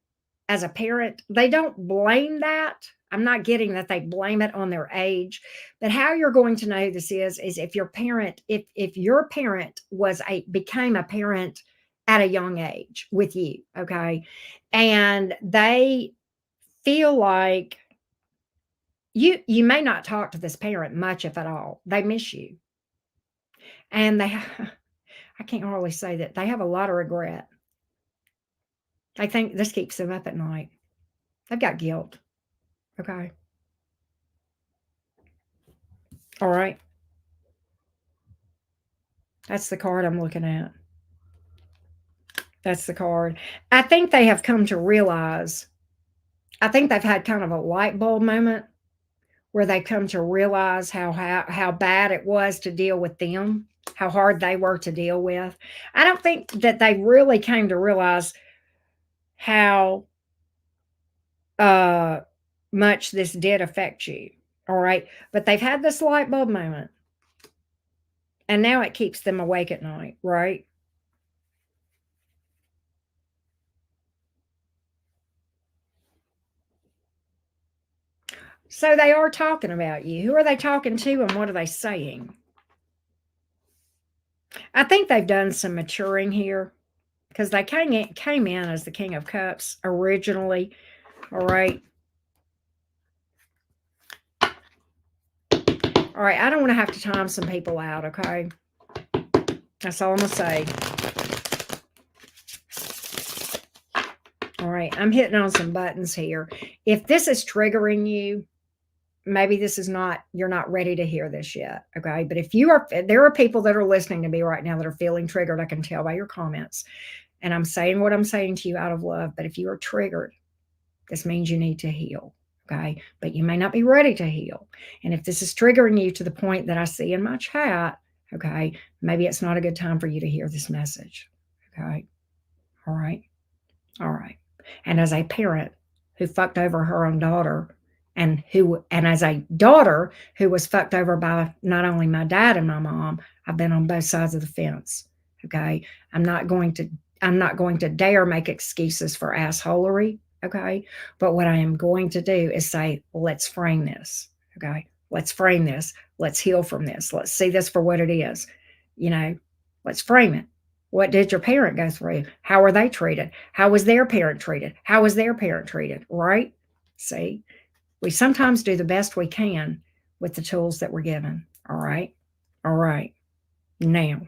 S1: as a parent. They don't blame that. I'm not getting that they blame it on their age, but how you're going to know this is if your parent, if your parent became a parent at a young age with you, okay, and they feel like you may not talk to this parent much, if at all. They miss you, and I can't hardly say that they have a lot of regret. I think this keeps them up at night. They've got guilt. Okay. All right. That's the card I'm looking at. That's the card. I think they have come to realize, I think they've had kind of a light bulb moment where they come to realize how bad it was to deal with them, how hard they were to deal with. I don't think that they really came to realize how much this did affect you. All right. But they've had this light bulb moment. And now it keeps them awake at night, right? So they are talking about you. Who are they talking to and what are they saying? I think they've done some maturing here because they came in as the King of Cups originally. All right. All right. I don't want to have to time some people out. Okay. That's all I'm going to say. All right. I'm hitting on some buttons here. If this is triggering you, maybe this is not, you're not ready to hear this yet. Okay. But if you are, there are people that are listening to me right now that are feeling triggered. I can tell by your comments. And I'm saying what I'm saying to you out of love. But if you are triggered, this means you need to heal. Okay. But you may not be ready to heal. And if this is triggering you to the point that I see in my chat, okay, maybe it's not a good time for you to hear this message. Okay. All right. All right. And as a parent who fucked over her own daughter, and as a daughter who was fucked over by not only my dad and my mom, I've been on both sides of the fence. Okay. I'm not going to dare make excuses for assholery. Okay. But what I am going to do is say, let's frame this. Okay. Let's frame this. Let's heal from this. Let's see this for what it is. Let's frame it. What did your parent go through? How were they treated? How was their parent treated? How was their parent treated? Right? See, we sometimes do the best we can with the tools that we're given. All right. All right. Now,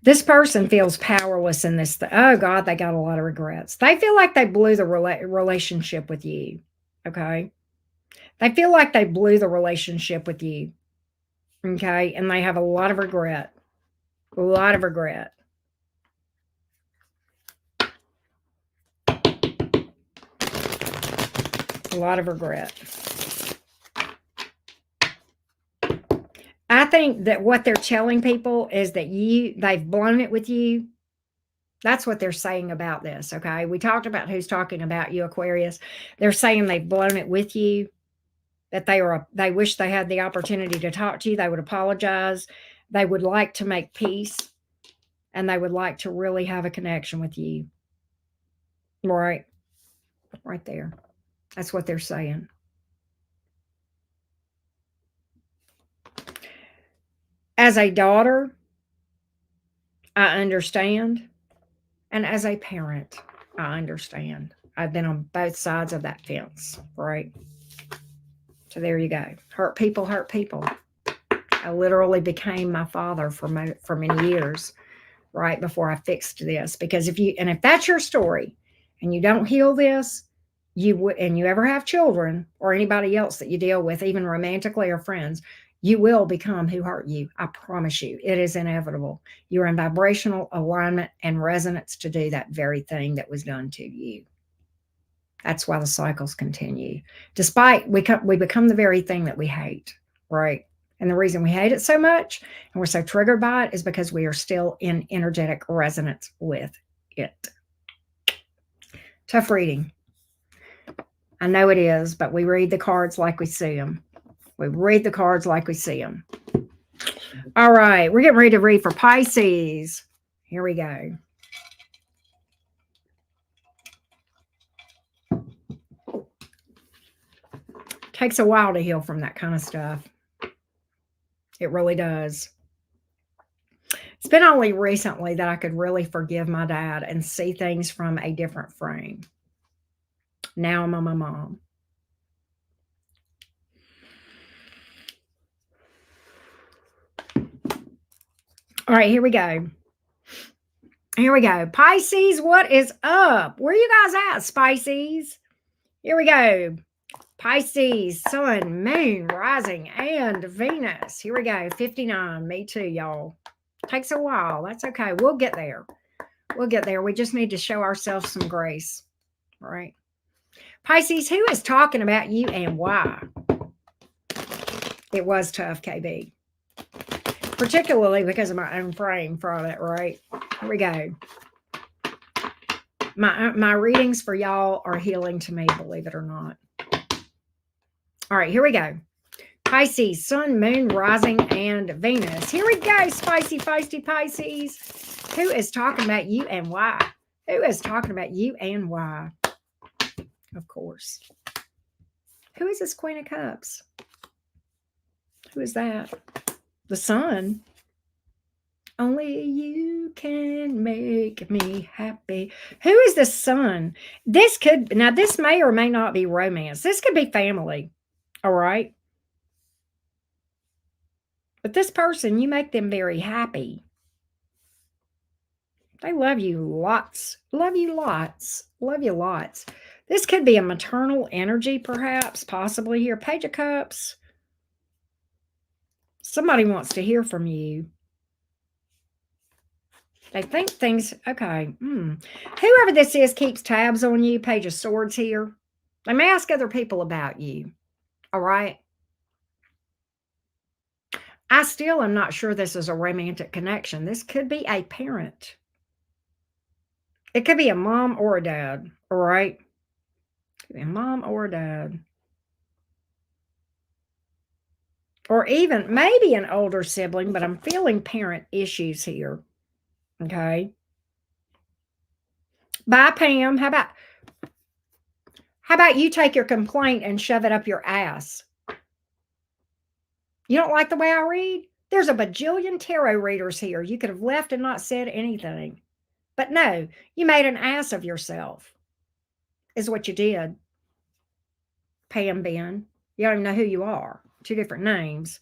S1: this person feels powerless in this. Oh God, they got a lot of regrets. They feel like they blew the relationship with you. Okay. They feel like they blew the relationship with you. Okay. And they have a lot of regret. A lot of regret. A lot of regret. I think that what they're telling people is that they've blown it with you. That's what they're saying about this, okay? We talked about who's talking about you, Aquarius. They're saying they've blown it with you, that they wish they had the opportunity to talk to you. They would apologize. They would like to make peace, and they would like to really have a connection with you. Right. Right there. That's what they're saying. As a daughter, I understand. And as a parent, I understand. I've been on both sides of that fence, right? So there you go. Hurt people hurt people. I literally became my father for many years, right before I fixed this. Because if that's your story, and you don't heal this, and you ever have children or anybody else that you deal with, even romantically or friends, You will become who hurt you. I promise you. It is inevitable. You're in vibrational alignment and resonance to do that very thing that was done to you. That's why the cycles continue. Despite we become the very thing that we hate, right? And the reason we hate it so much and we're so triggered by it is because we are still in energetic resonance with it. Tough reading. I know it is, but we read the cards like we see them. We read the cards like we see them. All right, we're getting ready to read for Pisces. Here we go. Takes a while to heal from that kind of stuff. It really does. It's been only recently that I could really forgive my dad and see things from a different frame. Now I'm on my mom. All right, here we go. Here we go. Pisces, what is up? Where are you guys at, Pisces? Here we go. Pisces, Sun, Moon, Rising, and Venus. Here we go. 59. Me too, y'all. Takes a while. That's okay. We'll get there. We'll get there. We just need to show ourselves some grace. All right. Pisces, who is talking about you and why? It was tough, KB. Particularly because of my own frame from it, right? Here we go. My readings for y'all are healing to me, believe it or not. All right, here we go. Pisces, Sun, Moon, Rising, and Venus. Here we go, spicy, feisty Pisces. Who is talking about you and why? Who is talking about you and why? Of course. Who is this Queen of Cups? Who is that? The Sun. Only you can make me happy. Who is the Sun? This may or may not be romance. This could be family. All right. But this person, you make them very happy. They love you lots. Love you lots. Love you lots. This could be a maternal energy, perhaps, possibly here. Page of Cups. Somebody wants to hear from you. They think things, okay. Whoever this is keeps tabs on you. Page of Swords here. They may ask other people about you. All right. I still am not sure this is a romantic connection. This could be a parent. It could be a mom or a dad. All right. Could be a mom or a dad. Or even maybe an older sibling, but I'm feeling parent issues here. Okay. Bye, Pam. How about you take your complaint and shove it up your ass? You don't like the way I read? There's a bajillion tarot readers here. You could have left and not said anything. But no, you made an ass of yourself, is what you did. Pam Ben. You don't even know who you are. Two different names.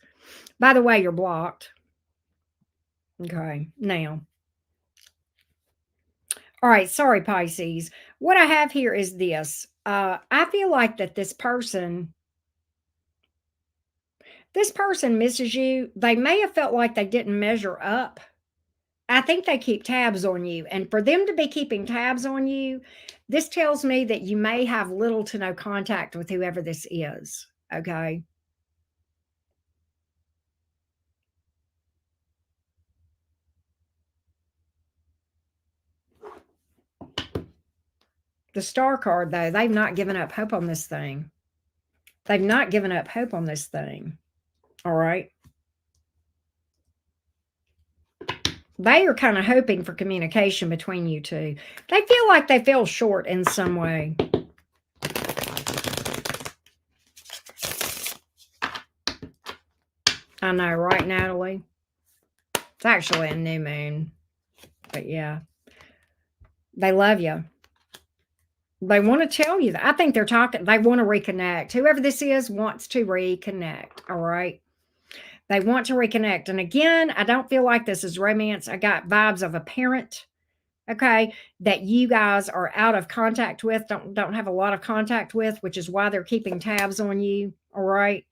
S1: By the way, you're blocked. Okay, now. All right, sorry, Pisces. What I have here is this. I feel like that this person misses you. They may have felt like they didn't measure up. I think they keep tabs on you. And for them to be keeping tabs on you, this tells me that you may have little to no contact with whoever this is. Okay. The Star card, though, they've not given up hope on this thing. They've not given up hope on this thing. All right. They are kind of hoping for communication between you two. They feel like they fell short in some way. I know, right, Natalie? It's actually a new moon. But yeah. They love you. They want to tell you that. I think they're talking. They want to reconnect. Whoever this is wants to reconnect. All right. They want to reconnect. And again, I don't feel like this is romance. I got vibes of a parent, okay, that you guys are out of contact with, don't have a lot of contact with, which is why they're keeping tabs on you. All right.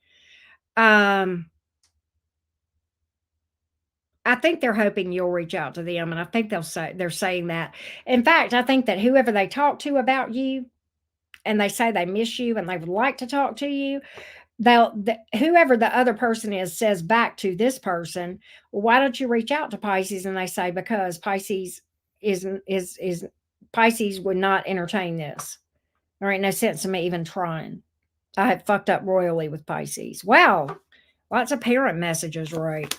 S1: I think they're hoping you'll reach out to them, and I think they're saying that. In fact, I think that whoever they talk to about you, and they say they miss you and they would like to talk to you, whoever the other person is says back to this person, well, why don't you reach out to Pisces? And they say, because Pisces is Pisces would not entertain this. There ain't no sense in me even trying. I had fucked up royally with Pisces. Wow, lots of parent messages, right?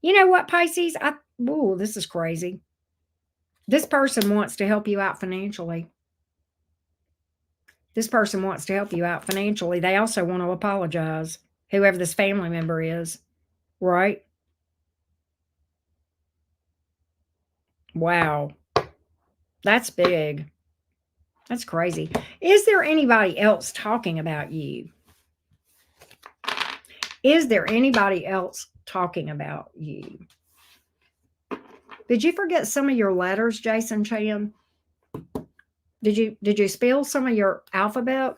S1: You know what, Pisces? Ooh, this is crazy. This person wants to help you out financially. This person wants to help you out financially. They also want to apologize, whoever this family member is, right? Wow. That's big. That's crazy. Is there anybody else talking about you? Is there anybody else talking about you? Did you forget some of your letters, Jason Chan? Did you spell some of your alphabet?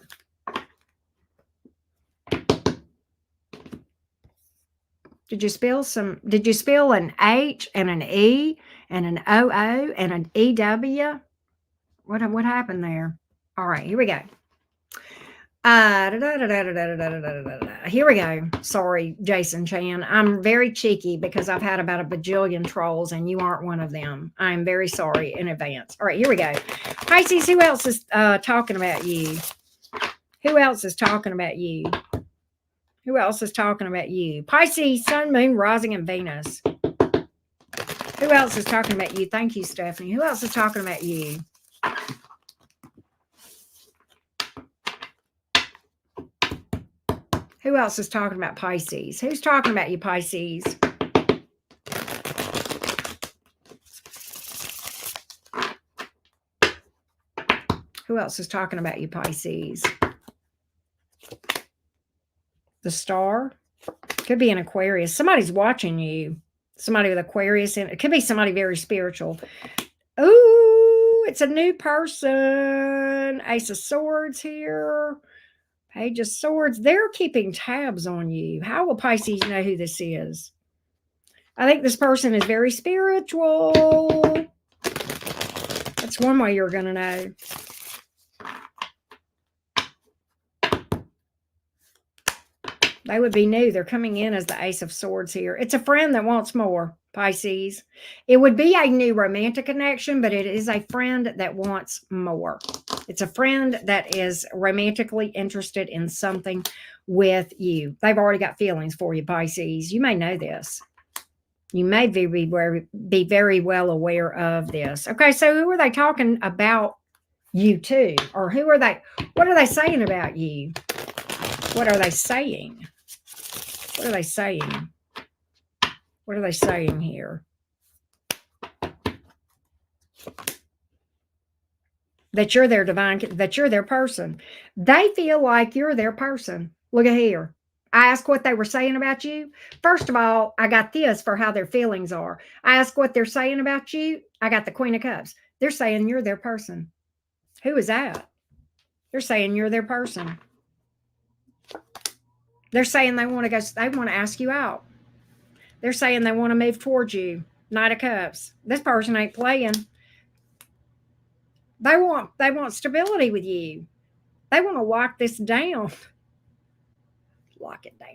S1: Did you spell an H and an E and an OO and an EW? What happened there? All right, here we go. Here we go. Sorry, Jason Chan. I'm very cheeky because I've had about a bajillion trolls and you aren't one of them. I'm very sorry in advance. All right, here we go. Pisces, who else is talking about you? Who else is talking about you? Who else is talking about you? Pisces, Sun, Moon, Rising, and Venus. Who else is talking about you? Thank you, Stephanie. Who else is talking about you? Who else is talking about Pisces? Who's talking about you, Pisces? Who else is talking about you, Pisces? The Star. Could be an Aquarius. Somebody's watching you. Somebody with Aquarius in it. It could be somebody very spiritual. Ooh, it's a new person. Ace of Swords here. Page of Swords. They're keeping tabs on you. How will Pisces know who this is? I think this person is very spiritual. That's one way you're going to know. They would be new. They're coming in as the Ace of Swords here. It's a friend that wants more, Pisces. It would be a new romantic connection, but it is a friend that wants more. It's a friend that is romantically interested in something with you. They've already got feelings for you, Pisces. You may know this. You may be very well aware of this. Okay, so who are they talking about you to? Or who are they? What are they saying about you? What are they saying? What are they saying? What are they saying here? That you're their divine, that you're their person. They feel like you're their person. Look at here. I asked what they were saying about you. First of all, I got this for how their feelings are. I asked what they're saying about you. I got the Queen of Cups. They're saying you're their person. Who is that? They're saying you're their person. They're saying they want to ask you out. They're saying they want to move towards you. Knight of Cups. This person ain't playing. They want stability with you. They want to lock this down. Lock it down.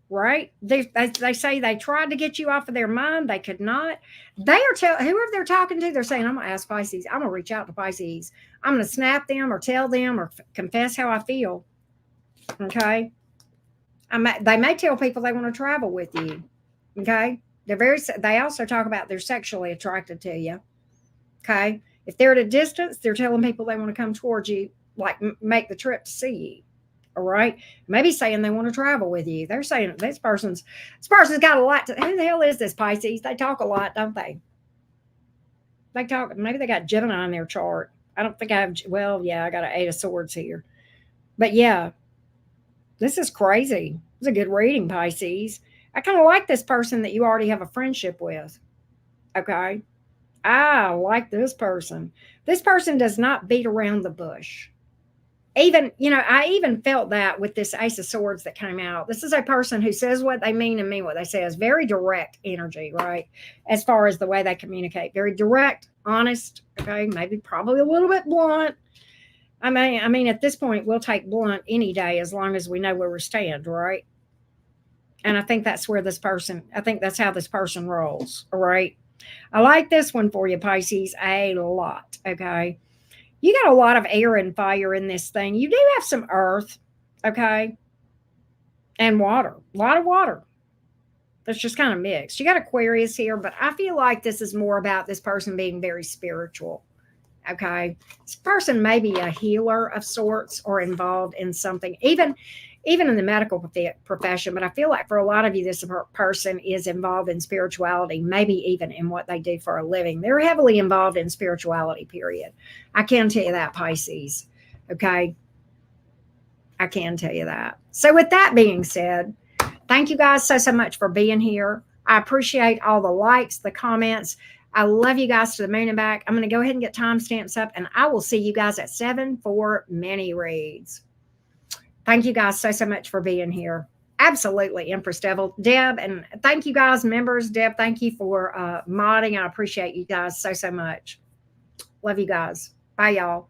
S1: Right? They say they tried to get you off of their mind. They could not. They are whoever they're talking to, they're saying, I'm going to ask Pisces. I'm going to reach out to Pisces. I'm going to snap them or tell them or confess how I feel. Okay? They may tell people they want to travel with you. Okay? They also talk about they're sexually attracted to you. Okay? If they're at a distance, they're telling people they want to come towards you, like make the trip to see you. All right? Maybe saying they want to travel with you. They're saying this person's got a lot to. Who the hell is this, Pisces? They talk a lot, don't they? They talk. Maybe they got Gemini in their chart. I don't think I have. Well, yeah, I got an Eight of Swords here. But yeah, this is crazy. It's a good reading, Pisces. I kind of like this person that you already have a friendship with. Okay? I like this person. This person does not beat around the bush. Even, I even felt that with this Ace of Swords that came out. This is a person who says what they mean and mean what they say. Is very direct energy, right? As far as the way they communicate, very direct, honest. Okay, maybe probably a little bit blunt. I mean, at this point, we'll take blunt any day as long as we know where we stand, right? And I think that's where this person. I think that's how this person rolls. All right. I like this one for you, Pisces, a lot. Okay. You got a lot of air and fire in this thing. You do have some earth, okay, and water. A lot of water. That's just kind of mixed. You got Aquarius here, but I feel like this is more about this person being very spiritual. Okay. This person may be a healer of sorts or involved in something, even in the medical profession. But I feel like for a lot of you, this person is involved in spirituality, maybe even in what they do for a living. They're heavily involved in spirituality, period. I can tell you that, Pisces. Okay. I can tell you that. So with that being said, thank you guys so much for being here. I appreciate all the likes, the comments. I love you guys to the moon and back. I'm going to go ahead and get timestamps up, and I will see you guys at 7 for mini reads. Thank you guys so much for being here. Absolutely, Empress Devil. Deb, and thank you guys, members. Deb, thank you for modding. I appreciate you guys so much. Love you guys. Bye, y'all.